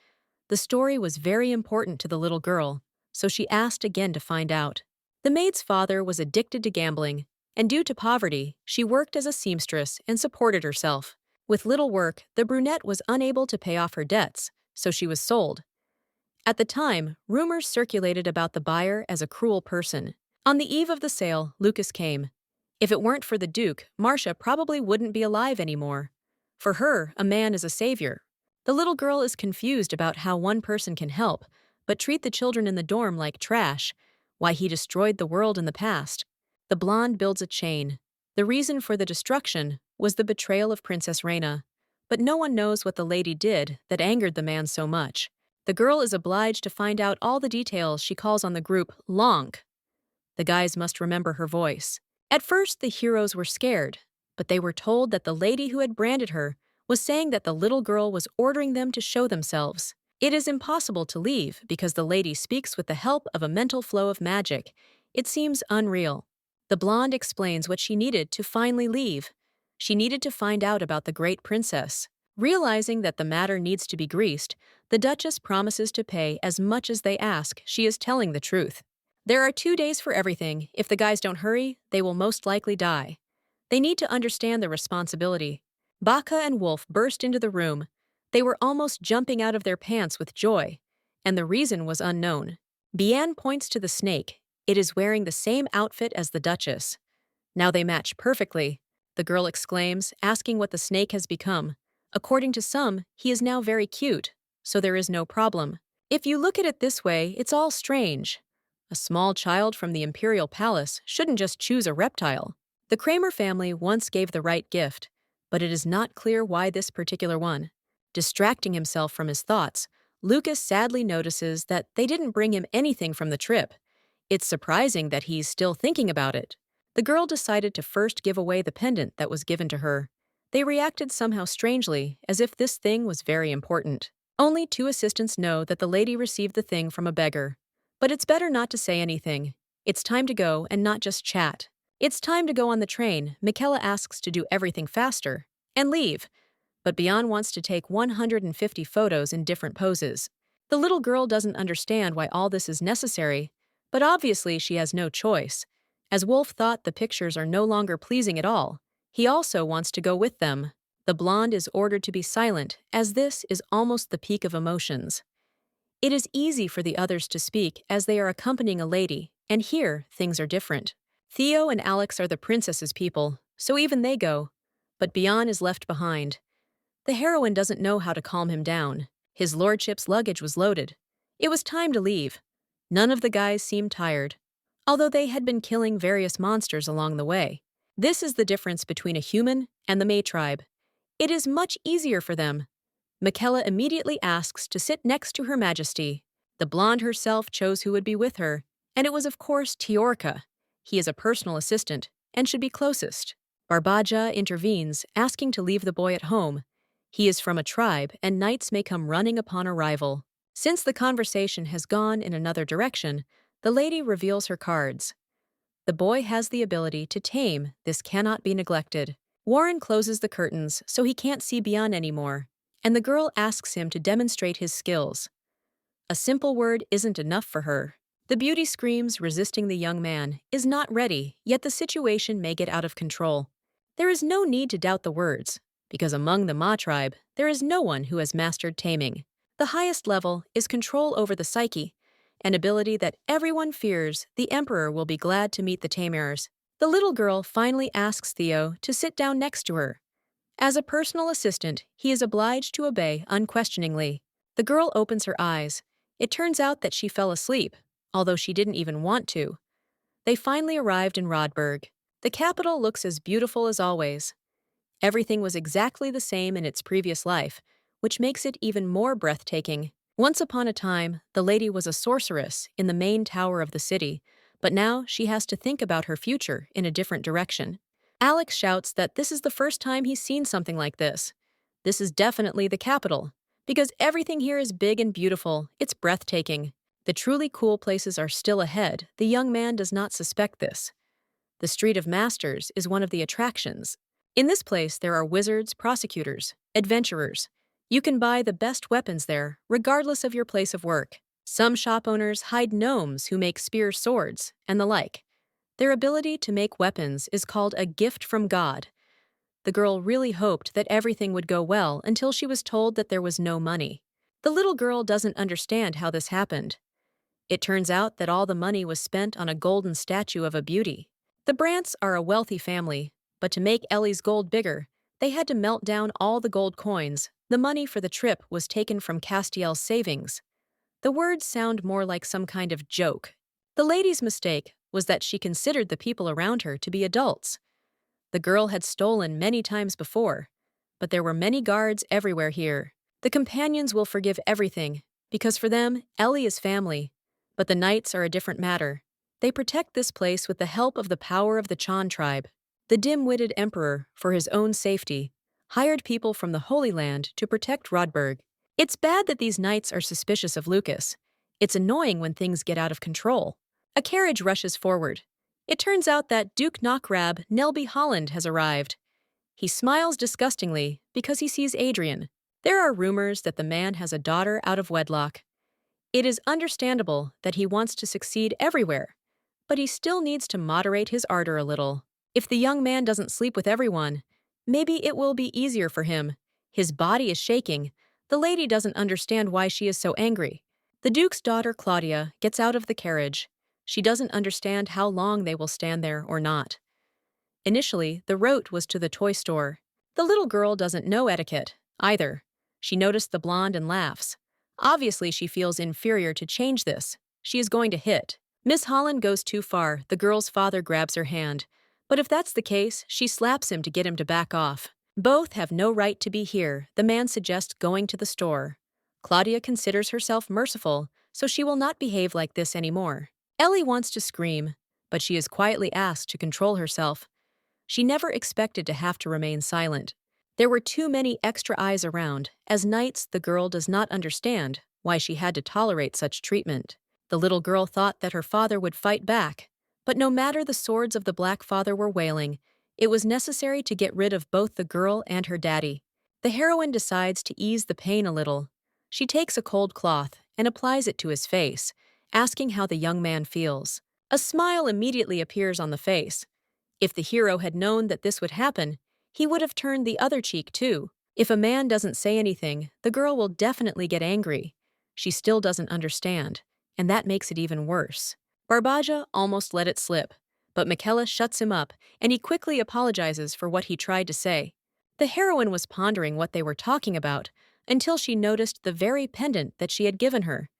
The story was very important to the little girl, so she asked again to find out. The maid's father was addicted to gambling, and due to poverty, she worked as a seamstress and supported herself. With little work, the brunette was unable to pay off her debts, so she was sold. At the time, rumors circulated about the buyer as a cruel person. On the eve of the sale, Lucas came. If it weren't for the Duke, Marcia probably wouldn't be alive anymore. For her, a man is a savior. The little girl is confused about how one person can help, but treat the children in the dorm like trash, why he destroyed the world in the past. The blonde builds a chain. The reason for the destruction was the betrayal of Princess Reina. But no one knows what the lady did that angered the man so much. The girl is obliged to find out all the details. She calls on the group Lonk. The guys must remember her voice. At first, the heroes were scared, but they were told that the lady who had branded her was saying that the little girl was ordering them to show themselves. It is impossible to leave because the lady speaks with the help of a mental flow of magic. It seems unreal. The blonde explains what she needed to finally leave. She needed to find out about the great princess. Realizing that the matter needs to be greased, the Duchess promises to pay as much as they ask. She is telling the truth. There are 2 days for everything. If the guys don't hurry, they will most likely die. They need to understand the responsibility. Baka and Wolf burst into the room. They were almost jumping out of their pants with joy, and the reason was unknown. Bian points to the snake. It is wearing the same outfit as the Duchess. Now they match perfectly, the girl exclaims, asking what the snake has become. According to some, he is now very cute, so there is no problem. If you look at it this way, it's all strange. A small child from the Imperial palace shouldn't just choose a reptile. The Kramer family once gave the right gift, but it is not clear why this particular one. Distracting himself from his thoughts, Lucas sadly notices that they didn't bring him anything from the trip. It's surprising that he's still thinking about it. The girl decided to first give away the pendant that was given to her. They reacted somehow strangely, as if this thing was very important. Only 2 assistants know that the lady received the thing from a beggar. But it's better not to say anything. It's time to go and not just chat. It's time to go on the train. Michaela asks to do everything faster and leave. But Bian wants to take 150 photos in different poses. The little girl doesn't understand why all this is necessary, but obviously she has no choice. As Wolf thought the pictures are no longer pleasing at all, he also wants to go with them. The blonde is ordered to be silent, as this is almost the peak of emotions. It is easy for the others to speak as they are accompanying a lady, and here things are different. Theo and Alex are the princess's people, so even they go. But Bian is left behind. The heroine doesn't know how to calm him down. His lordship's luggage was loaded. It was time to leave. None of the guys seemed tired, although they had been killing various monsters along the way. This is the difference between a human and the May tribe. It is much easier for them. Michaela immediately asks to sit next to Her Majesty. The blonde herself chose who would be with her, and it was of course Teorca. He is a personal assistant and should be closest. Barbaja intervenes, asking to leave the boy at home. He is from a tribe, and knights may come running upon arrival. Since the conversation has gone in another direction, the lady reveals her cards. The boy has the ability to tame. This cannot be neglected. Warren closes the curtains so he can't see Bian anymore, and the girl asks him to demonstrate his skills. A simple word isn't enough for her. The beauty screams, resisting the young man, is not ready, yet the situation may get out of control. There is no need to doubt the words, because among the Ma tribe, there is no one who has mastered taming. The highest level is control over the psyche, an ability that everyone fears. The Emperor will be glad to meet the tamers. The little girl finally asks Theo to sit down next to her. As a personal assistant, he is obliged to obey unquestioningly. The girl opens her eyes. It turns out that she fell asleep, although she didn't even want to. They finally arrived in Rodberg. The capital looks as beautiful as always. Everything was exactly the same in its previous life, which makes it even more breathtaking. Once upon a time, the lady was a sorceress in the main tower of the city, but now she has to think about her future in a different direction. Alex shouts that this is the first time he's seen something like this. This is definitely the capital, because everything here is big and beautiful. It's breathtaking. The truly cool places are still ahead. The young man does not suspect this. The Street of Masters is one of the attractions. In this place, there are wizards, prosecutors, adventurers. You can buy the best weapons there, regardless of your place of work. Some shop owners hide gnomes who make spear swords, and the like. Their ability to make weapons is called a gift from God. The girl really hoped that everything would go well until she was told that there was no money. The little girl doesn't understand how this happened. It turns out that all the money was spent on a golden statue of a beauty. The Brants are a wealthy family, but to make Ellie's gold bigger, they had to melt down all the gold coins. The money for the trip was taken from Castiel's savings. The words sound more like some kind of joke. The lady's mistake was that she considered the people around her to be adults. The girl had stolen many times before, but there were many guards everywhere here. The companions will forgive everything, because for them, Ellie is family. But the knights are a different matter. They protect this place with the help of the power of the Chan tribe. The dim-witted emperor, for his own safety, hired people from the Holy Land to protect Rodberg. It's bad that these knights are suspicious of Lucas. It's annoying when things get out of control. A carriage rushes forward. It turns out that Duke Knockrab Nelby Holland has arrived. He smiles disgustingly because he sees Adrian. There are rumors that the man has a daughter out of wedlock. It is understandable that he wants to succeed everywhere, but he still needs to moderate his ardor a little. If the young man doesn't sleep with everyone, maybe it will be easier for him. His body is shaking. The lady doesn't understand why she is so angry. The Duke's daughter, Claudia, gets out of the carriage. She doesn't understand how long they will stand there or not. Initially, the route was to the toy store. The little girl doesn't know etiquette, either. She noticed the blonde and laughs. Obviously, she feels inferior to change this. She is going to hit. Miss Holland goes too far. The girl's father grabs her hand. But if that's the case, she slaps him to get him to back off. Both have no right to be here. The man suggests going to the store. Claudia considers herself merciful, so she will not behave like this anymore. Ellie wants to scream, but she is quietly asked to control herself. She never expected to have to remain silent. There were too many extra eyes around. As knights, the girl does not understand why she had to tolerate such treatment. The little girl thought that her father would fight back, but no matter the swords of the Black Father were wailing, it was necessary to get rid of both the girl and her daddy. The heroine decides to ease the pain a little. She takes a cold cloth and applies it to his face, asking how the young man feels. A smile immediately appears on the face. If the hero had known that this would happen, he would have turned the other cheek too. If a man doesn't say anything, the girl will definitely get angry. She still doesn't understand, and that makes it even worse. Barbaja almost let it slip, but Michaela shuts him up, and he quickly apologizes for what he tried to say. The heroine was pondering what they were talking about until she noticed the very pendant that she had given her.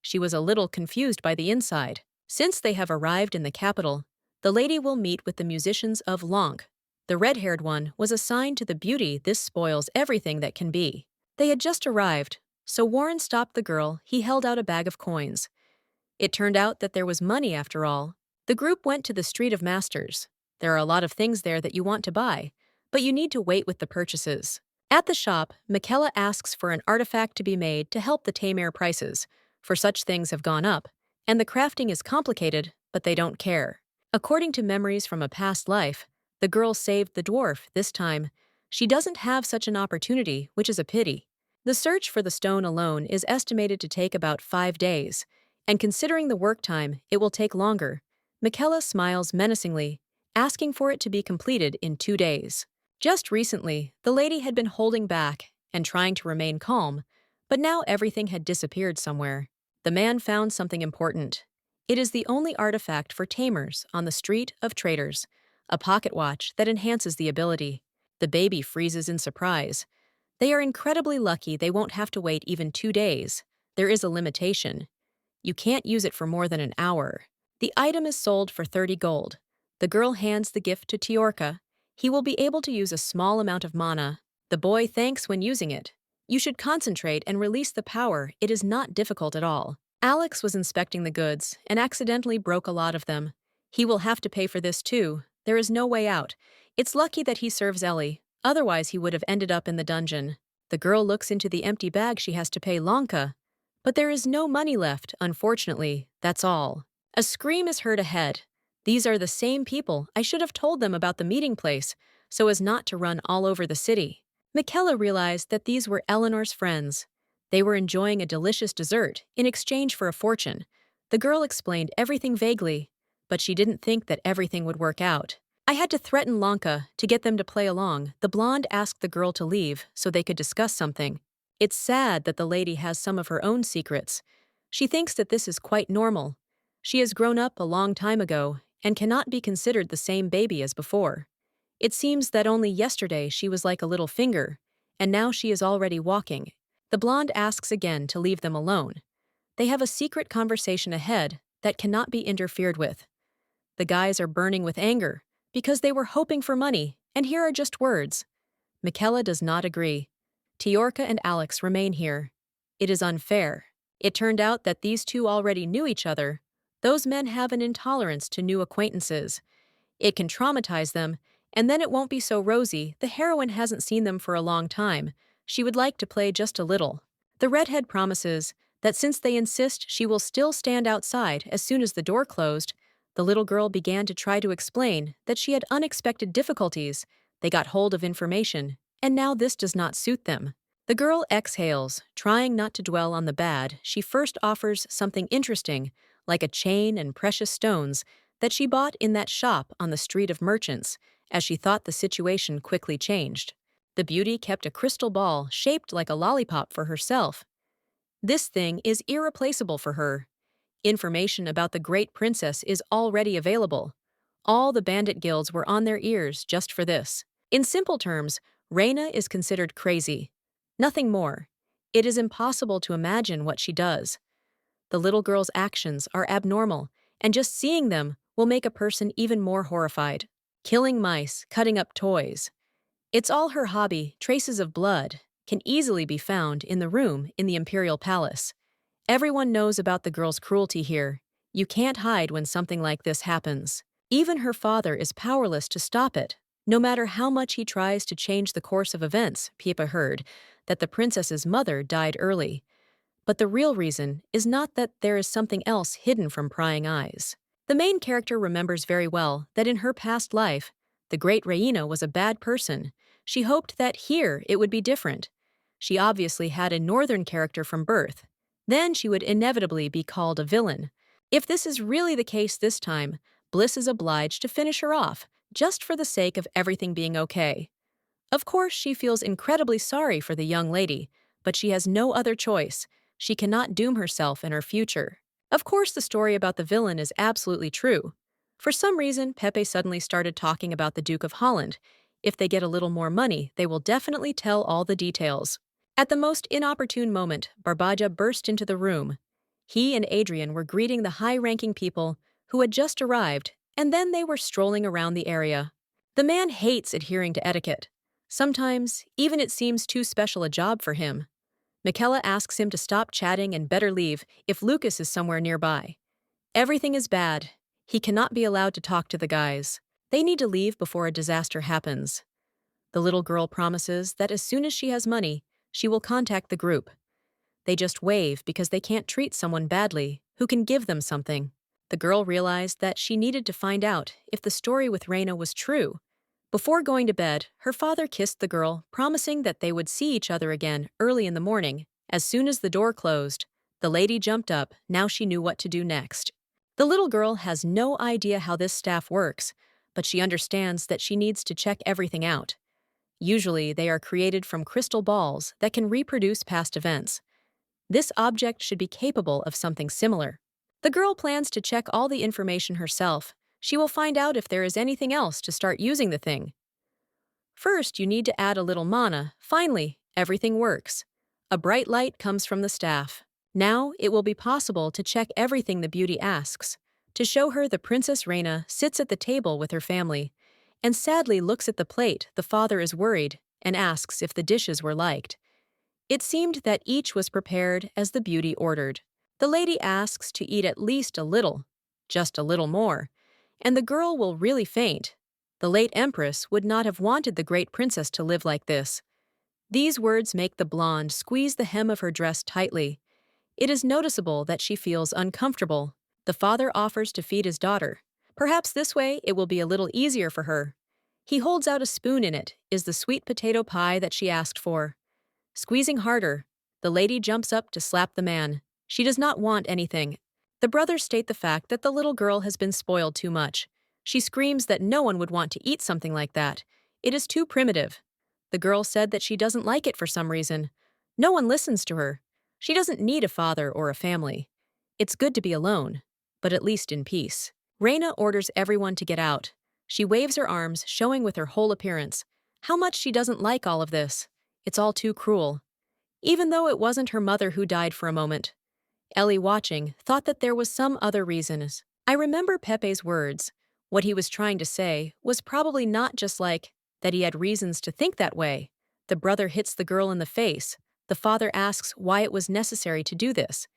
She was a little confused by the inside. Since they have arrived in the capital, the lady will meet with the musicians of Lonk. The red-haired one was assigned to the beauty. This spoils everything that can be. They had just arrived, so Warren stopped the girl. He held out a bag of coins. It turned out that there was money after all. The group went to the Street of Masters. There are a lot of things there that you want to buy, but you need to wait with the purchases. At the shop, Michaela asks for an artifact to be made to help the Tamir prices, for such things have gone up, and the crafting is complicated, but they don't care. According to memories from a past life, the girl saved the dwarf this time. She doesn't have such an opportunity, which is a pity. The search for the stone alone is estimated to take about 5 days, and considering the work time, it will take longer. Michaela smiles menacingly, asking for it to be completed in 2 days. Just recently, the lady had been holding back and trying to remain calm, but now everything had disappeared somewhere. The man found something important. It is the only artifact for tamers on the Street of Traders, a pocket watch that enhances the ability. The baby freezes in surprise. They are incredibly lucky they won't have to wait even 2 days. There is a limitation. You can't use it for more than an hour. The item is sold for 30 gold. The girl hands the gift to Tiorka. He will be able to use a small amount of mana. The boy thanks when using it. You should concentrate and release the power. It is not difficult at all. Alex was inspecting the goods and accidentally broke a lot of them. He will have to pay for this too. There is no way out. It's lucky that he serves Ellie, otherwise he would have ended up in the dungeon. The girl looks into the empty bag she has to pay Lanka. But there is no money left, unfortunately, that's all. A scream is heard ahead. These are the same people. I should have told them about the meeting place, so as not to run all over the city. Michaela realized that these were Eleanor's friends. They were enjoying a delicious dessert in exchange for a fortune. The girl explained everything vaguely, but she didn't think that everything would work out. I had to threaten Lanka to get them to play along. The blonde asked the girl to leave so they could discuss something. It's sad that the lady has some of her own secrets. She thinks that this is quite normal. She has grown up a long time ago and cannot be considered the same baby as before. It seems that only yesterday she was like a little finger, and now she is already walking. The blonde asks again to leave them alone. They have a secret conversation ahead that cannot be interfered with. The guys are burning with anger because they were hoping for money, and here are just words. Michaela does not agree. Tiorka and Alex remain here. It is unfair. It turned out that these two already knew each other. Those men have an intolerance to new acquaintances. It can traumatize them, and then it won't be so rosy. The heroine hasn't seen them for a long time. She would like to play just a little. The redhead promises that since they insist, she will still stand outside as soon as the door closed. The little girl began to try to explain that she had unexpected difficulties. They got hold of information, and now this does not suit them. The girl exhales, trying not to dwell on the bad. She first offers something interesting, like a chain and precious stones, that she bought in that shop on the street of merchants, as she thought the situation quickly changed. The beauty kept a crystal ball shaped like a lollipop for herself. This thing is irreplaceable for her. Information about the great princess is already available. All the bandit guilds were on their ears just for this. In simple terms, Reina is considered crazy. Nothing more. It is impossible to imagine what she does. The little girl's actions are abnormal, and just seeing them will make a person even more horrified. Killing mice, cutting up toys. It's all her hobby. Traces of blood can easily be found in the room in the Imperial Palace. Everyone knows about the girl's cruelty here. You can't hide when something like this happens. Even her father is powerless to stop it. No matter how much he tries to change the course of events, Pippa heard that the princess's mother died early. But the real reason is not that there is something else hidden from prying eyes. The main character remembers very well that in her past life, the great Reina was a bad person. She hoped that here it would be different. She obviously had a northern character from birth. Then she would inevitably be called a villain. If this is really the case this time, Bliss is obliged to finish her off, just for the sake of everything being okay. Of course, she feels incredibly sorry for the young lady, but she has no other choice. She cannot doom herself and her future. Of course, the story about the villain is absolutely true. For some reason, Pepe suddenly started talking about the Duke of Holland. If they get a little more money, they will definitely tell all the details. At the most inopportune moment, Barbaja burst into the room. He and Adrian were greeting the high-ranking people who had just arrived, and then they were strolling around the area. The man hates adhering to etiquette. Sometimes, even it seems too special a job for him. Michaela asks him to stop chatting and better leave if Lucas is somewhere nearby. Everything is bad. He cannot be allowed to talk to the guys. They need to leave before a disaster happens. The little girl promises that as soon as she has money, she will contact the group. They just wave because they can't treat someone badly who can give them something. The girl realized that she needed to find out if the story with Reina was true. Before going to bed, her father kissed the girl, promising that they would see each other again early in the morning. As soon as the door closed, the lady jumped up. Now she knew what to do next. The little girl has no idea how this staff works, but she understands that she needs to check everything out. Usually, they are created from crystal balls that can reproduce past events. This object should be capable of something similar. The girl plans to check all the information herself. She will find out if there is anything else to start using the thing. First, you need to add a little mana. Finally, Everything works. A bright light comes from the staff. Now it will be possible to check everything the beauty asks. To show her, the Princess Reina sits at the table with her family and sadly looks at the plate. The father is worried and asks if the dishes were liked. It seemed that each was prepared as the beauty ordered. The lady asks to eat at least a little, just a little more, and the girl will really faint. The late empress would not have wanted the great princess to live like this. These words make the blonde squeeze the hem of her dress tightly. It is noticeable that she feels uncomfortable. The father offers to feed his daughter. Perhaps this way it will be a little easier for her. He holds out a spoon. In it is the sweet potato pie that she asked for. Squeezing harder, the lady jumps up to slap the man. She does not want anything. The brothers state the fact that the little girl has been spoiled too much. She screams that no one would want to eat something like that. It is too primitive. The girl said that she doesn't like it for some reason. No one listens to her. She doesn't need a father or a family. It's good to be alone, but at least in peace. Reina orders everyone to get out. She waves her arms, showing with her whole appearance how much she doesn't like all of this. It's all too cruel. Even though it wasn't her mother who died for a moment. Ellie, watching, thought that there was some other reasons. I remember Pepe's words. What he was trying to say was probably not just like that he had reasons to think that way. The brother hits the girl in the face. The father asks why it was necessary to do this.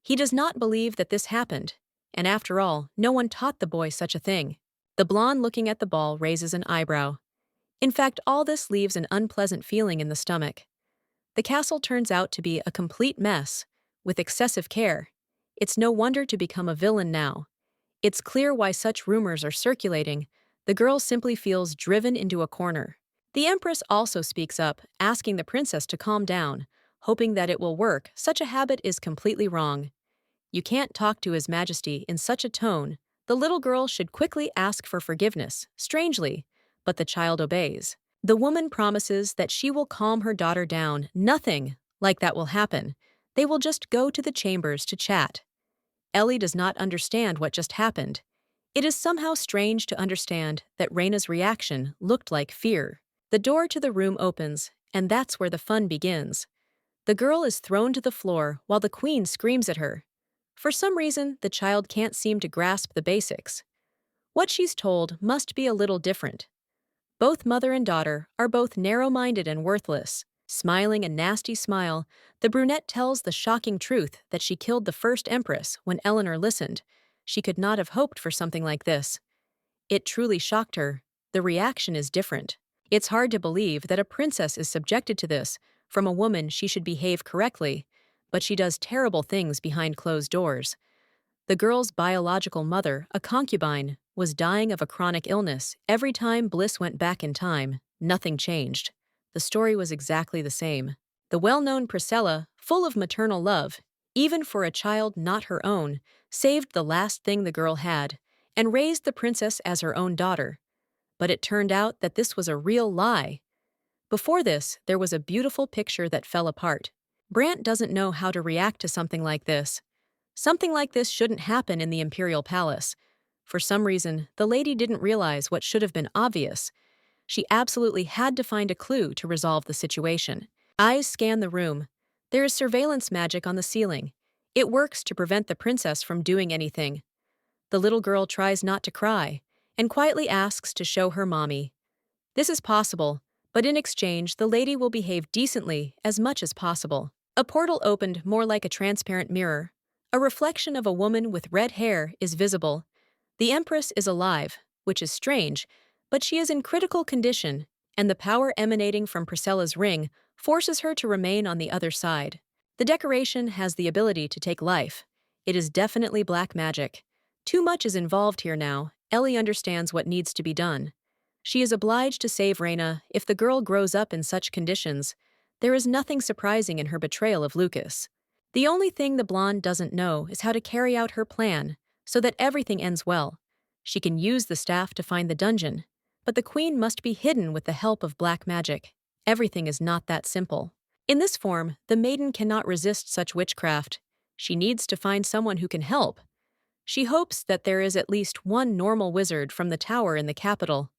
He does not believe that this happened, and after all, no one taught the boy such a thing. The blonde, looking at the ball, raises an eyebrow. In fact, all this leaves an unpleasant feeling in the stomach. The castle turns out to be a complete mess, with excessive care. It's no wonder to become a villain now. It's clear why such rumors are circulating. The girl simply feels driven into a corner. The empress also speaks up, asking the princess to calm down, hoping that it will work. Such a habit is completely wrong. You can't talk to His Majesty in such a tone. The little girl should quickly ask for forgiveness, strangely, but the child obeys. The woman promises that she will calm her daughter down. Nothing like that will happen. They will just go to the chambers to chat. Ellie does not understand what just happened. It is somehow strange to understand that Reina's reaction looked like fear. The door to the room opens, and that's where the fun begins. The girl is thrown to the floor while the queen screams at her. For some reason, the child can't seem to grasp the basics. What she's told must be a little different. Both mother and daughter are both narrow-minded and worthless. Smiling a nasty smile, the brunette tells the shocking truth that she killed the first empress. When Eleanor listened, she could not have hoped for something like this. It truly shocked her. The reaction is different. It's hard to believe that a princess is subjected to this. From a woman, she should behave correctly, but she does terrible things behind closed doors. The girl's biological mother, a concubine, was dying of a chronic illness. Every time Bliss went back in time, nothing changed. The story was exactly the same. The well-known Priscilla, full of maternal love, even for a child not her own, saved the last thing the girl had, and raised the princess as her own daughter. But it turned out that this was a real lie. Before this, there was a beautiful picture that fell apart. Brant doesn't know how to react to something like this. Something like this shouldn't happen in the Imperial Palace. For some reason, the lady didn't realize what should have been obvious. She absolutely had to find a clue to resolve the situation. Eyes scan the room. There is surveillance magic on the ceiling. It works to prevent the princess from doing anything. The little girl tries not to cry and quietly asks to show her mommy. This is possible, but in exchange, the lady will behave decently as much as possible. A portal opened, more like a transparent mirror. A reflection of a woman with red hair is visible. The Empress is alive, which is strange, but she is in critical condition, and the power emanating from Priscilla's ring forces her to remain on the other side. The decoration has the ability to take life. It is definitely black magic. Too much is involved here now. Ellie understands what needs to be done. She is obliged to save Reina. If the girl grows up in such conditions, there is nothing surprising in her betrayal of Lucas. The only thing the blonde doesn't know is how to carry out her plan so that everything ends well. She can use the staff to find the dungeon, but the queen must be hidden with the help of black magic. Everything is not that simple. In this form, the maiden cannot resist such witchcraft. She needs to find someone who can help. She hopes that there is at least one normal wizard from the tower in the capital.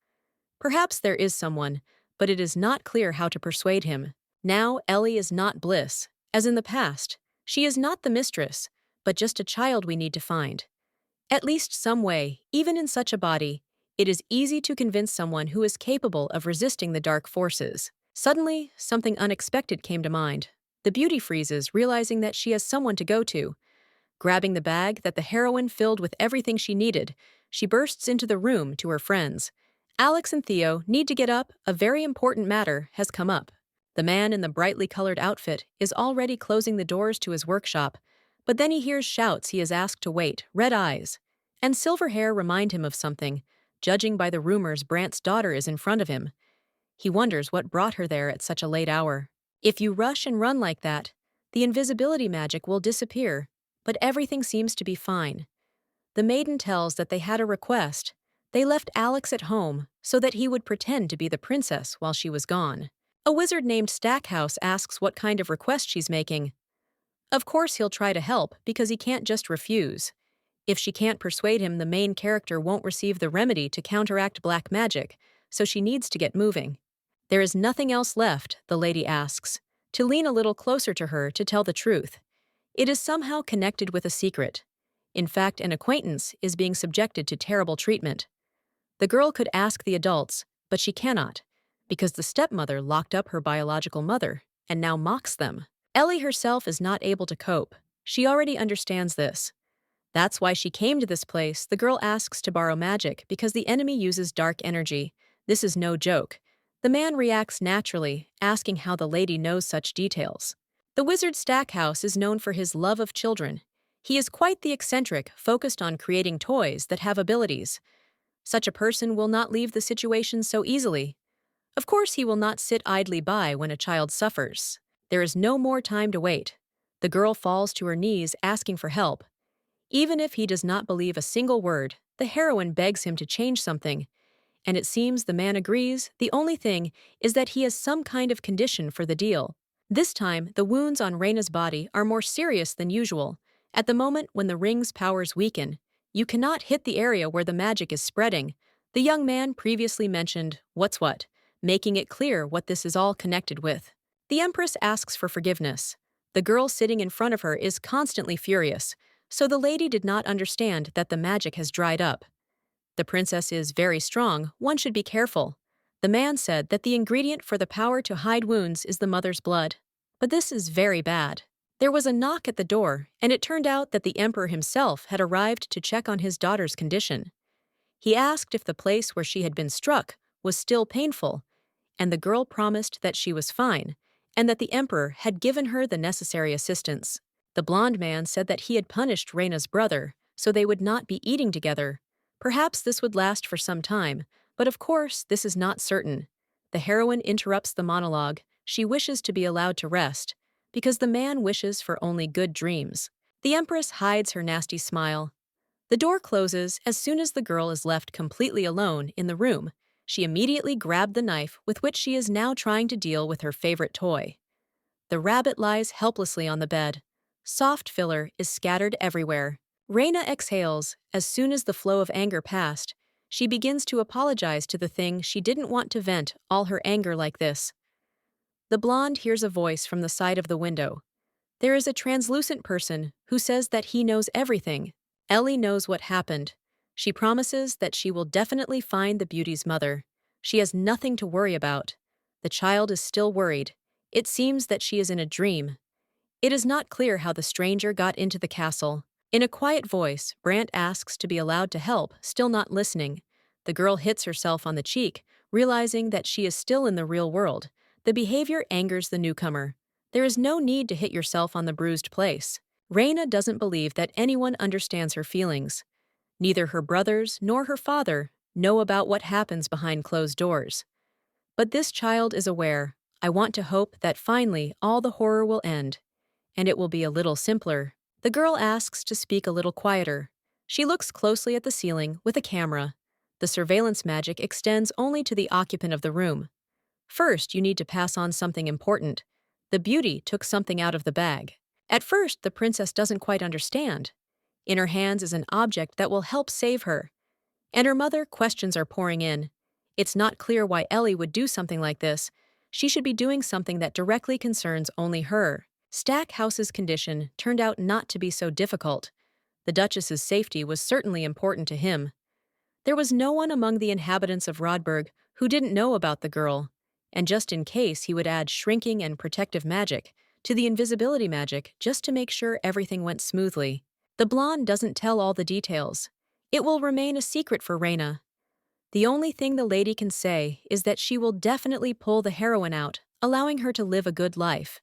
Perhaps there is someone, but it is not clear how to persuade him. Now Ellie is not Bliss, as in the past. She is not the mistress, but just a child we need to find. At least some way, even in such a body, it is easy to convince someone who is capable of resisting the dark forces. Suddenly, something unexpected came to mind. The beauty freezes, realizing that she has someone to go to. Grabbing the bag that the heroine filled with everything she needed, she bursts into the room to her friends. Alex and Theo need to get up, a very important matter has come up. The man in the brightly colored outfit is already closing the doors to his workshop, but then he hears shouts he is asked to wait, red eyes. And silver hair remind him of something, judging by the rumors Brant's daughter is in front of him. He wonders what brought her there at such a late hour. If you rush and run like that, the invisibility magic will disappear, but everything seems to be fine. The maiden tells that they had a request. They left Alex at home so that he would pretend to be the princess while she was gone. A wizard named Stackhouse asks what kind of request she's making. Of course he'll try to help because he can't just refuse. If she can't persuade him, the main character won't receive the remedy to counteract black magic, so she needs to get moving. There is nothing else left, the lady asks, to lean a little closer to her to tell the truth. It is somehow connected with a secret. In fact, an acquaintance is being subjected to terrible treatment. The girl could ask the adults, but she cannot, because the stepmother locked up her biological mother and now mocks them. Ellie herself is not able to cope. She already understands this. That's why she came to this place. The girl asks to borrow magic because the enemy uses dark energy. This is no joke. The man reacts naturally, asking how the lady knows such details. The wizard Stackhouse is known for his love of children. He is quite the eccentric, focused on creating toys that have abilities. Such a person will not leave the situation so easily. Of course, he will not sit idly by when a child suffers. There is no more time to wait. The girl falls to her knees asking for help. Even if he does not believe a single word, the heroine begs him to change something. And it seems the man agrees. The only thing is that he has some kind of condition for the deal. This time, the wounds on Reina's body are more serious than usual. At the moment when the ring's powers weaken, you cannot hit the area where the magic is spreading. The young man previously mentioned what's what, making it clear what this is all connected with. The Empress asks for forgiveness. The girl sitting in front of her is constantly furious, so the lady did not understand that the magic has dried up. The princess is very strong, one should be careful. The man said that the ingredient for the power to hide wounds is the mother's blood. But this is very bad. There was a knock at the door, and it turned out that the emperor himself had arrived to check on his daughter's condition. He asked if the place where she had been struck was still painful, and the girl promised that she was fine, and that the emperor had given her the necessary assistance. The blond man said that he had punished Reina's brother, so they would not be eating together. Perhaps this would last for some time, but of course this is not certain. The heroine interrupts the monologue. She wishes to be allowed to rest, because the man wishes for only good dreams. The Empress hides her nasty smile. The door closes as soon as the girl is left completely alone in the room. She immediately grabbed the knife with which she is now trying to deal with her favorite toy. The rabbit lies helplessly on the bed. Soft filler is scattered everywhere. Reina exhales. As soon as the flow of anger passed, she begins to apologize to the thing she didn't want to vent all her anger like this. The blonde hears a voice from the side of the window. There is a translucent person who says that he knows everything. Ellie knows what happened. She promises that she will definitely find the beauty's mother. She has nothing to worry about. The child is still worried. It seems that she is in a dream. It is not clear how the stranger got into the castle. In a quiet voice, Brant asks to be allowed to help, still not listening. The girl hits herself on the cheek, realizing that she is still in the real world. The behavior angers the newcomer. There is no need to hit yourself on the bruised place. Reina doesn't believe that anyone understands her feelings. Neither her brothers nor her father know about what happens behind closed doors. But this child is aware. I want to hope that finally all the horror will end, and it will be a little simpler. The girl asks to speak a little quieter. She looks closely at the ceiling with a camera. The surveillance magic extends only to the occupant of the room. First, you need to pass on something important. The beauty took something out of the bag. At first, the princess doesn't quite understand. In her hands is an object that will help save her. And her mother questions are pouring in. It's not clear why Ellie would do something like this. She should be doing something that directly concerns only her. Stackhouse's condition turned out not to be so difficult. The Duchess's safety was certainly important to him. There was no one among the inhabitants of Rodberg who didn't know about the girl, and just in case he would add shrinking and protective magic to the invisibility magic just to make sure everything went smoothly. The blonde doesn't tell all the details. It will remain a secret for Reina. The only thing the lady can say is that she will definitely pull the heroine out, allowing her to live a good life.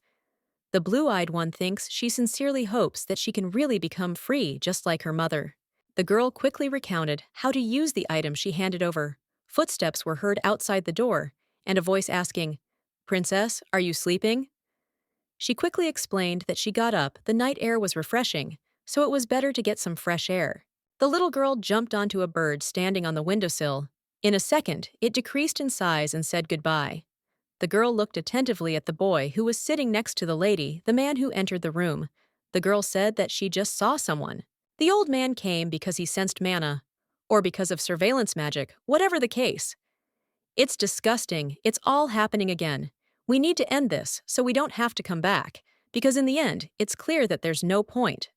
The blue-eyed one thinks she sincerely hopes that she can really become free just like her mother. The girl quickly recounted how to use the item she handed over. Footsteps were heard outside the door, and a voice asking, "Princess, are you sleeping?" She quickly explained that she got up, the night air was refreshing, so it was better to get some fresh air. The little girl jumped onto a bird standing on the windowsill. In a second, it decreased in size and said goodbye. The girl looked attentively at the boy who was sitting next to the lady, the man who entered the room. The girl said that she just saw someone. The old man came because he sensed mana, or because of surveillance magic, whatever the case. It's disgusting. It's all happening again. We need to end this so we don't have to come back, because in the end, it's clear that there's no point.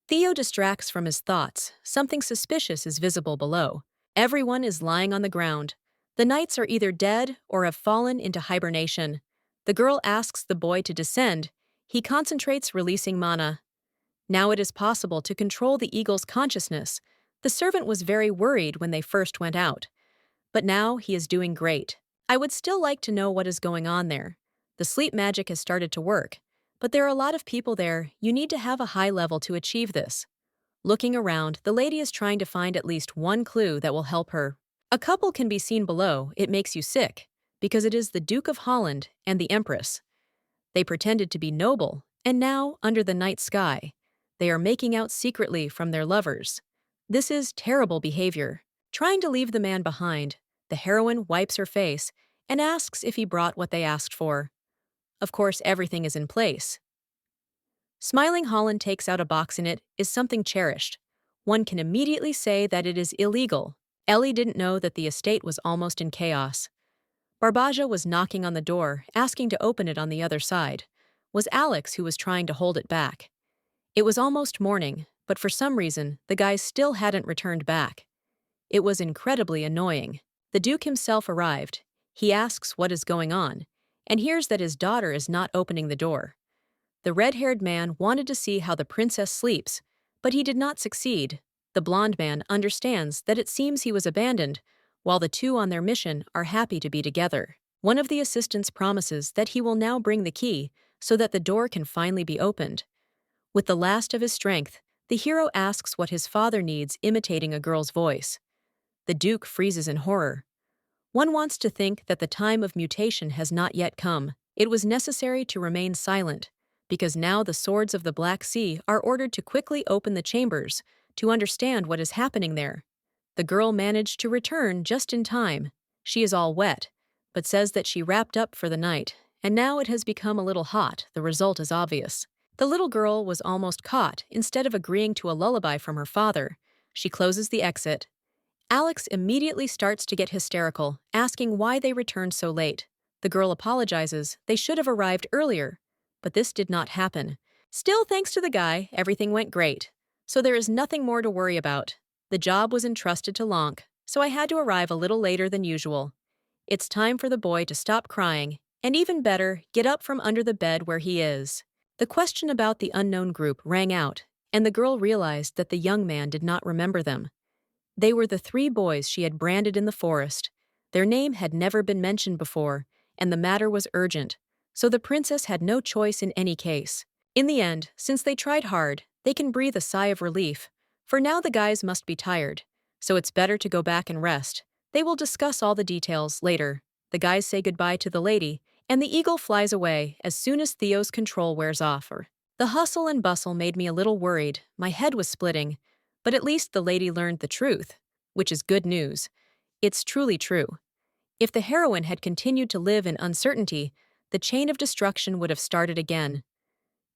Theo distracts from his thoughts. Something suspicious is visible below. Everyone is lying on the ground. The knights are either dead or have fallen into hibernation. The girl asks the boy to descend. He concentrates, releasing mana. Now it is possible to control the eagle's consciousness. The servant was very worried when they first went out. But now he is doing great. I would still like to know what is going on there. The sleep magic has started to work. But there are a lot of people there. You need to have a high level to achieve this. Looking around, the lady is trying to find at least one clue that will help her. A couple can be seen below. It makes you sick, because it is the Duke of Holland and the Empress. They pretended to be noble, and now, under the night sky, they are making out secretly from their lovers. This is terrible behavior. Trying to leave the man behind, the heroine wipes her face and asks if he brought what they asked for. Of course, everything is in place. Smiling Holland takes out a box. In it is something cherished. One can immediately say that it is illegal. Ellie didn't know that the estate was almost in chaos. Barbaja was knocking on the door, asking to open it on the other side. Was Alex who was trying to hold it back. It was almost morning, but for some reason, the guys still hadn't returned back. It was incredibly annoying. The Duke himself arrived. He asks what is going on, and hears that his daughter is not opening the door. The red-haired man wanted to see how the princess sleeps, but he did not succeed. The blonde man understands that it seems he was abandoned, while the two on their mission are happy to be together. One of the assistants promises that he will now bring the key so that the door can finally be opened. With the last of his strength, the hero asks what his father needs, imitating a girl's voice. The Duke freezes in horror. One wants to think that the time of mutation has not yet come. It was necessary to remain silent, because now the swords of the Black Sea are ordered to quickly open the chambers to understand what is happening there. The girl managed to return just in time. She is all wet, but says that she wrapped up for the night, and now it has become a little hot. The result is obvious. The little girl was almost caught. Instead of agreeing to a lullaby from her father, she closes the exit. Alex immediately starts to get hysterical, asking why they returned so late. The girl apologizes. They should have arrived earlier. But this did not happen. Still, thanks to the guy, everything went great. So there is nothing more to worry about. The job was entrusted to Lonk, so I had to arrive a little later than usual. It's time for the boy to stop crying, and even better, get up from under the bed where he is. The question about the unknown group rang out, and the girl realized that the young man did not remember them. They were the 3 boys she had branded in the forest. Their name had never been mentioned before, and the matter was urgent. So the princess had no choice in any case. In the end, since they tried hard, they can breathe a sigh of relief. For now the guys must be tired, so it's better to go back and rest. They will discuss all the details later. The guys say goodbye to the lady, and the eagle flies away as soon as Theo's control wears off. The hustle and bustle made me a little worried. My head was splitting, but at least the lady learned the truth, which is good news. It's truly true. If the heroine had continued to live in uncertainty, the chain of destruction would have started again.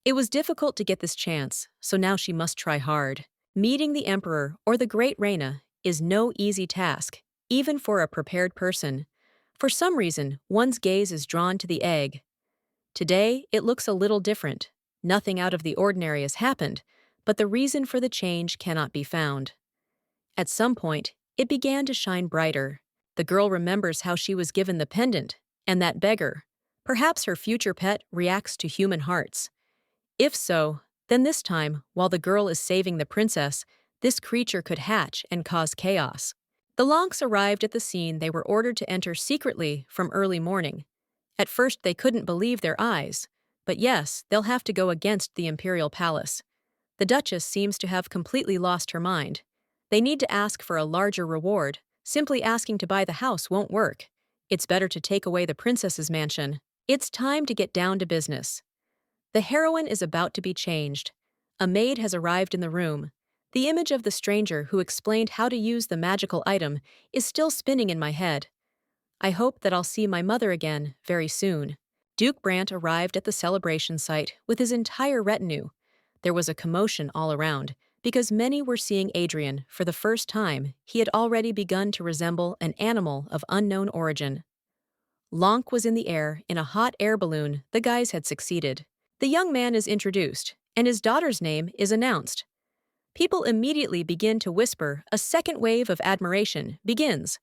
It was difficult to get this chance, so now she must try hard. Meeting the Emperor or the Great Reina is no easy task, even for a prepared person. For some reason, one's gaze is drawn to the egg. Today, it looks a little different. Nothing out of the ordinary has happened, but the reason for the change cannot be found. At some point, it began to shine brighter. The girl remembers how she was given the pendant, and that beggar. Perhaps her future pet reacts to human hearts. If so, then this time, while the girl is saving the princess, this creature could hatch and cause chaos. The Lonks arrived at the scene they were ordered to enter secretly from early morning. At first they couldn't believe their eyes, but yes, they'll have to go against the Imperial palace. The Duchess seems to have completely lost her mind. They need to ask for a larger reward. Simply asking to buy the house won't work. It's better to take away the princess's mansion. It's time to get down to business. The heroine is about to be changed. A maid has arrived in the room. The image of the stranger who explained how to use the magical item is still spinning in my head. I hope that I'll see my mother again very soon. Duke Brant arrived at the celebration site with his entire retinue. There was a commotion all around, because many were seeing Adrian for the first time. He had already begun to resemble an animal of unknown origin. Lonk was in the air in a hot air balloon. The guys had succeeded. The young man is introduced, and his daughter's name is announced. People immediately begin to whisper. A second wave of admiration begins.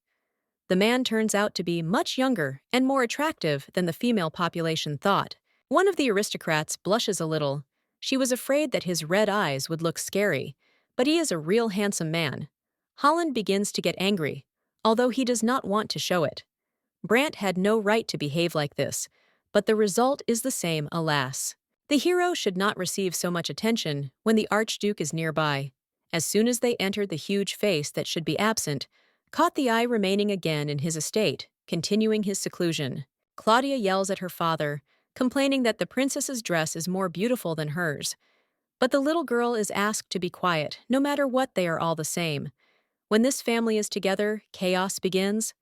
The man turns out to be much younger and more attractive than the female population thought. One of the aristocrats blushes a little. She was afraid that his red eyes would look scary, but he is a real handsome man. Holland begins to get angry, although he does not want to show it. Brant had no right to behave like this, but the result is the same, alas. The hero should not receive so much attention when the Archduke is nearby. As soon as they entered, the huge face that should be absent caught the eye remaining again in his estate, continuing his seclusion. Claudia yells at her father, complaining that the princess's dress is more beautiful than hers. But the little girl is asked to be quiet, no matter what, they are all the same. When this family is together, chaos begins.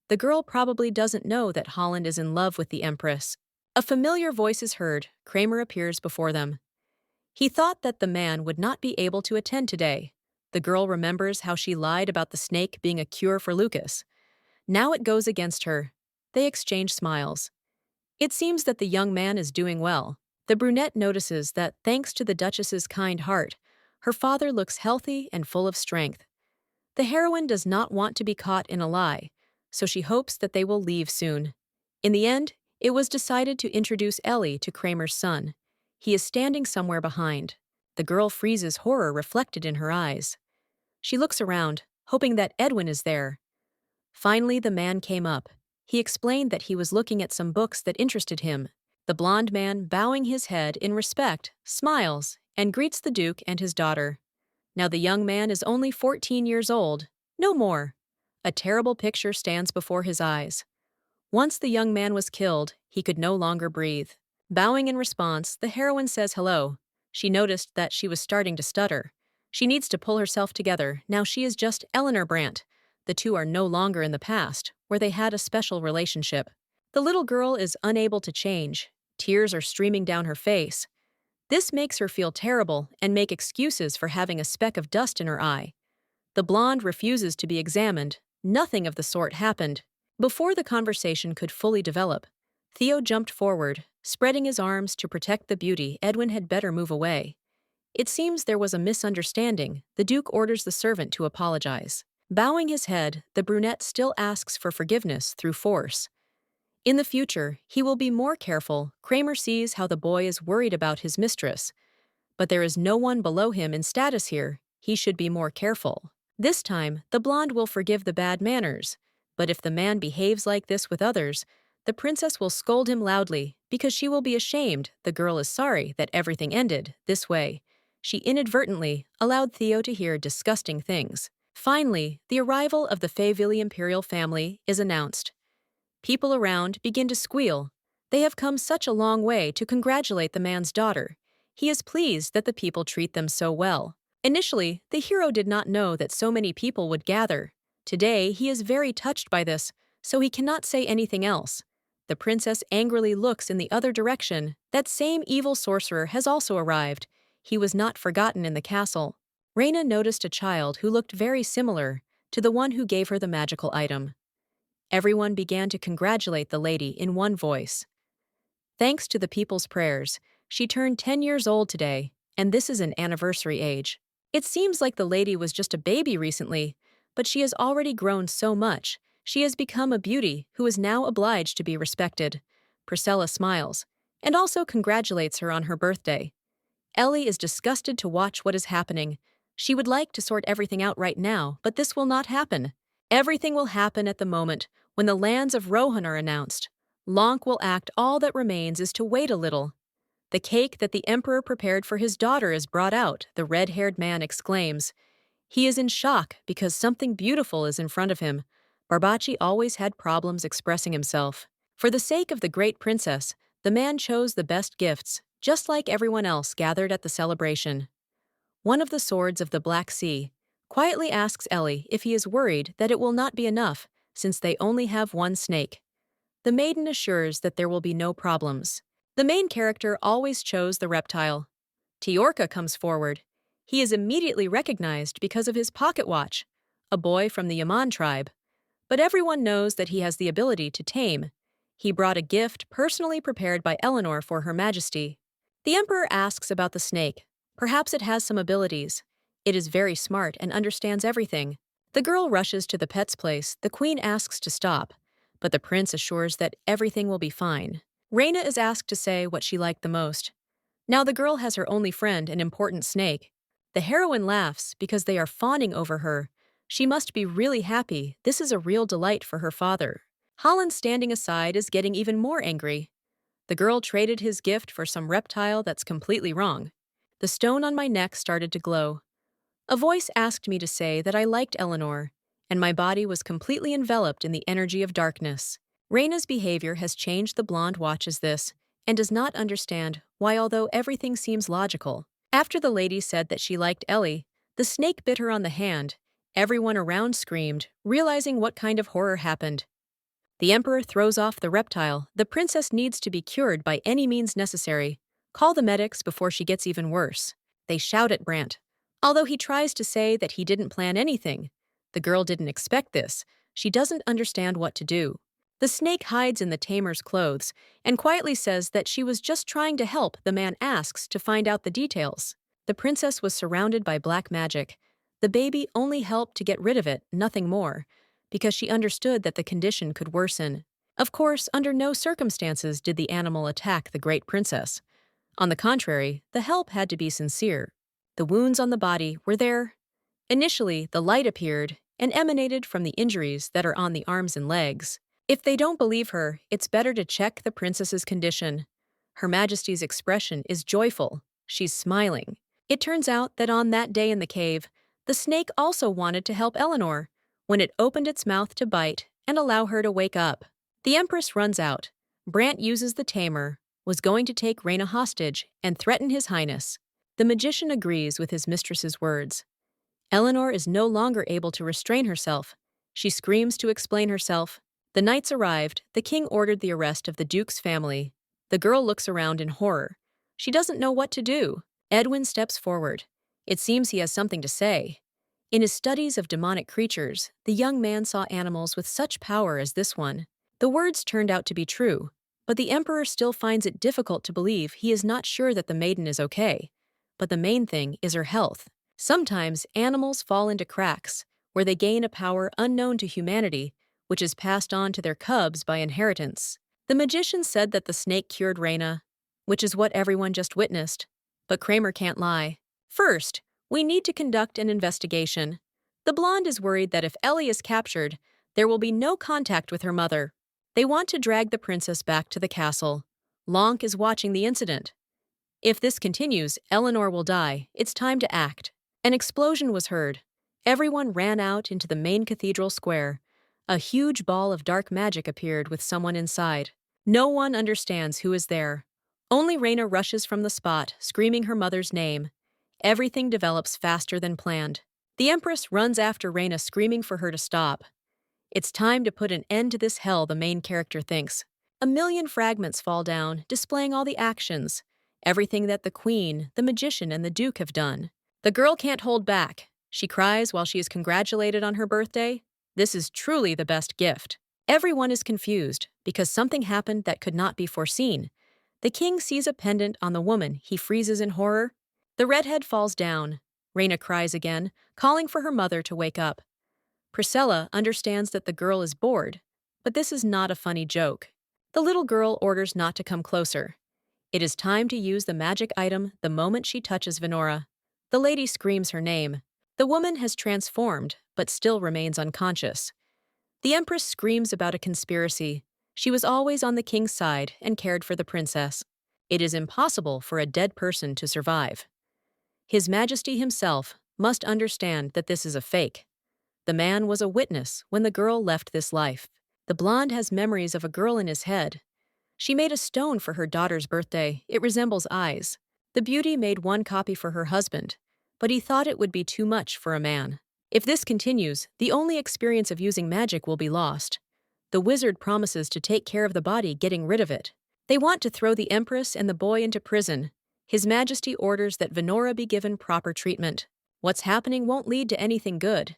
The girl probably doesn't know that Holland is in love with the Empress. A familiar voice is heard. Kramer appears before them. He thought that the man would not be able to attend today. The girl remembers how she lied about the snake being a cure for Lucas. Now it goes against her. They exchange smiles. It seems that the young man is doing well. The brunette notices that, thanks to the Duchess's kind heart, her father looks healthy and full of strength. The heroine does not want to be caught in a lie, so she hopes that they will leave soon. In the end, it was decided to introduce Ellie to Kramer's son. He is standing somewhere behind. The girl freezes, horror reflected in her eyes. She looks around, hoping that Edwin is there. Finally, the man came up. He explained that he was looking at some books that interested him. The blond man, bowing his head in respect, smiles and greets the Duke and his daughter. Now the young man is only 14 years old, no more. A terrible picture stands before his eyes. Once the young man was killed, he could no longer breathe. Bowing in response, the heroine says hello. She noticed that she was starting to stutter. She needs to pull herself together. Now she is just Eleanor Brant. The two are no longer in the past, where they had a special relationship. The little girl is unable to change. Tears are streaming down her face. This makes her feel terrible and make excuses for having a speck of dust in her eye. The blonde refuses to be examined. Nothing of the sort happened. Before the conversation could fully develop, Theo jumped forward, spreading his arms to protect the beauty. Edwin had better move away. It seems there was a misunderstanding. The Duke orders the servant to apologize. Bowing his head, the brunette still asks for forgiveness through force. In the future, he will be more careful. Kramer sees how the boy is worried about his mistress. But there is no one below him in status here. He should be more careful. This time, the blonde will forgive the bad manners. But if the man behaves like this with others, the princess will scold him loudly because she will be ashamed. The girl is sorry that everything ended this way. She inadvertently allowed Theo to hear disgusting things. Finally, the arrival of the Fayville Imperial family is announced. People around begin to squeal. They have come such a long way to congratulate the man's daughter. He is pleased that the people treat them so well. Initially, the hero did not know that so many people would gather. Today, he is very touched by this, so he cannot say anything else. The princess angrily looks in the other direction. That same evil sorcerer has also arrived. He was not forgotten in the castle. Reina noticed a child who looked very similar to the one who gave her the magical item. Everyone began to congratulate the lady in one voice. Thanks to the people's prayers, she turned 10 years old today, and this is an anniversary age. It seems like the lady was just a baby recently, but she has already grown so much. She has become a beauty who is now obliged to be respected. Priscilla smiles, and also congratulates her on her birthday. Ellie is disgusted to watch what is happening. She would like to sort everything out right now, but this will not happen. Everything will happen at the moment when the lands of Rohan are announced. Lonk will act. All that remains is to wait a little. The cake that the emperor prepared for his daughter is brought out, the red-haired man exclaims. He is in shock because something beautiful is in front of him. Barbachi always had problems expressing himself. For the sake of the great princess, the man chose the best gifts, just like everyone else gathered at the celebration. One of the swords of the Black Sea quietly asks Ellie if he is worried that it will not be enough, since they only have one snake. The maiden assures that there will be no problems. The main character always chose the reptile. Tiorka comes forward. He is immediately recognized because of his pocket watch, a boy from the Yaman tribe. But everyone knows that he has the ability to tame. He brought a gift personally prepared by Eleanor for Her Majesty. The emperor asks about the snake. Perhaps it has some abilities. It is very smart and understands everything. The girl rushes to the pet's place. The queen asks to stop, but the prince assures that everything will be fine. Reina is asked to say what she liked the most. Now the girl has her only friend, an important snake. The heroine laughs because they are fawning over her. She must be really happy. This is a real delight for her father. Holland, standing aside, is getting even more angry. The girl traded his gift for some reptile that's completely wrong. The stone on my neck started to glow. A voice asked me to say that I liked Eleanor, and my body was completely enveloped in the energy of darkness. Reina's behavior has changed. The blonde watches this and does not understand why, although everything seems logical. After the lady said that she liked Ellie, the snake bit her on the hand. Everyone around screamed, realizing what kind of horror happened. The emperor throws off the reptile. The princess needs to be cured by any means necessary. Call the medics before she gets even worse. They shout at Brant. Although he tries to say that he didn't plan anything, the girl didn't expect this. She doesn't understand what to do. The snake hides in the tamer's clothes and quietly says that she was just trying to help. The man asks to find out the details. The princess was surrounded by black magic. The baby only helped to get rid of it, nothing more, because she understood that the condition could worsen. Of course, under no circumstances did the animal attack the great princess. On the contrary, the help had to be sincere. The wounds on the body were there. Initially, the light appeared and emanated from the injuries that are on the arms and legs. If they don't believe her, it's better to check the princess's condition. Her Majesty's expression is joyful. She's smiling. It turns out that on that day in the cave, the snake also wanted to help Eleanor when it opened its mouth to bite and allow her to wake up. The Empress runs out. Brant uses the tamer, was going to take Reina hostage and threaten His Highness. The magician agrees with his mistress's words. Eleanor is no longer able to restrain herself. She screams to explain herself. The knights arrived. The king ordered the arrest of the duke's family. The girl looks around in horror. She doesn't know what to do. Edwin steps forward. It seems he has something to say. In his studies of demonic creatures, the young man saw animals with such power as this one. The words turned out to be true, but the emperor still finds it difficult to believe. He is not sure that the maiden is okay. But the main thing is her health. Sometimes animals fall into cracks, where they gain a power unknown to humanity, which is passed on to their cubs by inheritance. The magician said that the snake cured Reina, which is what everyone just witnessed. But Kramer can't lie. First, we need to conduct an investigation. The blonde is worried that if Ellie is captured, there will be no contact with her mother. They want to drag the princess back to the castle. Lonk is watching the incident. If this continues, Eleanor will die. It's time to act. An explosion was heard. Everyone ran out into the main cathedral square. A huge ball of dark magic appeared with someone inside. No one understands who is there. Only Reina rushes from the spot, screaming her mother's name. Everything develops faster than planned. The Empress runs after Reina, screaming for her to stop. It's time to put an end to this hell, the main character thinks. A million fragments fall down, displaying all the actions, everything that the queen, the magician, and the duke have done. The girl can't hold back. She cries while she is congratulated on her birthday. This is truly the best gift. Everyone is confused because something happened that could not be foreseen. The king sees a pendant on the woman. He freezes in horror. The redhead falls down. Reyna cries again, calling for her mother to wake up. Priscilla understands that the girl is bored, but this is not a funny joke. The little girl orders not to come closer. It is time to use the magic item the moment she touches Venora. The lady screams her name. The woman has transformed, but still remains unconscious. The empress screams about a conspiracy. She was always on the king's side and cared for the princess. It is impossible for a dead person to survive. His Majesty himself must understand that this is a fake. The man was a witness when the girl left this life. The blonde has memories of a girl in his head. She made a stone for her daughter's birthday. It resembles eyes. The beauty made one copy for her husband, but he thought it would be too much for a man. If this continues, the only experience of using magic will be lost. The wizard promises to take care of the body, getting rid of it. They want to throw the empress and the boy into prison. His Majesty orders that Venora be given proper treatment. What's happening won't lead to anything good.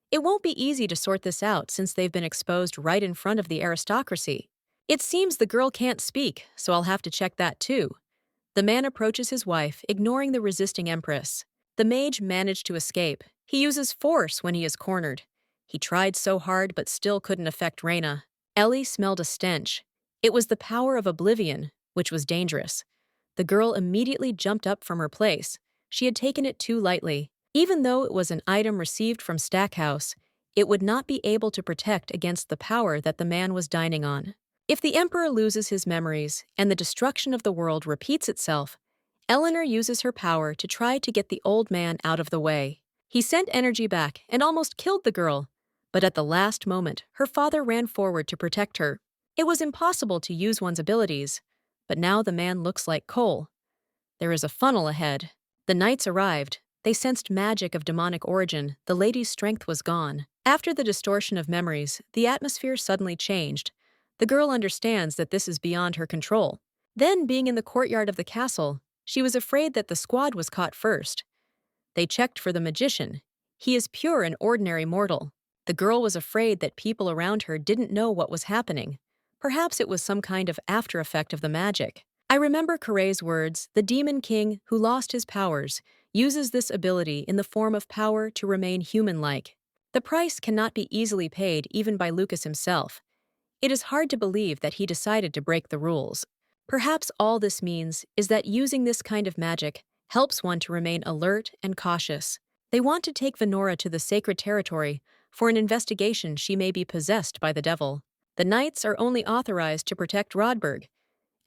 It won't be easy to sort this out since they've been exposed right in front of the aristocracy. It seems the girl can't speak, so I'll have to check that too. The man approaches his wife, ignoring the resisting empress. The mage managed to escape. He uses force when he is cornered. He tried so hard but still couldn't affect Reyna. Ellie smelled a stench. It was the power of oblivion, which was dangerous. The girl immediately jumped up from her place. She had taken it too lightly. Even though it was an item received from Stackhouse, it would not be able to protect against the power that the man was dining on. If the emperor loses his memories and the destruction of the world repeats itself, Eleanor uses her power to try to get the old man out of the way. He sent energy back and almost killed the girl, but at the last moment, her father ran forward to protect her. It was impossible to use one's abilities, but now the man looks like coal. There is a funnel ahead. The knights arrived. They sensed magic of demonic origin. The lady's strength was gone. After the distortion of memories, the atmosphere suddenly changed. The girl understands that this is beyond her control. Then, being in the courtyard of the castle, she was afraid that the squad was caught first. They checked for the magician. He is pure and ordinary mortal. The girl was afraid that people around her didn't know what was happening. Perhaps it was some kind of after effect of the magic. I remember Correa's words, the demon king who lost his powers uses this ability in the form of power to remain human-like. The price cannot be easily paid even by Lucas himself. It is hard to believe that he decided to break the rules. Perhaps all this means is that using this kind of magic helps one to remain alert and cautious. They want to take Venora to the sacred territory. For an investigation, she may be possessed by the devil. The knights are only authorized to protect Rodberg,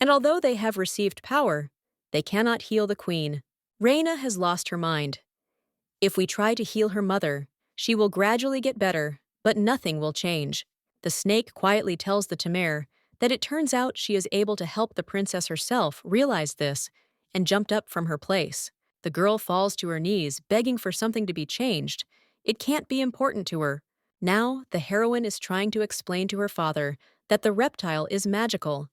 and although they have received power, they cannot heal the queen. Reyna has lost her mind. If we try to heal her mother, she will gradually get better, but nothing will change. The snake quietly tells the Temere that it turns out she is able to help the princess herself realize this and jumped up from her place. The girl falls to her knees, begging for something to be changed. It can't be important to her. Now, the heroine is trying to explain to her father that the reptile is magical.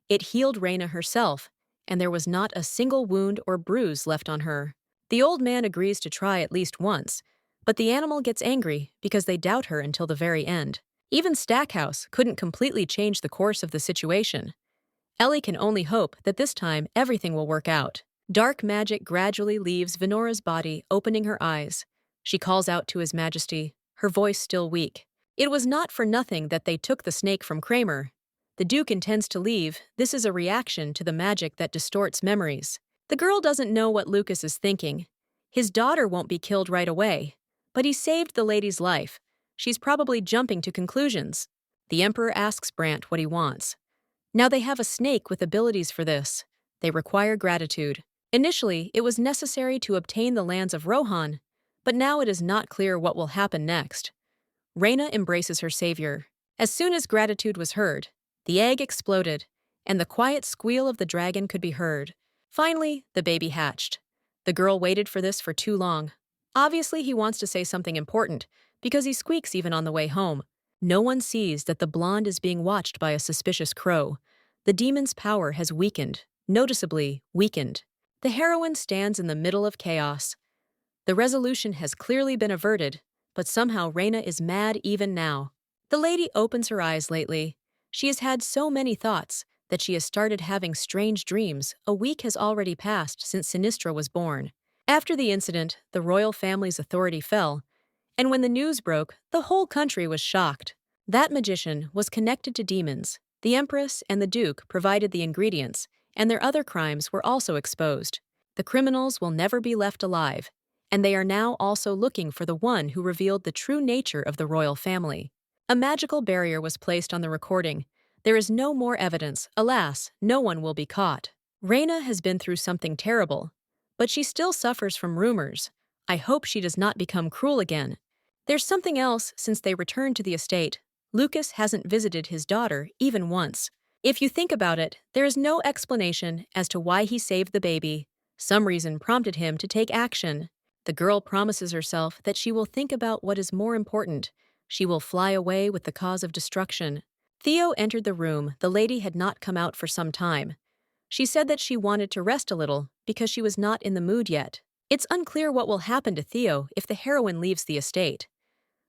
It healed Reyna herself, and there was not a single wound or bruise left on her. The old man agrees to try at least once, but the animal gets angry because they doubt her until the very end. Even Stackhouse couldn't completely change the course of the situation. Ellie can only hope that this time everything will work out. Dark magic gradually leaves Venora's body, opening her eyes. She calls out to His Majesty, her voice still weak. It was not for nothing that they took the snake from Kramer. The Duke intends to leave. This is a reaction to the magic that distorts memories. The girl doesn't know what Lucas is thinking. His daughter won't be killed right away, but he saved the lady's life. She's probably jumping to conclusions. The Emperor asks Brant what he wants. Now they have a snake with abilities for this. They require gratitude. Initially, it was necessary to obtain the lands of Rohan, but now it is not clear what will happen next. Reyna embraces her savior. As soon as gratitude was heard, the egg exploded, and the quiet squeal of the dragon could be heard. Finally, the baby hatched. The girl waited for this for too long. Obviously, he wants to say something important, because he squeaks even on the way home. No one sees that the blonde is being watched by a suspicious crow. The demon's power has weakened, noticeably weakened. The heroine stands in the middle of chaos. The resolution has clearly been averted, but somehow Reyna is mad even now. The lady opens her eyes lately. She has had so many thoughts that she has started having strange dreams. A week has already passed since Sinistra was born. After the incident, the royal family's authority fell, and when the news broke, the whole country was shocked. That magician was connected to demons. The empress and the duke provided the ingredients, and their other crimes were also exposed. The criminals will never be left alive, and they are now also looking for the one who revealed the true nature of the royal family. A magical barrier was placed on the recording. There is no more evidence. Alas, no one will be caught. Reina has been through something terrible, but she still suffers from rumors. I hope she does not become cruel again. There's something else since they returned to the estate. Lucas hasn't visited his daughter even once. If you think about it, there is no explanation as to why he saved the baby. Some reason prompted him to take action. The girl promises herself that she will think about what is more important. She will fly away with the cause of destruction. Theo entered the room. The lady had not come out for some time. She said that she wanted to rest a little because she was not in the mood yet. It's unclear what will happen to Theo if the heroine leaves the estate.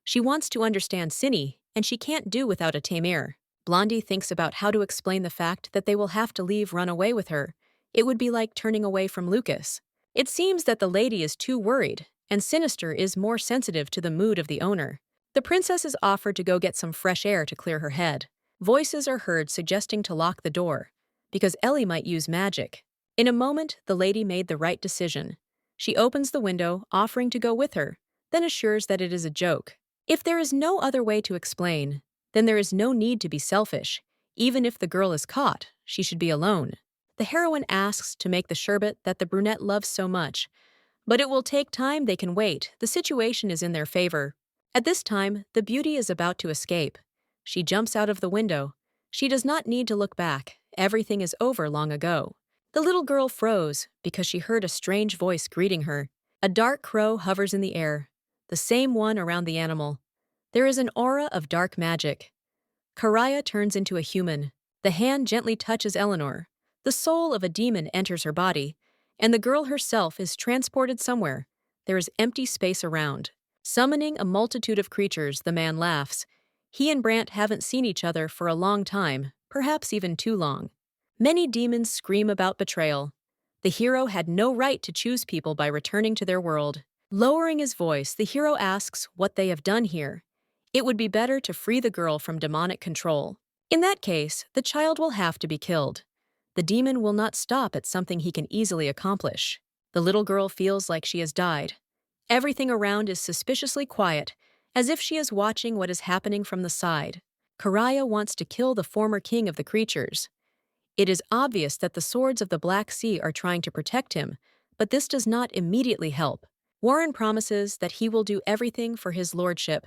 She wants to understand Cinny, and she can't do without a Tamir. Blondie thinks about how to explain the fact that they will have to run away with her. It would be like turning away from Lucas. It seems that the lady is too worried, and Sinister is more sensitive to the mood of the owner. The princess is offered to go get some fresh air to clear her head. Voices are heard suggesting to lock the door, because Ellie might use magic. In a moment, the lady made the right decision. She opens the window, offering to go with her, then assures that it is a joke. If there is no other way to explain, then there is no need to be selfish. Even if the girl is caught, she should be alone. The heroine asks to make the sherbet that the brunette loves so much, but it will take time. They can wait. The situation is in their favor. At this time, the beauty is about to escape. She jumps out of the window. She does not need to look back. Everything is over long ago. The little girl froze because she heard a strange voice greeting her. A dark crow hovers in the air, the same one around the animal. There is an aura of dark magic. Karaya turns into a human. The hand gently touches Eleanor. The soul of a demon enters her body, and the girl herself is transported somewhere. There is empty space around. Summoning a multitude of creatures, the man laughs. He and Brant haven't seen each other for a long time, perhaps even too long. Many demons scream about betrayal. The hero had no right to choose people by returning to their world. Lowering his voice, the hero asks what they have done here. It would be better to free the girl from demonic control. In that case, the child will have to be killed. The demon will not stop at something he can easily accomplish. The little girl feels like she has died. Everything around is suspiciously quiet, as if she is watching what is happening from the side. Karaya wants to kill the former king of the creatures. It is obvious that the swords of the Black Sea are trying to protect him, but this does not immediately help. Warren promises that he will do everything for his lordship.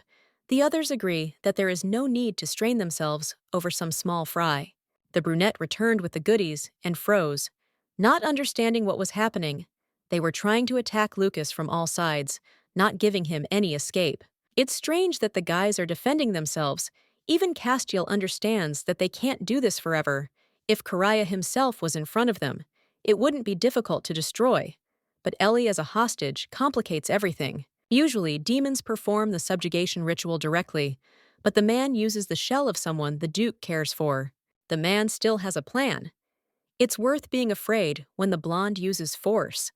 The others agree that there is no need to strain themselves over some small fry. The brunette returned with the goodies and froze, not understanding what was happening. They were trying to attack Lucas from all sides, not giving him any escape. It's strange that the guys are defending themselves. Even Castiel understands that they can't do this forever. If Karaya himself was in front of them, it wouldn't be difficult to destroy. But Ellie as a hostage complicates everything. Usually, demons perform the subjugation ritual directly, but the man uses the shell of someone the Duke cares for. The man still has a plan. It's worth being afraid when the blonde uses force.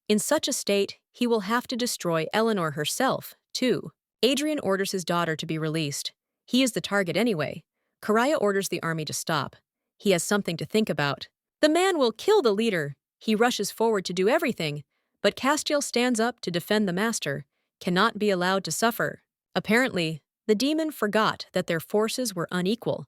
In such a state, he will have to destroy Eleanor herself, too. Adrian orders his daughter to be released. He is the target anyway. Karaya orders the army to stop. He has something to think about. The man will kill the leader. He rushes forward to do everything, but Castiel stands up to defend the master, cannot be allowed to suffer. Apparently, the demon forgot that their forces were unequal.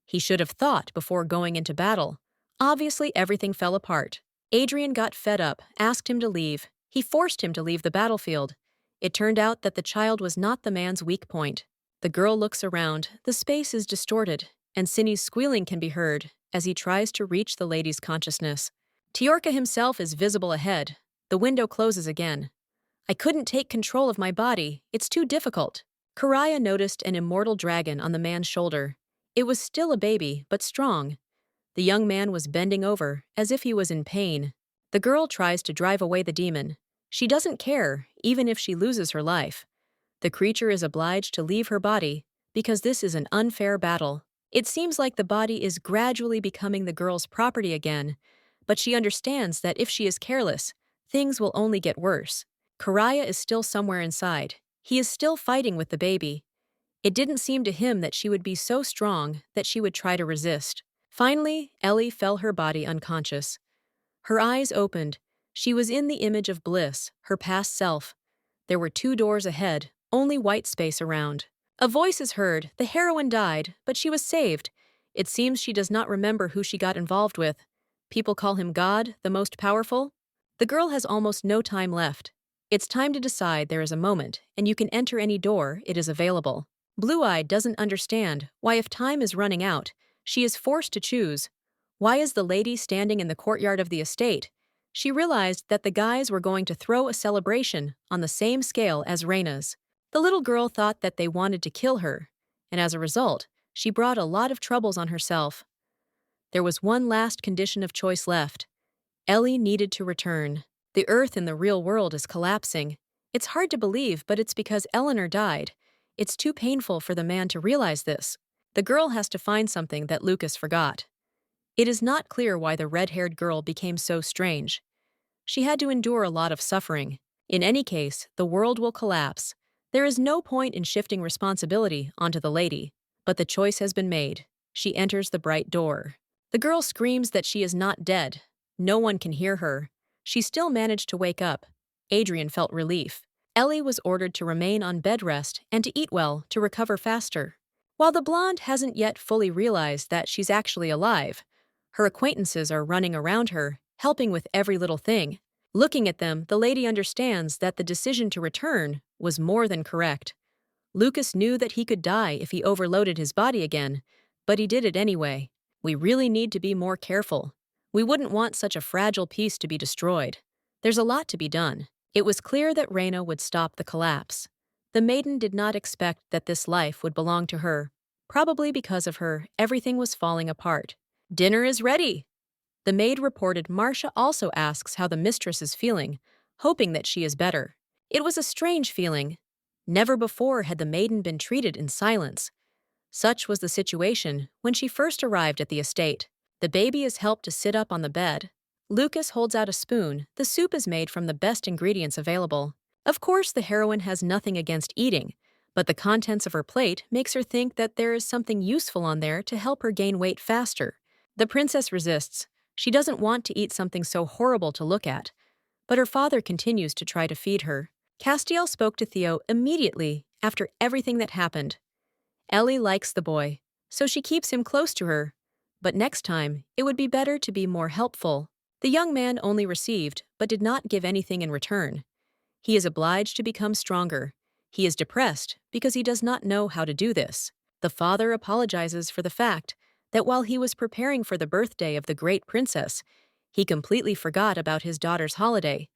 He should have thought before going into battle. Obviously, everything fell apart. Adrian got fed up, asked him to leave. He forced him to leave the battlefield. It turned out that the child was not the man's weak point. The girl looks around. The space is distorted, and Cinny's squealing can be heard as he tries to reach the lady's consciousness. Tiorka himself is visible ahead. The window closes again. I couldn't take control of my body. It's too difficult. Karaya noticed an immortal dragon on the man's shoulder. It was still a baby, but strong. The young man was bending over, as if he was in pain. The girl tries to drive away the demon. She doesn't care, even if she loses her life. The creature is obliged to leave her body, because this is an unfair battle. It seems like the body is gradually becoming the girl's property again, but she understands that if she is careless, things will only get worse. Karaya is still somewhere inside. He is still fighting with the baby. It didn't seem to him that she would be so strong that she would try to resist. Finally, Ellie fell her body unconscious. Her eyes opened. She was in the image of Bliss, her past self. There were 2 doors ahead, only white space around. A voice is heard. The heroine died, but she was saved. It seems she does not remember who she got involved with. People call him God, the most powerful. The girl has almost no time left. It's time to decide. There is a moment, and you can enter any door. It is available. Blue-Eyed doesn't understand why, if time is running out, she is forced to choose. Why is the lady standing in the courtyard of the estate? She realized that the guys were going to throw a celebration on the same scale as Reina's. The little girl thought that they wanted to kill her, and as a result, she brought a lot of troubles on herself. There was one last condition of choice left. Ellie needed to return. The earth in the real world is collapsing. It's hard to believe, but it's because Eleanor died. It's too painful for the man to realize this. The girl has to find something that Lucas forgot. It is not clear why the red-haired girl became so strange. She had to endure a lot of suffering. In any case, the world will collapse. There is no point in shifting responsibility onto the lady, but the choice has been made. She enters the bright door. The girl screams that she is not dead. No one can hear her. She still managed to wake up. Adrian felt relief. Ellie was ordered to remain on bed rest and to eat well to recover faster. While the blonde hasn't yet fully realized that she's actually alive, her acquaintances are running around her, helping with every little thing. Looking at them, the lady understands that the decision to return was more than correct. Lucas knew that he could die if he overloaded his body again, but he did it anyway. We really need to be more careful. We wouldn't want such a fragile piece to be destroyed. There's a lot to be done. It was clear that Reina would stop the collapse. The maiden did not expect that this life would belong to her. Probably because of her, everything was falling apart. Dinner is ready. The maid reported. Marcia also asks how the mistress is feeling, hoping that she is better. It was a strange feeling. Never before had the maiden been treated in silence. Such was the situation when she first arrived at the estate. The baby is helped to sit up on the bed. Lucas holds out a spoon. The soup is made from the best ingredients available. Of course, the heroine has nothing against eating, but the contents of her plate makes her think that there is something useful on there to help her gain weight faster. The princess resists. She doesn't want to eat something so horrible to look at, but her father continues to try to feed her. Castiel spoke to Theo immediately after everything that happened. Ellie likes the boy, so she keeps him close to her. But next time, it would be better to be more helpful. The young man only received, but did not give anything in return. He is obliged to become stronger. He is depressed because he does not know how to do this. The father apologizes for the fact that while he was preparing for the birthday of the great princess, he completely forgot about his daughter's holiday.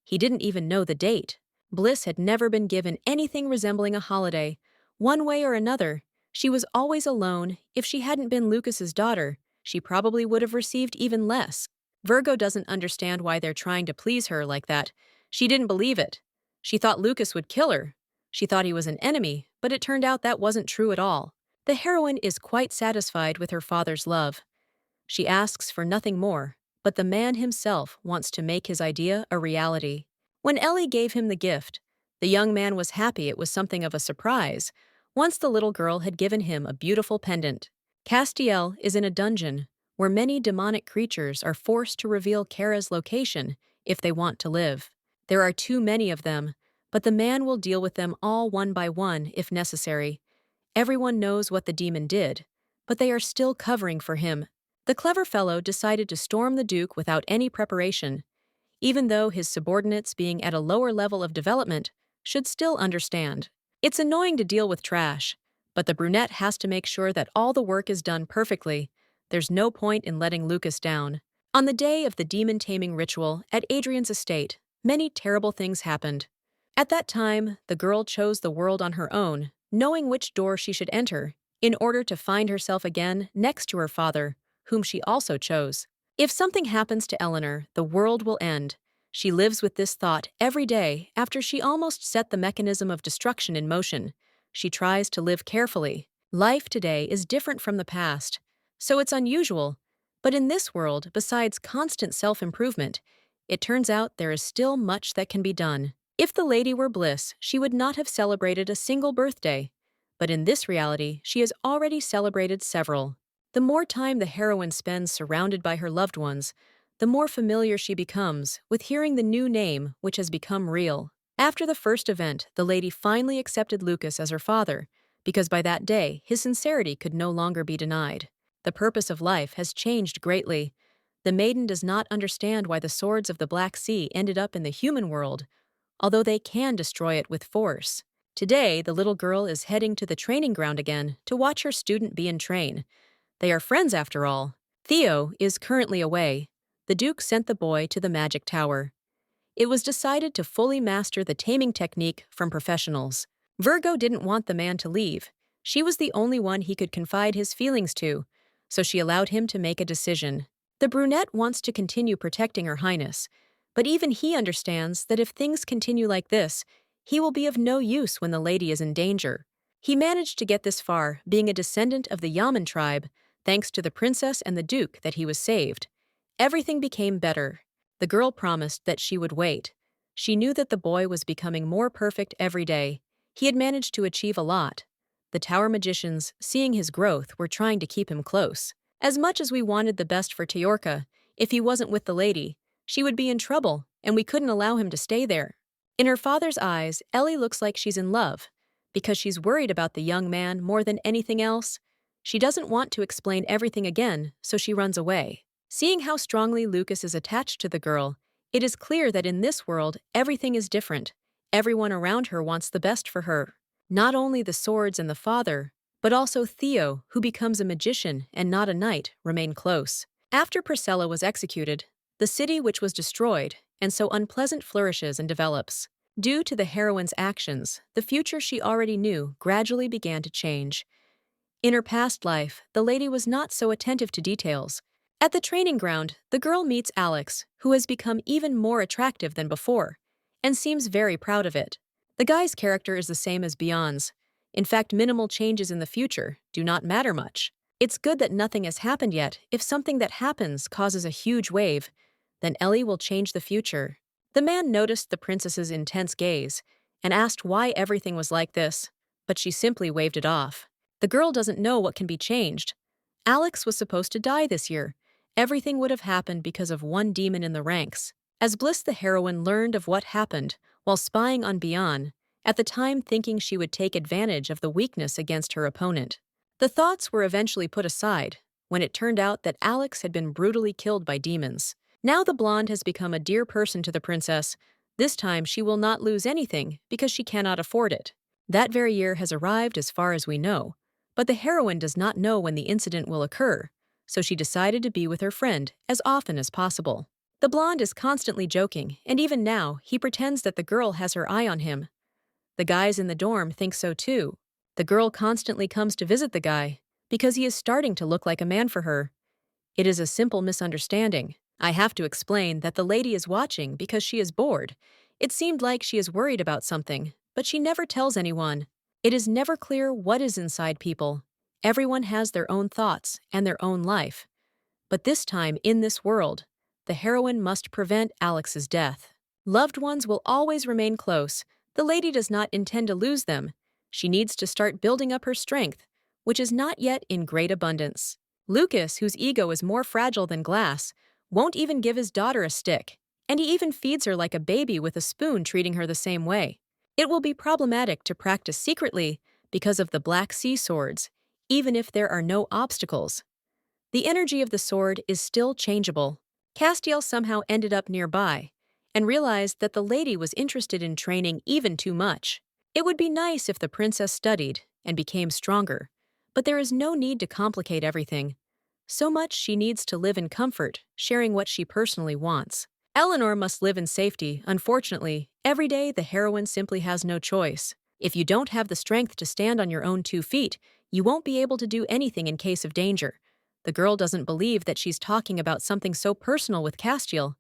He didn't even know the date. Bliss had never been given anything resembling a holiday. One way or another, she was always alone. If she hadn't been Lucas's daughter, she probably would have received even less. Virgo doesn't understand why they're trying to please her like that. She didn't believe it. She thought Lucas would kill her. She thought he was an enemy, but it turned out that wasn't true at all. The heroine is quite satisfied with her father's love. She asks for nothing more, but the man himself wants to make his idea a reality. When Ellie gave him the gift, the young man was happy. It was something of a surprise. Once the little girl had given him a beautiful pendant. Castiel is in a dungeon where many demonic creatures are forced to reveal Kara's location if they want to live. There are too many of them, but the man will deal with them all one by one if necessary. Everyone knows what the demon did, but they are still covering for him. The clever fellow decided to storm the Duke without any preparation, even though his subordinates, being at a lower level of development, should still understand. It's annoying to deal with trash, but the brunette has to make sure that all the work is done perfectly. There's no point in letting Lucas down. On the day of the demon-taming ritual at Adrian's estate, many terrible things happened. At that time, the girl chose the world on her own, knowing which door she should enter, in order to find herself again next to her father, whom she also chose. If something happens to Eleanor, the world will end. She lives with this thought every day. After she almost set the mechanism of destruction in motion, she tries to live carefully. Life today is different from the past, so it's unusual. But in this world, besides constant self-improvement, it turns out there is still much that can be done. If the lady were Bliss, she would not have celebrated a single birthday. But in this reality, she has already celebrated several. The more time the heroine spends surrounded by her loved ones, the more familiar she becomes with hearing the new name which has become real. After the first event, the lady finally accepted Lucas as her father, because by that day, his sincerity could no longer be denied. The purpose of life has changed greatly. The maiden does not understand why the swords of the Black Sea ended up in the human world, although they can destroy it with force. Today, the little girl is heading to the training ground again to watch her student be in train. They are friends after all. Theo is currently away. The Duke sent the boy to the magic tower. It was decided to fully master the taming technique from professionals. Virgo didn't want the man to leave. She was the only one he could confide his feelings to, so she allowed him to make a decision. The brunette wants to continue protecting Her Highness, but even he understands that if things continue like this, he will be of no use when the lady is in danger. He managed to get this far, being a descendant of the Yaman tribe, thanks to the princess and the duke that he was saved. Everything became better. The girl promised that she would wait. She knew that the boy was becoming more perfect every day. He had managed to achieve a lot. The tower magicians, seeing his growth, were trying to keep him close. As much as we wanted the best for Teorka, if he wasn't with the lady, she would be in trouble, and we couldn't allow him to stay there. In her father's eyes, Ellie looks like she's in love, because she's worried about the young man more than anything else. She doesn't want to explain everything again, so she runs away. Seeing how strongly Lucas is attached to the girl, it is clear that in this world, everything is different. Everyone around her wants the best for her. Not only the swords and the father, but also Theo, who becomes a magician and not a knight, remain close. After Priscilla was executed, the city which was destroyed, and so unpleasant flourishes and develops. Due to the heroine's actions, the future she already knew gradually began to change. In her past life, the lady was not so attentive to details. At the training ground, the girl meets Alex, who has become even more attractive than before, and seems very proud of it. The guy's character is the same as Beyond's. In fact, minimal changes in the future do not matter much. It's good that nothing has happened yet. If something that happens causes a huge wave, then Ellie will change the future. The man noticed the princess's intense gaze and asked why everything was like this, but she simply waved it off. The girl doesn't know what can be changed. Alex was supposed to die this year. Everything would have happened because of one demon in the ranks. As Bliss the heroine learned of what happened while spying on Beyond, at the time thinking she would take advantage of the weakness against her opponent. The thoughts were eventually put aside when it turned out that Alex had been brutally killed by demons. Now the blonde has become a dear person to the princess. This time she will not lose anything because she cannot afford it. That very year has arrived as far as we know, but the heroine does not know when the incident will occur, so she decided to be with her friend as often as possible. The blonde is constantly joking, and even now, he pretends that the girl has her eye on him. The guys in the dorm think so too. The girl constantly comes to visit the guy because he is starting to look like a man for her. It is a simple misunderstanding. I have to explain that the lady is watching because she is bored. It seemed like she is worried about something, but she never tells anyone. It is never clear what is inside people. Everyone has their own thoughts and their own life. But this time, in this world, the heroine must prevent Alex's death. Loved ones will always remain close. The lady does not intend to lose them. She needs to start building up her strength, which is not yet in great abundance. Lucas, whose ego is more fragile than glass, won't even give his daughter a stick, and he even feeds her like a baby with a spoon, treating her the same way. It will be problematic to practice secretly because of the Black Sea swords, even if there are no obstacles. The energy of the sword is still changeable. Castiel somehow ended up nearby and realized that the lady was interested in training even too much. It would be nice if the princess studied and became stronger, but there is no need to complicate everything. So much she needs to live in comfort, sharing what she personally wants. Eleanor must live in safety. Unfortunately, every day the heroine simply has no choice. If you don't have the strength to stand on your own 2 feet, you won't be able to do anything in case of danger. The girl doesn't believe that she's talking about something so personal with Castiel.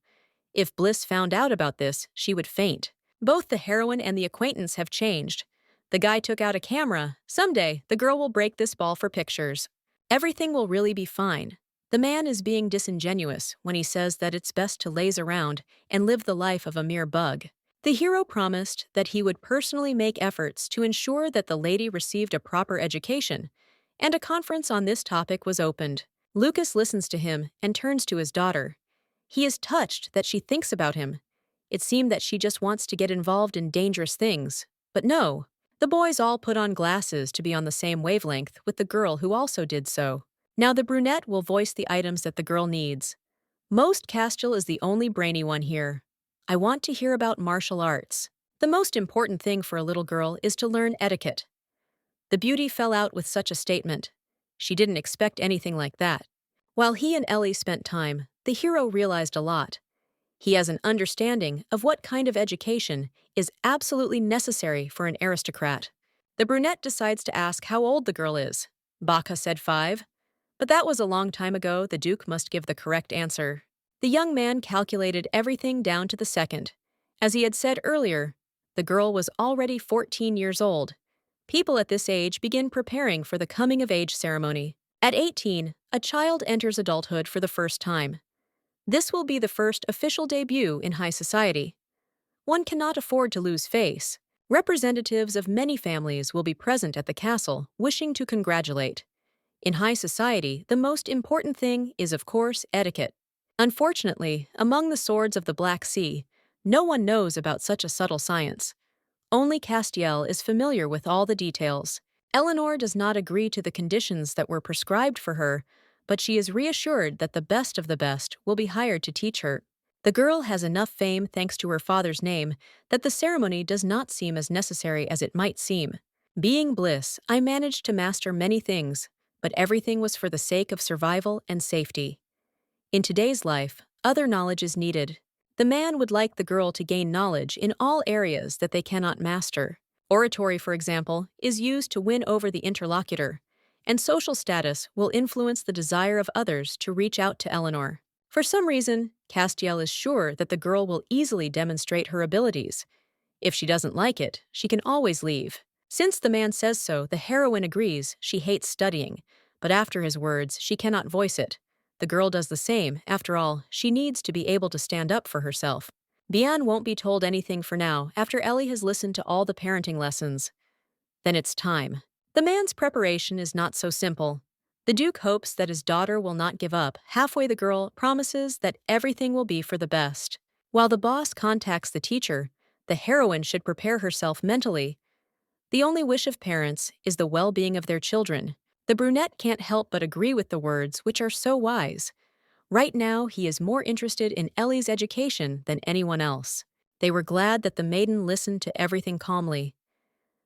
If Bliss found out about this, she would faint. Both the heroine and the acquaintance have changed. The guy took out a camera. Someday, the girl will break this ball for pictures. Everything will really be fine. The man is being disingenuous when he says that it's best to laze around and live the life of a mere bug. The hero promised that he would personally make efforts to ensure that the lady received a proper education, and a conference on this topic was opened. Lucas listens to him and turns to his daughter. He is touched that she thinks about him. It seemed that she just wants to get involved in dangerous things. But no. The boys all put on glasses to be on the same wavelength with the girl who also did so. Now the brunette will voice the items that the girl needs. Most Castiel is the only brainy one here. I want to hear about martial arts. The most important thing for a little girl is to learn etiquette. The beauty fell out with such a statement. She didn't expect anything like that. While he and Ellie spent time, the hero realized a lot. He has an understanding of what kind of education is absolutely necessary for an aristocrat. The brunette decides to ask how old the girl is. Baka said 5. But that was a long time ago. The Duke must give the correct answer. The young man calculated everything down to the second. As he had said earlier, the girl was already 14 years old. People at this age begin preparing for the coming-of-age ceremony. At 18, a child enters adulthood for the first time. This will be the first official debut in high society. One cannot afford to lose face. Representatives of many families will be present at the castle, wishing to congratulate. In high society, the most important thing is, of course, etiquette. Unfortunately, among the swords of the Black Sea, no one knows about such a subtle science. Only Castiel is familiar with all the details. Eleanor does not agree to the conditions that were prescribed for her, but she is reassured that the best of the best will be hired to teach her. The girl has enough fame thanks to her father's name that the ceremony does not seem as necessary as it might seem. Being Bliss, I managed to master many things, but everything was for the sake of survival and safety. In today's life, other knowledge is needed. The man would like the girl to gain knowledge in all areas that they cannot master. Oratory, for example, is used to win over the interlocutor, and social status will influence the desire of others to reach out to Eleanor. For some reason, Castiel is sure that the girl will easily demonstrate her abilities. If she doesn't like it, she can always leave. Since the man says so, the heroine agrees she hates studying, but after his words, she cannot voice it. The girl does the same. After all, she needs to be able to stand up for herself. Bian won't be told anything for now after Ellie has listened to all the parenting lessons. Then it's time. The man's preparation is not so simple. The Duke hopes that his daughter will not give up. Halfway, the girl promises that everything will be for the best. While the boss contacts the teacher, the heroine should prepare herself mentally. The only wish of parents is the well-being of their children. The brunette can't help but agree with the words, which are so wise. Right now, he is more interested in Ellie's education than anyone else. They were glad that the maiden listened to everything calmly.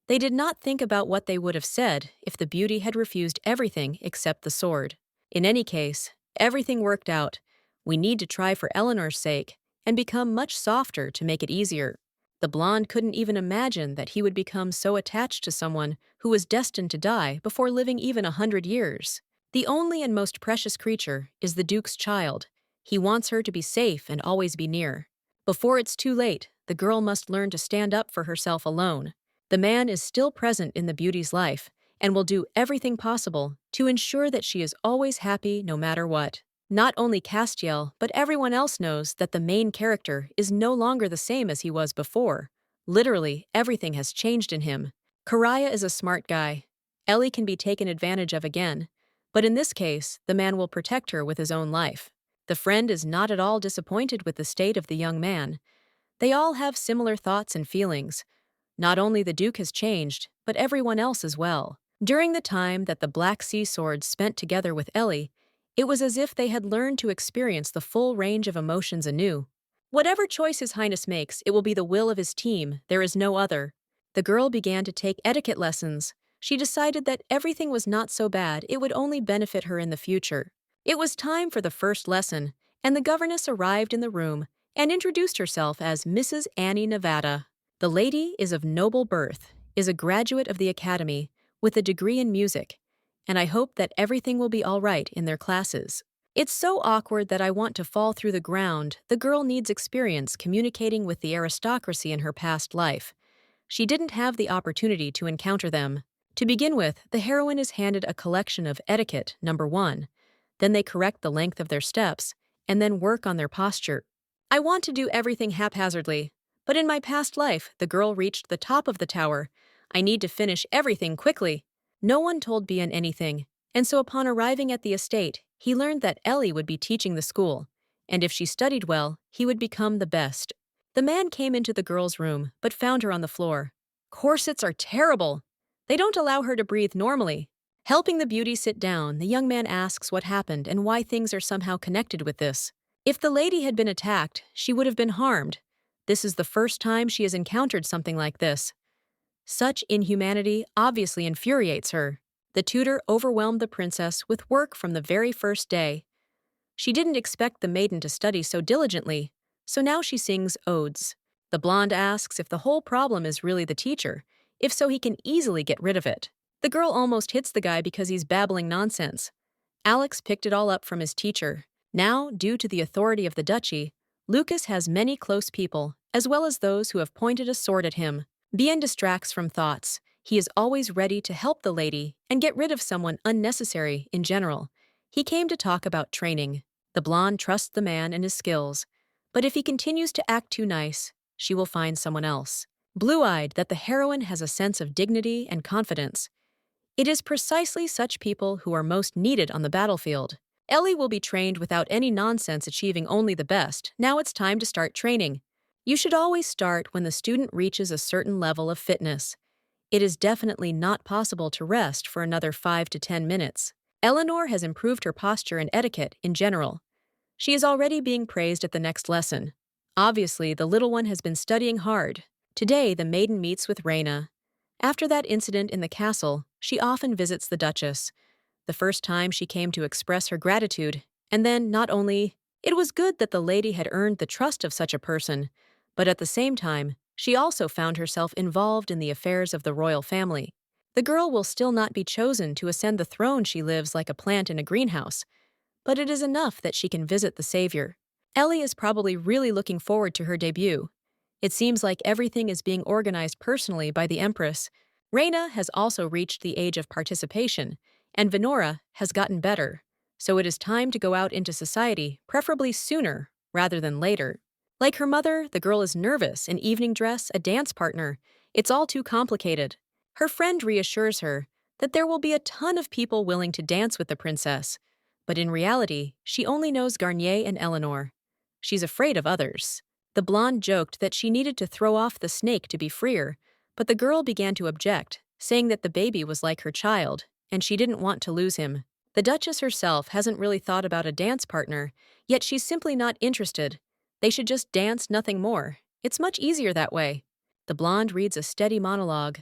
They did not think about what they would have said if the beauty had refused everything except the sword. In any case, everything worked out. We need to try for Eleanor's sake and become much softer to make it easier. The blonde couldn't even imagine that he would become so attached to someone who was destined to die before living even 100 years. The only and most precious creature is the Duke's child. He wants her to be safe and always be near. Before it's too late, the girl must learn to stand up for herself alone. The man is still present in the beauty's life and will do everything possible to ensure that she is always happy no matter what. Not only Castiel, but everyone else knows that the main character is no longer the same as he was before. Literally, everything has changed in him. Karaya is a smart guy. Ellie can be taken advantage of again, but in this case, the man will protect her with his own life. The friend is not at all disappointed with the state of the young man. They all have similar thoughts and feelings. Not only the Duke has changed, but everyone else as well. During the time that the Black Sea Swords spent together with Ellie, it was as if they had learned to experience the full range of emotions anew. Whatever choice His Highness makes, it will be the will of his team. There is no other. The girl began to take etiquette lessons. She decided that everything was not so bad, it would only benefit her in the future. It was time for the first lesson, and the governess arrived in the room and introduced herself as Mrs. Annie Nevada. The lady is of noble birth, is a graduate of the academy, with a degree in music, and I hope that everything will be all right in their classes. It's so awkward that I want to fall through the ground. The girl needs experience communicating with the aristocracy in her past life. she didn't have the opportunity to encounter them. To begin with, the heroine is handed a collection of etiquette number 1. Then they correct the length of their steps, and then work on their posture. I want to do everything haphazardly, but in my past life, the girl reached the top of the tower. I need to finish everything quickly. No one told Bian anything, and so upon arriving at the estate, he learned that Ellie would be teaching the school, and if she studied well, he would become the best. The man came into the girl's room, but found her on the floor. Corsets are terrible. They don't allow her to breathe normally. Helping the beauty sit down, the young man asks what happened and why things are somehow connected with this. If the lady had been attacked, she would have been harmed. This is the first time she has encountered something like this. Such inhumanity obviously infuriates her. The tutor overwhelmed the princess with work from the very first day. She didn't expect the maiden to study so diligently, so now she sings odes. The blonde asks if the whole problem is really the teacher, if so he can easily get rid of it. The girl almost hits the guy because he's babbling nonsense. Alex picked it all up from his teacher. Now, due to the authority of the duchy, Lucas has many close people, as well as those who have pointed a sword at him. Bien distracts from thoughts. He is always ready to help the lady and get rid of someone unnecessary in general. He came to talk about training. The blonde trusts the man and his skills, but if he continues to act too nice, she will find someone else. Blue-eyed that the heroine has a sense of dignity and confidence. It is precisely such people who are most needed on the battlefield. Ellie will be trained without any nonsense, achieving only the best. Now it's time to start training. You should always start when the student reaches a certain level of fitness. It is definitely not possible to rest for another 5 to 10 minutes. Eleanor has improved her posture and etiquette in general. She is already being praised at the next lesson. Obviously, the little one has been studying hard. Today, the maiden meets with Reina. After that incident in the castle, she often visits the Duchess. The first time she came to express her gratitude, and then not only, it was good that the lady had earned the trust of such a person, but at the same time, she also found herself involved in the affairs of the royal family. The girl will still not be chosen to ascend the throne. She lives like a plant in a greenhouse, but it is enough that she can visit the savior. Ellie is probably really looking forward to her debut. It seems like everything is being organized personally by the Empress. Reina has also reached the age of participation, and Venora has gotten better, so it is time to go out into society, preferably sooner rather than later. Like her mother, the girl is nervous, an evening dress, a dance partner. It's all too complicated. Her friend reassures her that there will be a ton of people willing to dance with the princess, but in reality, she only knows Garnier and Eleanor. She's afraid of others. The blonde joked that she needed to throw off the snake to be freer, but the girl began to object, saying that the baby was like her child, and she didn't want to lose him. The Duchess herself hasn't really thought about a dance partner, yet she's simply not interested. They should just dance, nothing more. It's much easier that way. The blonde reads a steady monologue.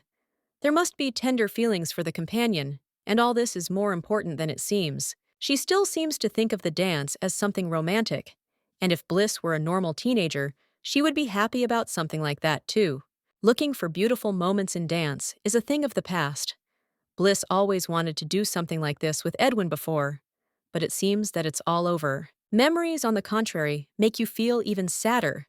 There must be tender feelings for the companion, and all this is more important than it seems. She still seems to think of the dance as something romantic, and if Bliss were a normal teenager, she would be happy about something like that too. Looking for beautiful moments in dance is a thing of the past. Bliss always wanted to do something like this with Edwin before, but it seems that it's all over. Memories, on the contrary, make you feel even sadder.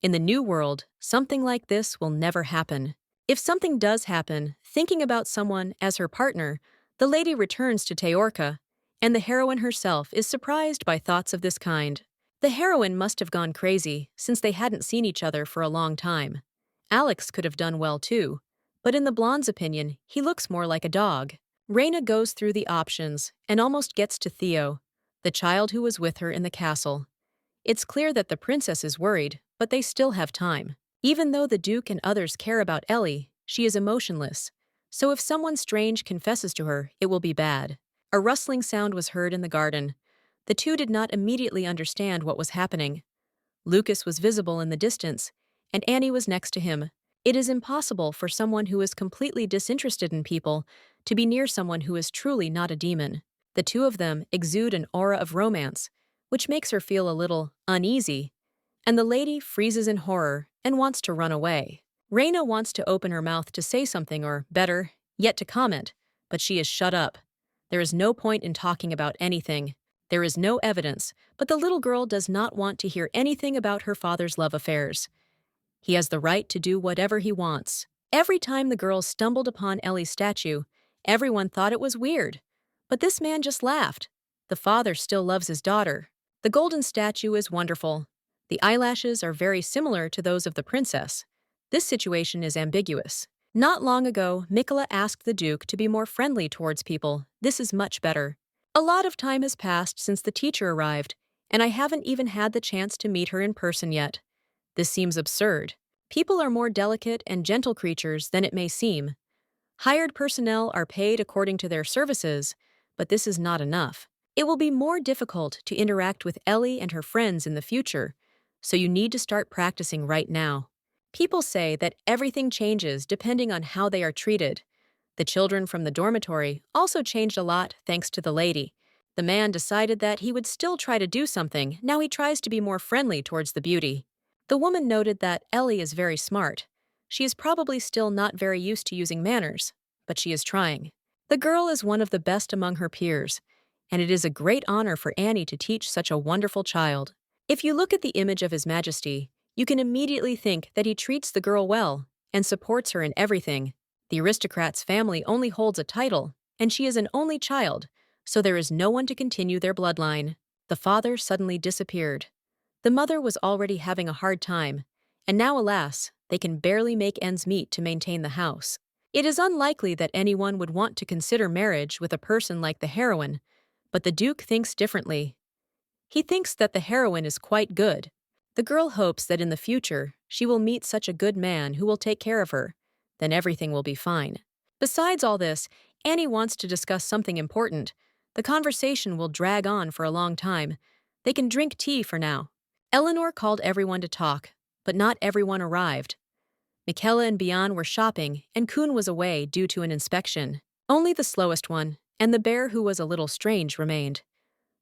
In the new world, something like this will never happen. If something does happen, thinking about someone as her partner, the lady returns to Teorca, and the heroine herself is surprised by thoughts of this kind. The heroine must have gone crazy, since they hadn't seen each other for a long time. Alex could have done well too, but in the blonde's opinion, he looks more like a dog. Reina goes through the options and almost gets to Theo, the child who was with her in the castle. It's clear that the princess is worried, but they still have time. Even though the Duke and others care about Ellie, she is emotionless, so if someone strange confesses to her, it will be bad. A rustling sound was heard in the garden. The two did not immediately understand what was happening. Lucas was visible in the distance, and Annie was next to him. It is impossible for someone who is completely disinterested in people to be near someone who is truly not a demon. The two of them exude an aura of romance, which makes her feel a little uneasy, and the lady freezes in horror and wants to run away. Reina wants to open her mouth to say something, or better, yet to comment, but she is shut up. There is no point in talking about anything. There is no evidence, but the little girl does not want to hear anything about her father's love affairs. He has the right to do whatever he wants. Every time the girls stumbled upon Ellie's statue, everyone thought it was weird. But this man just laughed. The father still loves his daughter. The golden statue is wonderful. The eyelashes are very similar to those of the princess. This situation is ambiguous. Not long ago, Mikola asked the Duke to be more friendly towards people. This is much better. A lot of time has passed since the teacher arrived, and I haven't even had the chance to meet her in person yet. This seems absurd. People are more delicate and gentle creatures than it may seem. Hired personnel are paid according to their services, but this is not enough. It will be more difficult to interact with Ellie and her friends in the future, so you need to start practicing right now. People say that everything changes depending on how they are treated. The children from the dormitory also changed a lot thanks to the lady. The man decided that he would still try to do something. Now he tries to be more friendly towards the beauty. The woman noted that Ellie is very smart. She is probably still not very used to using manners, but she is trying. The girl is one of the best among her peers, and it is a great honor for Annie to teach such a wonderful child. If you look at the image of His Majesty, you can immediately think that he treats the girl well and supports her in everything. The aristocrat's family only holds a title, and she is an only child, so there is no one to continue their bloodline. The father suddenly disappeared. The mother was already having a hard time, and now, alas, they can barely make ends meet to maintain the house. It is unlikely that anyone would want to consider marriage with a person like the heroine, but the Duke thinks differently. He thinks that the heroine is quite good. The girl hopes that in the future she will meet such a good man who will take care of her. Then everything will be fine. Besides all this, Annie wants to discuss something important. The conversation will drag on for a long time. They can drink tea for now. Eleanor called everyone to talk, but not everyone arrived. Michaela and Bian were shopping, and Kuhn was away due to an inspection. Only the slowest one, and the bear who was a little strange, remained.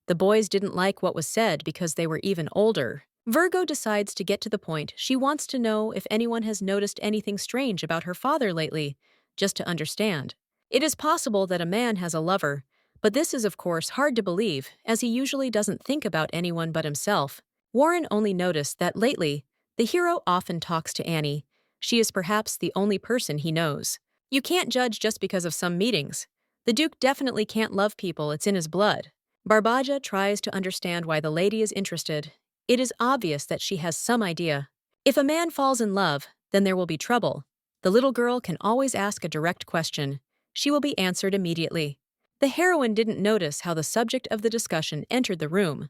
The boys didn't like what was said because they were even older. Virgo decides to get to the point. She wants to know if anyone has noticed anything strange about her father lately, just to understand. It is possible that a man has a lover, but this is of course hard to believe, as he usually doesn't think about anyone but himself. Warren only noticed that lately, the hero often talks to Annie. She is perhaps the only person he knows. You can't judge just because of some meetings. The Duke definitely can't love people, it's in his blood. Barbaja tries to understand why the lady is interested. It is obvious that she has some idea. If a man falls in love, then there will be trouble. The little girl can always ask a direct question. She will be answered immediately. The heroine didn't notice how the subject of the discussion entered the room.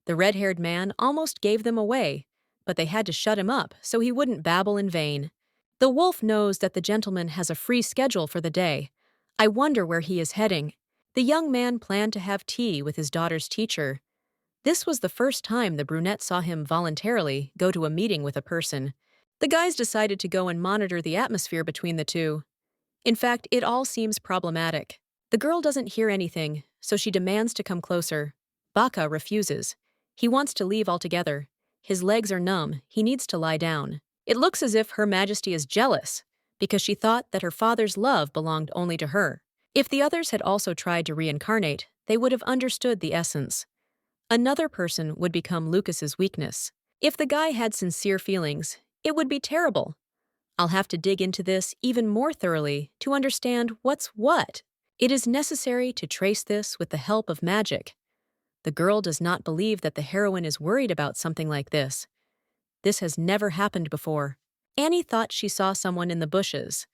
The red-haired man almost gave them away, but they had to shut him up so he wouldn't babble in vain. The wolf knows that the gentleman has a free schedule for the day. I wonder where he is heading. The young man planned to have tea with his daughter's teacher. This was the first time the brunette saw him voluntarily go to a meeting with a person. The guys decided to go and monitor the atmosphere between the two. In fact, it all seems problematic. The girl doesn't hear anything, so she demands to come closer. Baka refuses. He wants to leave altogether. His legs are numb, he needs to lie down. It looks as if Her Majesty is jealous, because she thought that her father's love belonged only to her. If the others had also tried to reincarnate, they would have understood the essence. Another person would become Lucas's weakness. If the guy had sincere feelings, it would be terrible. I'll have to dig into this even more thoroughly to understand what's what. It is necessary to trace this with the help of magic. The girl does not believe that the heroine is worried about something like this. This has never happened before. Annie thought she saw someone in the bushes.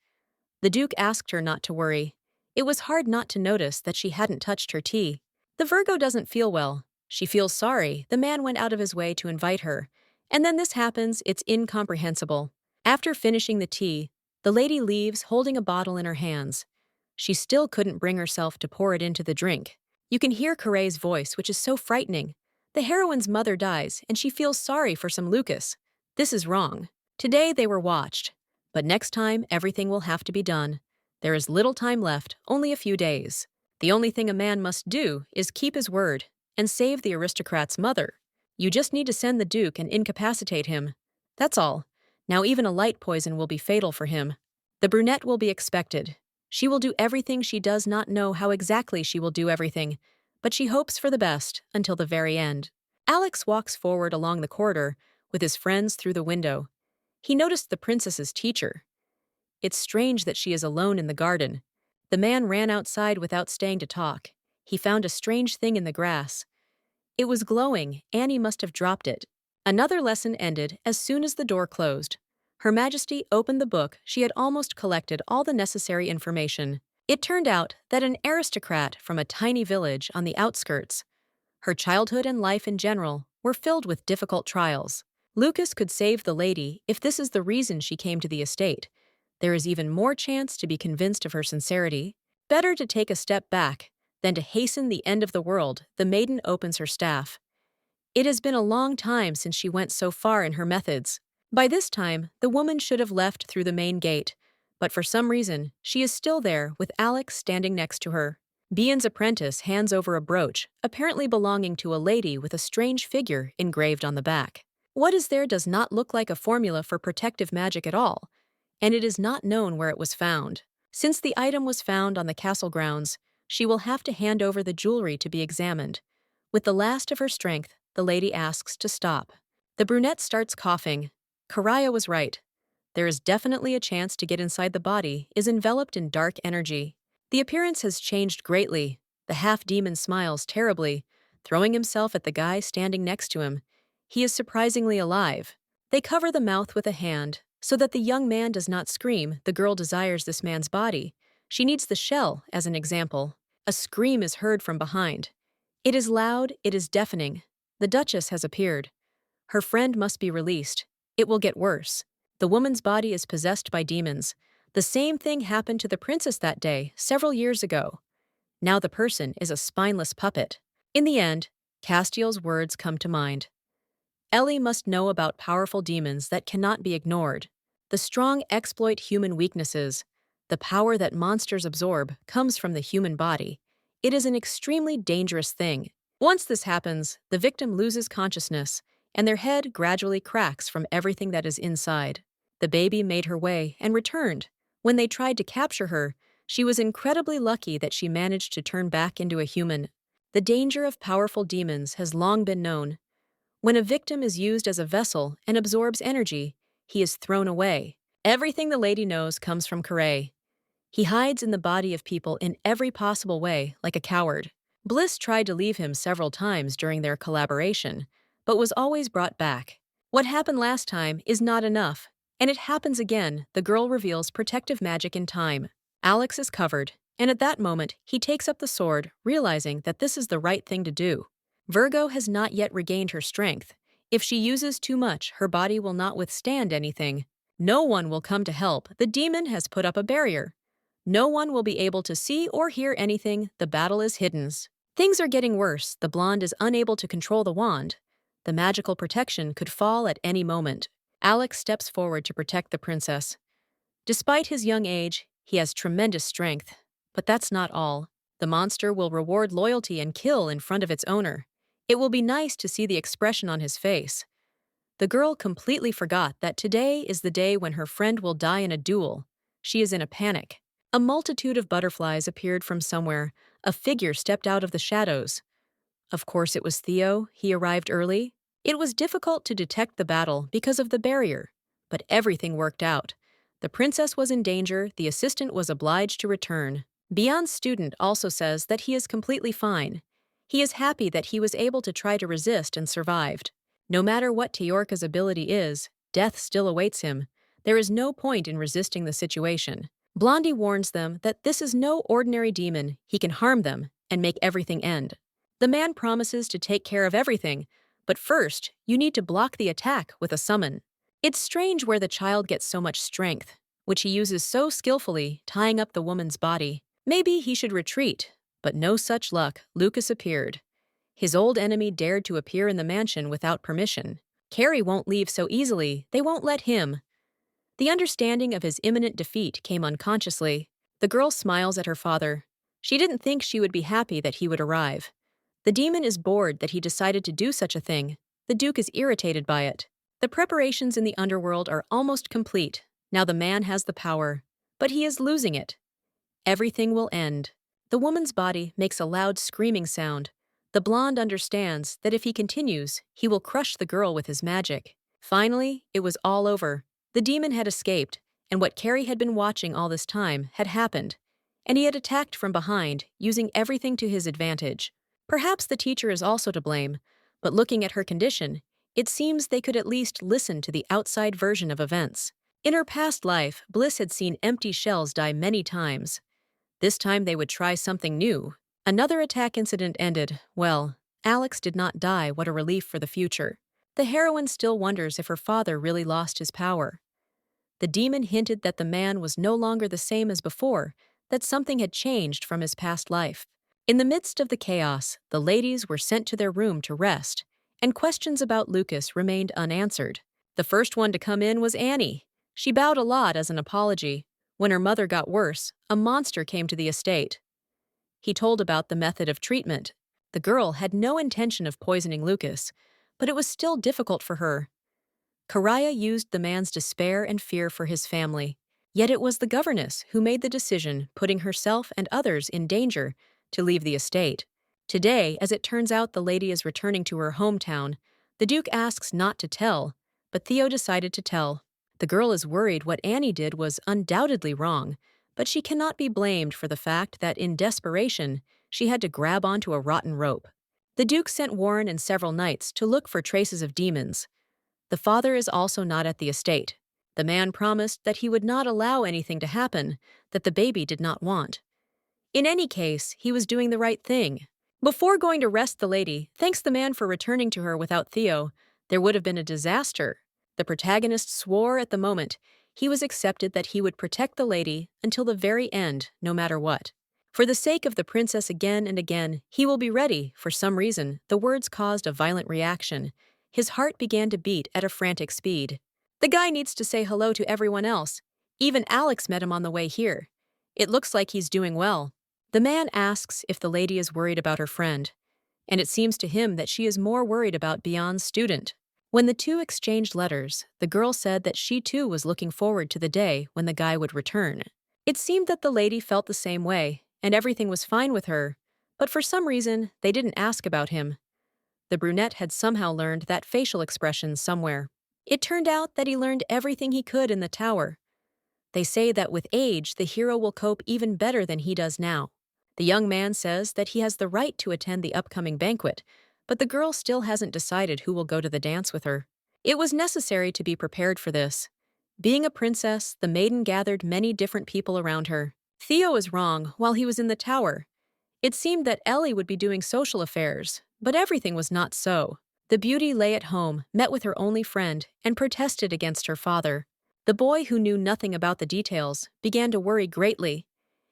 The Duke asked her not to worry. It was hard not to notice that she hadn't touched her tea. The Virgo doesn't feel well. She feels sorry. The man went out of his way to invite her. And then this happens, it's incomprehensible. After finishing the tea, the lady leaves holding a bottle in her hands. She still couldn't bring herself to pour it into the drink. You can hear Carré's voice, which is so frightening. The heroine's mother dies, and she feels sorry for some Lucas. This is wrong. Today they were watched. But next time, everything will have to be done. There is little time left, only a few days. The only thing a man must do is keep his word and save the aristocrat's mother. You just need to send the Duke and incapacitate him. That's all. Now even a light poison will be fatal for him. The brunette will be expected. She will do everything. She does not know how exactly she will do everything, but she hopes for the best until the very end. Alex walks forward along the corridor with his friends through the window. He noticed the princess's teacher. It's strange that she is alone in the garden. The man ran outside without staying to talk. He found a strange thing in the grass. It was glowing. Annie must have dropped it. Another lesson ended as soon as the door closed. Her Majesty opened the book. She had almost collected all the necessary information. It turned out that an aristocrat from a tiny village on the outskirts. Her childhood and life in general were filled with difficult trials. Lucas could save the lady if this is the reason she came to the estate. There is even more chance to be convinced of her sincerity. Better to take a step back than to hasten the end of the world. The maiden opens her staff. It has been a long time since she went so far in her methods. By this time, the woman should have left through the main gate, but for some reason, she is still there with Alex standing next to her. Bian's apprentice hands over a brooch, apparently belonging to a lady with a strange figure engraved on the back. What is there does not look like a formula for protective magic at all, and it is not known where it was found. Since the item was found on the castle grounds, she will have to hand over the jewelry to be examined. With the last of her strength, the lady asks to stop. The brunette starts coughing. Karaya was right. There is definitely a chance to get inside the body, is enveloped in dark energy. The appearance has changed greatly. The half-demon smiles terribly, throwing himself at the guy standing next to him. He is surprisingly alive. They cover the mouth with a hand, so that the young man does not scream. The girl desires this man's body. She needs the shell, as an example. A scream is heard from behind. It is loud, it is deafening. The Duchess has appeared. Her friend must be released. It will get worse. The woman's body is possessed by demons. The same thing happened to the princess that day, several years ago. Now the person is a spineless puppet. In the end, Castiel's words come to mind. Ellie must know about powerful demons that cannot be ignored. The strong exploit human weaknesses. The power that monsters absorb comes from the human body. It is an extremely dangerous thing. Once this happens, the victim loses consciousness, and their head gradually cracks from everything that is inside. The baby made her way and returned. When they tried to capture her, she was incredibly lucky that she managed to turn back into a human. The danger of powerful demons has long been known. When a victim is used as a vessel and absorbs energy, he is thrown away. Everything the lady knows comes from Karay. He hides in the body of people in every possible way, like a coward. Bliss tried to leave him several times during their collaboration, but was always brought back. What happened last time is not enough, and it happens again. The girl reveals protective magic in time. Alex is covered, and at that moment, he takes up the sword, realizing that this is the right thing to do. Virgo has not yet regained her strength. If she uses too much, her body will not withstand anything. No one will come to help. The demon has put up a barrier. No one will be able to see or hear anything. The battle is hidden. Things are getting worse. The blonde is unable to control the wand. The magical protection could fall at any moment. Alex steps forward to protect the princess. Despite his young age, he has tremendous strength. But that's not all. The monster will reward loyalty and kill in front of its owner. It will be nice to see the expression on his face. The girl completely forgot that today is the day when her friend will die in a duel. She is in a panic. A multitude of butterflies appeared from somewhere. A figure stepped out of the shadows. Of course it was Theo. He arrived early. It was difficult to detect the battle because of the barrier, but everything worked out. The princess was in danger. The assistant was obliged to return. Beyond's student also says that he is completely fine. He is happy that he was able to try to resist and survived. No matter what Teorca's ability is, death still awaits him. There is no point in resisting the situation. Blondie warns them that this is no ordinary demon. He can harm them and make everything end. The man promises to take care of everything, but first, you need to block the attack with a summon. It's strange where the child gets so much strength, which he uses so skillfully, tying up the woman's body. Maybe he should retreat, but no such luck. Lucas appeared. His old enemy dared to appear in the mansion without permission. Carrie won't leave so easily. They won't let him. The understanding of his imminent defeat came unconsciously. The girl smiles at her father. She didn't think she would be happy that he would arrive. The demon is bored that he decided to do such a thing. The Duke is irritated by it. The preparations in the underworld are almost complete. Now the man has the power, but he is losing it. Everything will end. The woman's body makes a loud screaming sound. The blonde understands that if he continues, he will crush the girl with his magic. Finally, it was all over. The demon had escaped, and what Carrie had been watching all this time had happened, and he had attacked from behind, using everything to his advantage. Perhaps the teacher is also to blame, but looking at her condition, it seems they could at least listen to the outside version of events. In her past life, Bliss had seen empty shells die many times. This time they would try something new. Another attack incident ended. Well, Alex did not die. What a relief for the future. The heroine still wonders if her father really lost his power. The demon hinted that the man was no longer the same as before, that something had changed from his past life. In the midst of the chaos, the ladies were sent to their room to rest, and questions about Lucas remained unanswered. The first one to come in was Annie. She bowed a lot as an apology. When her mother got worse, a monster came to the estate. He told about the method of treatment. The girl had no intention of poisoning Lucas, but it was still difficult for her. Karaya used the man's despair and fear for his family. Yet it was the governess who made the decision, putting herself and others in danger, to leave the estate. Today, as it turns out the lady is returning to her hometown, the Duke asks not to tell, but Theo decided to tell. The girl is worried what Annie did was undoubtedly wrong, but she cannot be blamed for the fact that in desperation, she had to grab onto a rotten rope. The Duke sent Warren and several knights to look for traces of demons. The father is also not at the estate. The man promised that he would not allow anything to happen that the baby did not want. In any case, he was doing the right thing. Before going to arrest the lady, thanks the man for returning to her without Theo, there would have been a disaster. The protagonist swore at the moment he was accepted that he would protect the lady until the very end, no matter what. For the sake of the princess again and again, he will be ready. For some reason, the words caused a violent reaction. His heart began to beat at a frantic speed. The guy needs to say hello to everyone else. Even Alex met him on the way here. It looks like he's doing well. The man asks if the lady is worried about her friend, and it seems to him that she is more worried about Beyond's student. When the two exchanged letters, the girl said that she too was looking forward to the day when the guy would return. It seemed that the lady felt the same way, and everything was fine with her, but for some reason, they didn't ask about him. The brunette had somehow learned that facial expression somewhere. It turned out that he learned everything he could in the tower. They say that with age, the hero will cope even better than he does now. The young man says that he has the right to attend the upcoming banquet, but the girl still hasn't decided who will go to the dance with her. It was necessary to be prepared for this. Being a princess, the maiden gathered many different people around her. Theo was wrong while he was in the tower. It seemed that Ellie would be doing social affairs, but everything was not so. The beauty lay at home, met with her only friend, and protested against her father. The boy, who knew nothing about the details, began to worry greatly.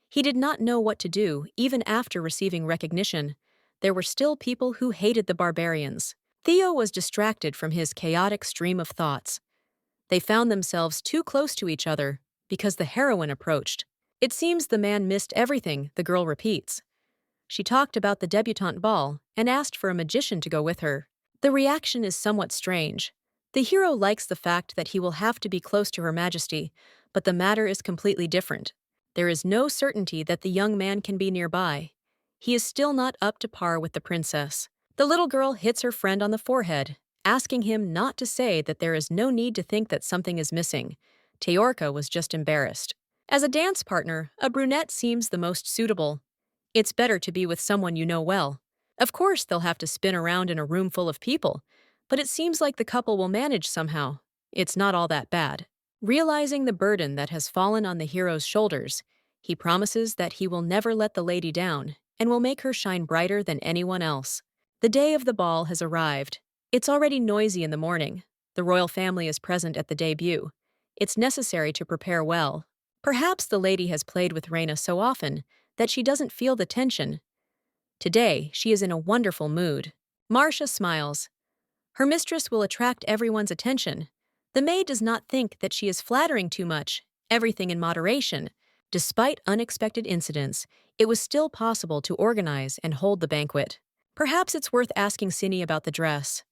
He did not know what to do, even after receiving recognition. There were still people who hated the barbarians. Theo was distracted from his chaotic stream of thoughts. They found themselves too close to each other because the heroine approached. It seems the man missed everything, the girl repeats. She talked about the debutante ball and asked for a magician to go with her. The reaction is somewhat strange. The hero likes the fact that he will have to be close to Her Majesty, but the matter is completely different. There is no certainty that the young man can be nearby. He is still not up to par with the princess. The little girl hits her friend on the forehead, asking him not to say that there is no need to think that something is missing. Teorka was just embarrassed. As a dance partner, a brunette seems the most suitable. It's better to be with someone you know well. Of course, they'll have to spin around in a room full of people, but it seems like the couple will manage somehow. It's not all that bad. Realizing the burden that has fallen on the hero's shoulders, he promises that he will never let the lady down and will make her shine brighter than anyone else. The day of the ball has arrived. It's already noisy in the morning. The royal family is present at the debut. It's necessary to prepare well. Perhaps the lady has played with Reina so often that she doesn't feel the tension. Today, she is in a wonderful mood. Marcia smiles. Her mistress will attract everyone's attention. The maid does not think that she is flattering too much, everything in moderation. Despite unexpected incidents, it was still possible to organize and hold the banquet. Perhaps it's worth asking Cini about the dress.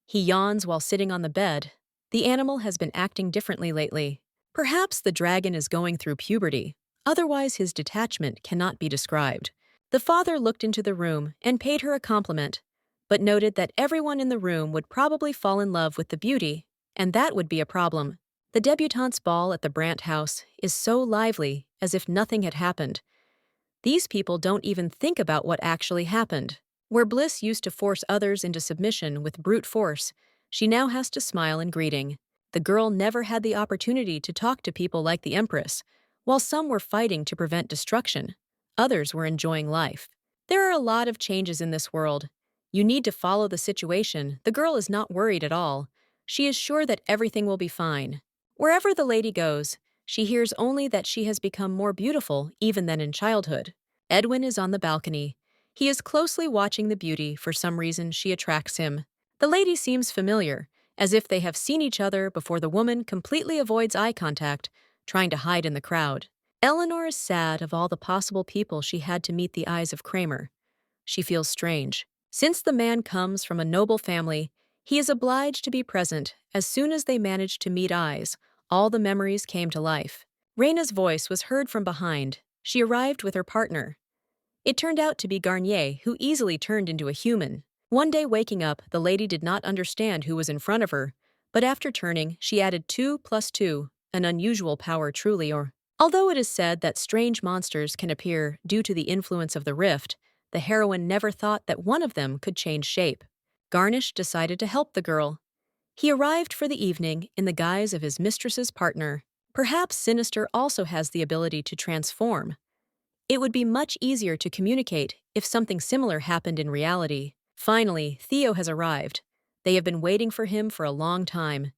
He yawns while sitting on the bed. The animal has been acting differently lately. Perhaps the dragon is going through puberty. Otherwise, his detachment cannot be described. The father looked into the room and paid her a compliment, but noted that everyone in the room would probably fall in love with the beauty, and that would be a problem. The debutante's ball at the Brandt house is so lively, as if nothing had happened. These people don't even think about what actually happened. Where Bliss used to force others into submission with brute force, she now has to smile in greeting. The girl never had the opportunity to talk to people like the Empress. While some were fighting to prevent destruction, others were enjoying life. There are a lot of changes in this world. You need to follow the situation. The girl is not worried at all. She is sure that everything will be fine. Wherever the lady goes, she hears only that she has become more beautiful even than in childhood. Edwin is on the balcony. He is closely watching the beauty. For some reason, she attracts him. The lady seems familiar, as if they have seen each other before. The woman completely avoids eye contact, trying to hide in the crowd. Eleanor is sad of all the possible people she had to meet. The eyes of Kramer. She feels strange. Since the man comes from a noble family, he is obliged to be present. As soon as they managed to meet eyes, all the memories came to life. Raina's voice was heard from behind. She arrived with her partner. It turned out to be Garnier, who easily turned into a human. One day waking up, the lady did not understand who was in front of her, but after turning, she added 2 plus 2, an unusual power truly. Although it is said that strange monsters can appear due to the influence of the rift, the heroine never thought that one of them could change shape. Garnish decided to help the girl. He arrived for the evening in the guise of his mistress's partner. Perhaps Sinister also has the ability to transform. It would be much easier to communicate if something similar happened in reality. Finally, Theo has arrived. They have been waiting for him for a long time.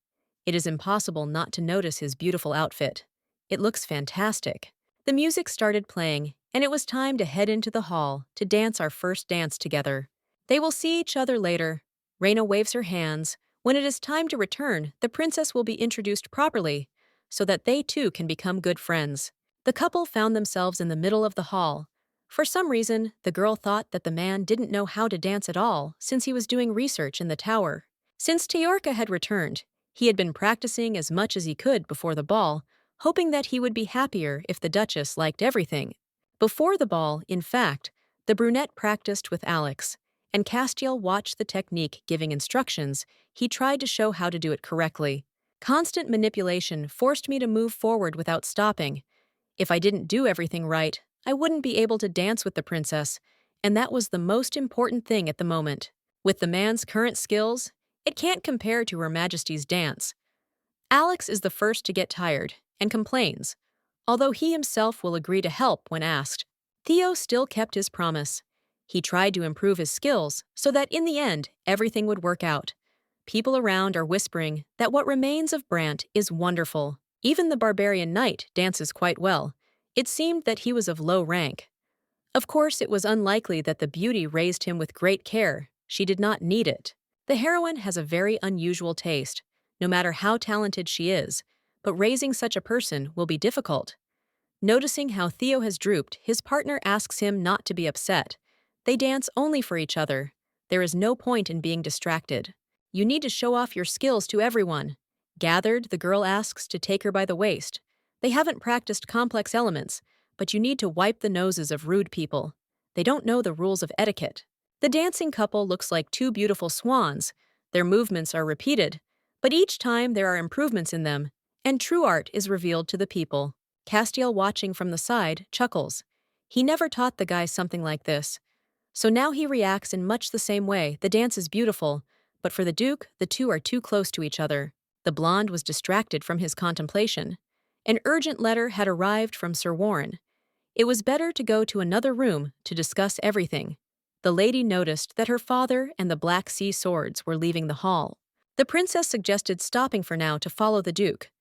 It is impossible not to notice his beautiful outfit. It looks fantastic. The music started playing, and it was time to head into the hall to dance our first dance together. They will see each other later. Reina waves her hands. When it is time to return, the princess will be introduced properly, so that they too can become good friends. The couple found themselves in the middle of the hall. For some reason, the girl thought that the man didn't know how to dance at all since he was doing research in the tower. Since Teorca had returned, he had been practicing as much as he could before the ball, hoping that he would be happier if the Duchess liked everything. Before the ball, in fact, the brunette practiced with Alex, and Castiel watched the technique giving instructions. He tried to show how to do it correctly. Constant manipulation forced me to move forward without stopping. If I didn't do everything right, I wouldn't be able to dance with the princess, and that was the most important thing at the moment. With the man's current skills, it can't compare to Her Majesty's dance. Alex is the first to get tired and complains, although he himself will agree to help when asked. Theo still kept his promise. He tried to improve his skills so that in the end, everything would work out. People around are whispering that what remains of Brandt is wonderful. Even the barbarian knight dances quite well. It seemed that he was of low rank. Of course, it was unlikely that the beauty raised him with great care. She did not need it. The heroine has a very unusual taste, no matter how talented she is, but raising such a person will be difficult. Noticing how Theo has drooped, his partner asks him not to be upset. They dance only for each other. There is no point in being distracted. You need to show off your skills to everyone. Gathered, the girl asks to take her by the waist. They haven't practiced complex elements, but you need to wipe the noses of rude people. They don't know the rules of etiquette. The dancing couple looks like two beautiful swans. Their movements are repeated, but each time there are improvements in them, and true art is revealed to the people. Castiel, watching from the side, chuckles. He never taught the guy something like this. So now he reacts in much the same way. The dance is beautiful, but for the Duke, the two are too close to each other. The blonde was distracted from his contemplation. An urgent letter had arrived from Sir Warren. It was better to go to another room to discuss everything. The lady noticed that her father and the Black Sea swords were leaving the hall. The princess suggested stopping for now to follow the Duke.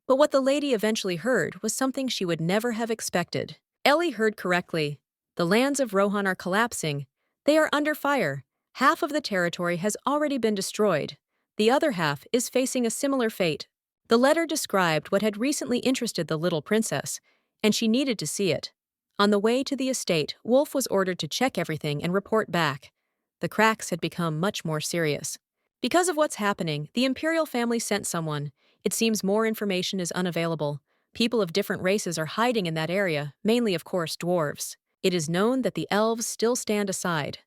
But what the lady eventually heard was something she would never have expected. Ellie heard correctly. The lands of Rohan are collapsing. They are under fire. Half of the territory has already been destroyed. The other half is facing a similar fate. The letter described what had recently interested the little princess, and she needed to see it. On the way to the estate, Wolf was ordered to check everything and report back. The cracks had become much more serious. Because of what's happening, the Imperial family sent someone. It seems more information is unavailable. People of different races are hiding in that area, mainly, of course, dwarves. It is known that the elves still stand aside.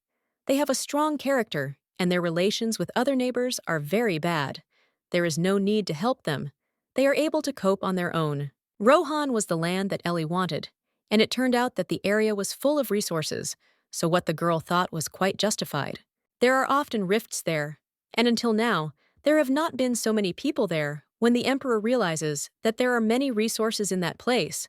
They have a strong character, and their relations with other neighbors are very bad. There is no need to help them. they are able to cope on their own. Rohan was the land that Ellie wanted, and it turned out that the area was full of resources, so what the girl thought was quite justified. There are often rifts there, and until now, there have not been so many people there. When the Emperor realizes that there are many resources in that place,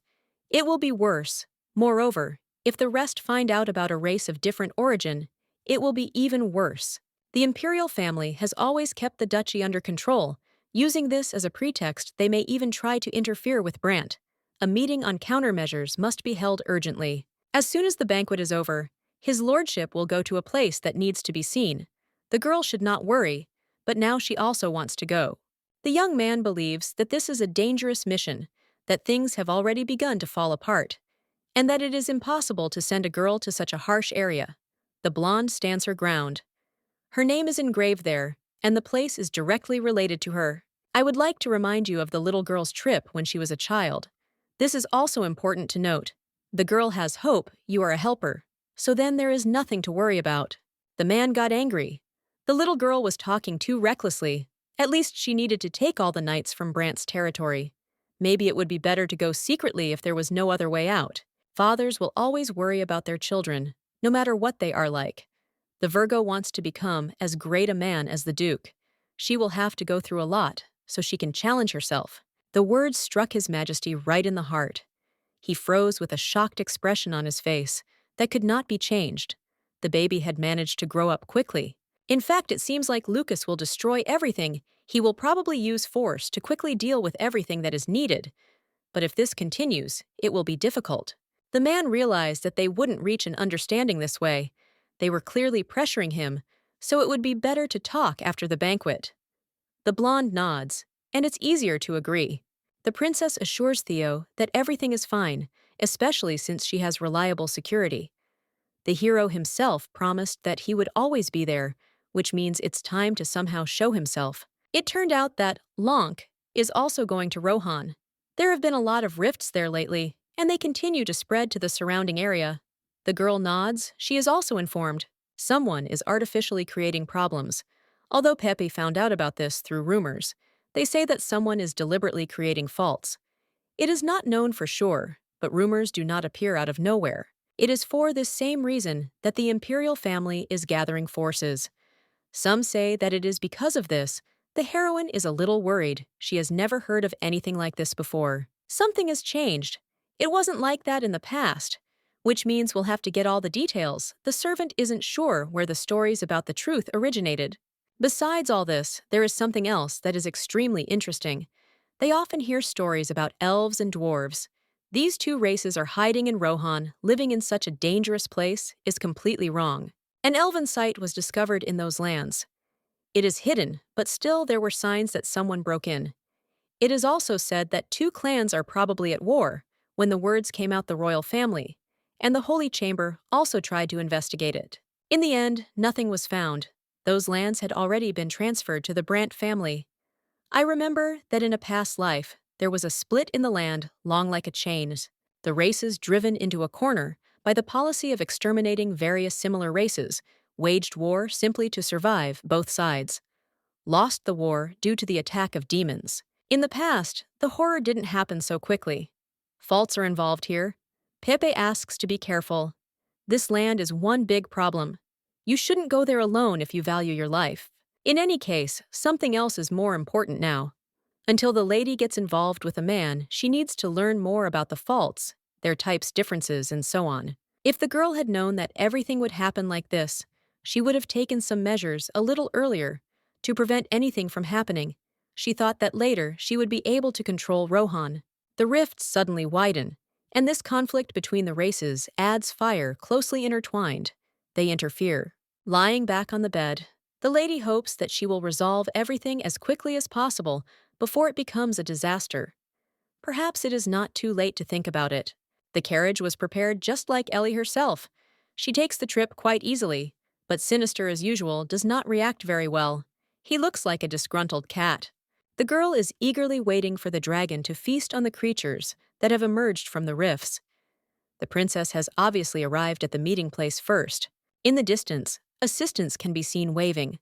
it will be worse. Moreover, if the rest find out about a race of different origin, it will be even worse. The Imperial family has always kept the duchy under control. Using this as a pretext, they may even try to interfere with Brant. A meeting on countermeasures must be held urgently. As soon as the banquet is over, his lordship will go to a place that needs to be seen. The girl should not worry, but now she also wants to go. The young man believes that this is a dangerous mission, that things have already begun to fall apart, and that it is impossible to send a girl to such a harsh area. The blonde stands her ground. Her name is engraved there, and the place is directly related to her. I would like to remind you of the little girl's trip when she was a child. This is also important to note. The girl has hope, you are a helper. So then there is nothing to worry about. The man got angry. The little girl was talking too recklessly. At least she needed to take all the knights from Brant's territory. Maybe it would be better to go secretly if there was no other way out. Fathers will always worry about their children, no matter what they are like. The Virgo wants to become as great a man as the Duke. She will have to go through a lot, so she can challenge herself. The words struck His Majesty right in the heart. He froze with a shocked expression on his face that could not be changed. The baby had managed to grow up quickly. In fact, it seems like Lucas will destroy everything. He will probably use force to quickly deal with everything that is needed. But if this continues, it will be difficult. The man realized that they wouldn't reach an understanding this way. They were clearly pressuring him, so it would be better to talk after the banquet. The blonde nods, and it's easier to agree. The princess assures Theo that everything is fine, especially since she has reliable security. The hero himself promised that he would always be there, which means it's time to somehow show himself. It turned out that Lonk is also going to Rohan. There have been a lot of rifts there lately, and they continue to spread to the surrounding area. The girl nods. She is also informed. Someone is artificially creating problems. Although Pepe found out about this through rumors, they say that someone is deliberately creating faults. It is not known for sure, but rumors do not appear out of nowhere. It is for this same reason that the Imperial family is gathering forces. Some say that it is because of this. The heroine is a little worried. She has never heard of anything like this before. Something has changed. It wasn't like that in the past, which means we'll have to get all the details. The servant isn't sure where the stories about the truth originated. Besides all this, there is something else that is extremely interesting. They often hear stories about elves and dwarves. These two races are hiding in Rohan. Living in such a dangerous place is completely wrong. An elven site was discovered in those lands. It is hidden, but still there were signs that someone broke in. It is also said that two clans are probably at war when the words came out the royal family, and the Holy Chamber also tried to investigate it. In the end, nothing was found. Those lands had already been transferred to the Brant family. I remember that in a past life, there was a split in the land long like a chain. The races driven into a corner by the policy of exterminating various similar races, waged war simply to survive both sides. Lost the war due to the attack of demons. In the past, the horror didn't happen so quickly. Faults are involved here. Pepe asks to be careful. This land is one big problem. You shouldn't go there alone if you value your life. In any case, something else is more important now. Until the lady gets involved with a man, she needs to learn more about the faults, their types, differences, and so on. If the girl had known that everything would happen like this, she would have taken some measures a little earlier to prevent anything from happening. She thought that later she would be able to control Rohan. The rifts suddenly widen, and this conflict between the races adds fire closely intertwined. They interfere. Lying back on the bed, the lady hopes that she will resolve everything as quickly as possible before it becomes a disaster. Perhaps it is not too late to think about it. The carriage was prepared just like Ellie herself. She takes the trip quite easily, but Sinister, as usual, does not react very well. He looks like a disgruntled cat. The girl is eagerly waiting for the dragon to feast on the creatures that have emerged from the rifts. The princess has obviously arrived at the meeting place first. In the distance, assistants can be seen waving.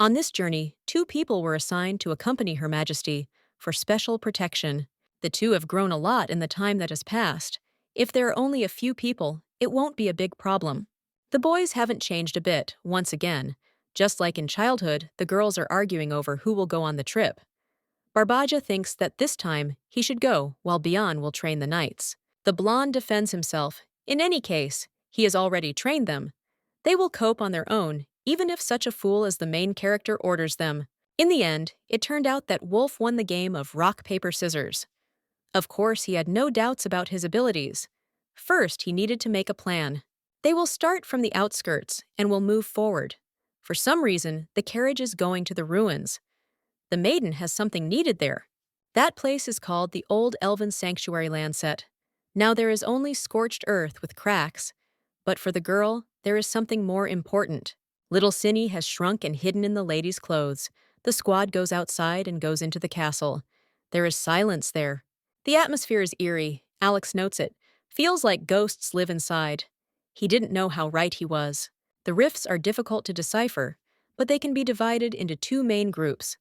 On this journey, 2 people were assigned to accompany Her Majesty, for special protection. The two have grown a lot in the time that has passed. If there are only a few people, it won't be a big problem. The boys haven't changed a bit, once again. Just like in childhood, the girls are arguing over who will go on the trip. Barbaja thinks that this time he should go, while Bian will train the knights. The blonde defends himself. In any case, he has already trained them. They will cope on their own, even if such a fool as the main character orders them. In the end, it turned out that Wolf won the game of rock, paper, scissors. Of course, he had no doubts about his abilities. First, he needed to make a plan. They will start from the outskirts and will move forward. For some reason, the carriage is going to the ruins. The maiden has something needed there. That place is called the Old Elven Sanctuary Landset. Now there is only scorched earth with cracks, but for the girl, there is something more important. Little Cinny has shrunk and hidden in the lady's clothes. The squad goes outside and goes into the castle. There is silence there. The atmosphere is eerie, Alex notes it. Feels like ghosts live inside. He didn't know how right he was. The rifts are difficult to decipher, but they can be divided into two main groups.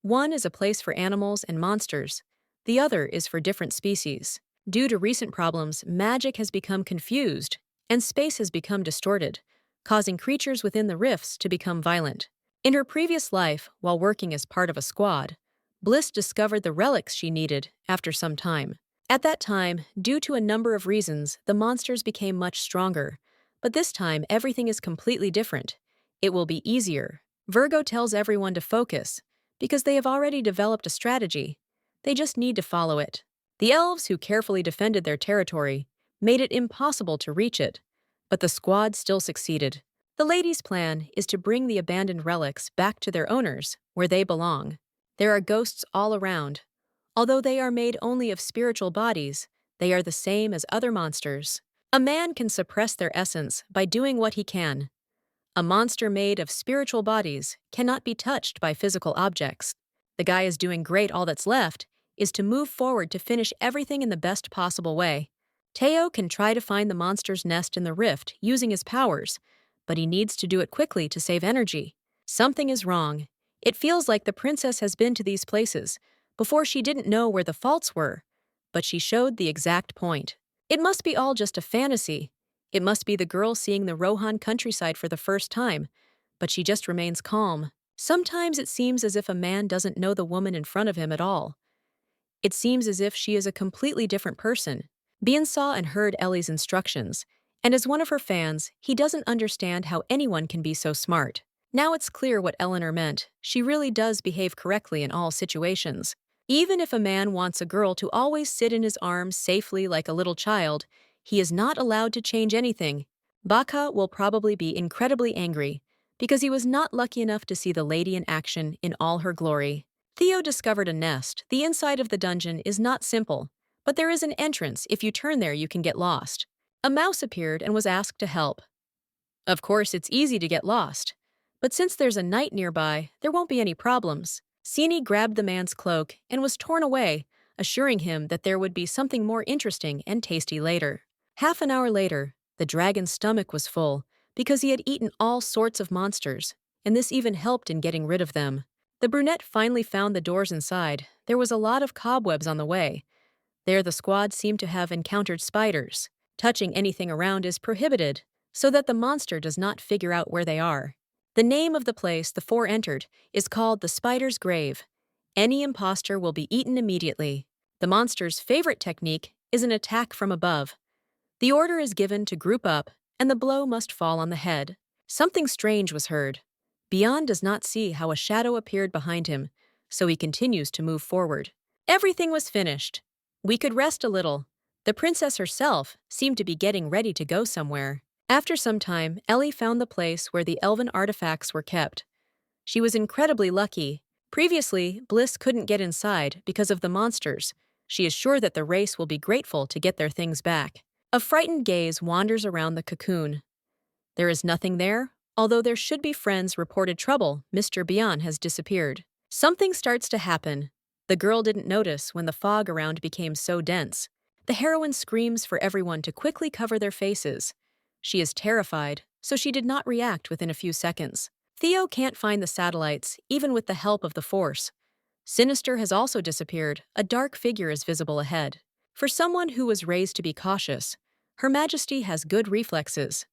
One is a place for animals and monsters. The other is for different species. Due to recent problems, magic has become confused, and space has become distorted, causing creatures within the rifts to become violent. In her previous life, while working as part of a squad, Bliss discovered the relics she needed after some time. At that time, due to a number of reasons, the monsters became much stronger. But this time, everything is completely different. It will be easier. Virgo tells everyone to focus, because they have already developed a strategy. They just need to follow it. The elves, who carefully defended their territory, made it impossible to reach it, but the squad still succeeded. The lady's plan is to bring the abandoned relics back to their owners, where they belong. There are ghosts all around. Although they are made only of spiritual bodies, they are the same as other monsters. A man can suppress their essence by doing what he can. A monster made of spiritual bodies cannot be touched by physical objects. The guy is doing great. All that's left is to move forward to finish everything in the best possible way. Teo can try to find the monster's nest in the rift using his powers, but he needs to do it quickly to save energy. Something is wrong. It feels like the princess has been to these places. Before, she didn't know where the faults were, but she showed the exact point. It must be all just a fantasy. It must be the girl seeing the Rohan countryside for the first time, but she just remains calm. Sometimes it seems as if a man doesn't know the woman in front of him at all. It seems as if she is a completely different person. Bian saw and heard Ellie's instructions, and as one of her fans, he doesn't understand how anyone can be so smart. Now it's clear what Eleanor meant. She really does behave correctly in all situations. Even if a man wants a girl to always sit in his arms safely like a little child, he is not allowed to change anything. Baka will probably be incredibly angry, because he was not lucky enough to see the lady in action in all her glory. Theo discovered a nest. The inside of the dungeon is not simple, but there is an entrance. If you turn there, you can get lost. A mouse appeared and was asked to help. Of course, it's easy to get lost, but since there's a knight nearby, there won't be any problems. Sini grabbed the man's cloak and was torn away, assuring him that there would be something more interesting and tasty later. Half an hour later, the dragon's stomach was full because he had eaten all sorts of monsters, and this even helped in getting rid of them. The brunette finally found the doors inside. There was a lot of cobwebs on the way. There the squad seemed to have encountered spiders. Touching anything around is prohibited, so that the monster does not figure out where they are. The name of the place the four entered is called the Spider's Grave. Any imposter will be eaten immediately. The monster's favorite technique is an attack from above. The order is given to group up, and the blow must fall on the head. Something strange was heard. Bian does not see how a shadow appeared behind him, so he continues to move forward. Everything was finished. We could rest a little. The princess herself seemed to be getting ready to go somewhere. After some time, Ellie found the place where the elven artifacts were kept. She was incredibly lucky. Previously, Bliss couldn't get inside because of the monsters. She is sure that the race will be grateful to get their things back. A frightened gaze wanders around the cocoon. There is nothing there. Although there should be friends reported trouble, Mr. Bian has disappeared. Something starts to happen. The girl didn't notice when the fog around became so dense. The heroine screams for everyone to quickly cover their faces. She is terrified, so she did not react within a few seconds. Theo can't find the satellites, even with the help of the Force. Sinister has also disappeared. A dark figure is visible ahead. For someone who was raised to be cautious, Her Majesty has good reflexes.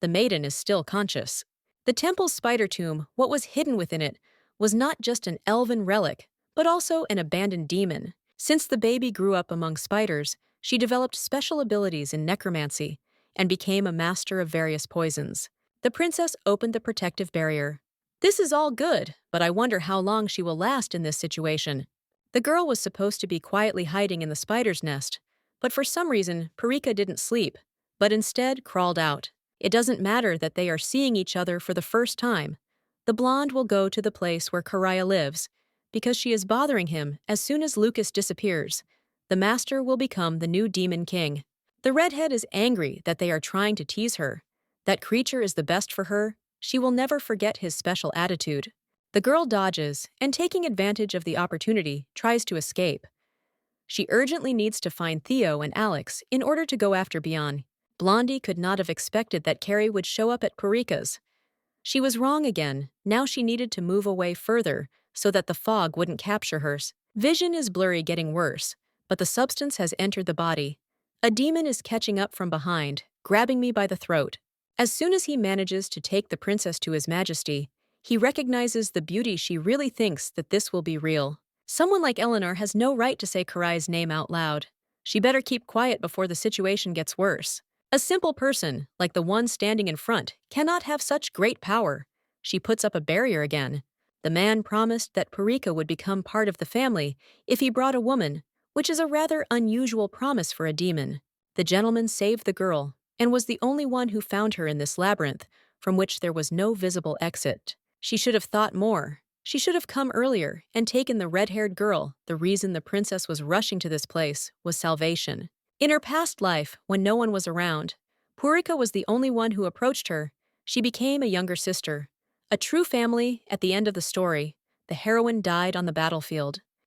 The maiden is still conscious. The temple's spider tomb, what was hidden within it, was not just an elven relic, but also an abandoned demon. Since the baby grew up among spiders, she developed special abilities in necromancy and became a master of various poisons. The princess opened the protective barrier. This is all good, but I wonder how long she will last in this situation. The girl was supposed to be quietly hiding in the spider's nest, but for some reason, Parika didn't sleep, but instead crawled out. It doesn't matter that they are seeing each other for the first time. The blonde will go to the place where Karaya lives, because she is bothering him as soon as Lucas disappears. The master will become the new demon king. The redhead is angry that they are trying to tease her. That creature is the best for her. She will never forget his special attitude. The girl dodges, and taking advantage of the opportunity, tries to escape. She urgently needs to find Theo and Alex in order to go after Bian. Blondie could not have expected that Carrie would show up at Parika's. She was wrong again. Now she needed to move away further so that the fog wouldn't capture hers. Vision is blurry, getting worse, but the substance has entered the body. A demon is catching up from behind, grabbing me by the throat. As soon as he manages to take the princess to His Majesty, he recognizes the beauty. She really thinks that this will be real. Someone like Eleanor has no right to say Karai's name out loud. She better keep quiet before the situation gets worse. A simple person, like the one standing in front, cannot have such great power. She puts up a barrier again. The man promised that Parika would become part of the family if he brought a woman, which is a rather unusual promise for a demon. The gentleman saved the girl and was the only one who found her in this labyrinth from which there was no visible exit. She should have thought more. She should have come earlier and taken the red-haired girl. The reason the princess was rushing to this place was salvation. In her past life, when no one was around, Purika was the only one who approached her. She became a younger sister. A true family. At the end of the story, the heroine died on the battlefield.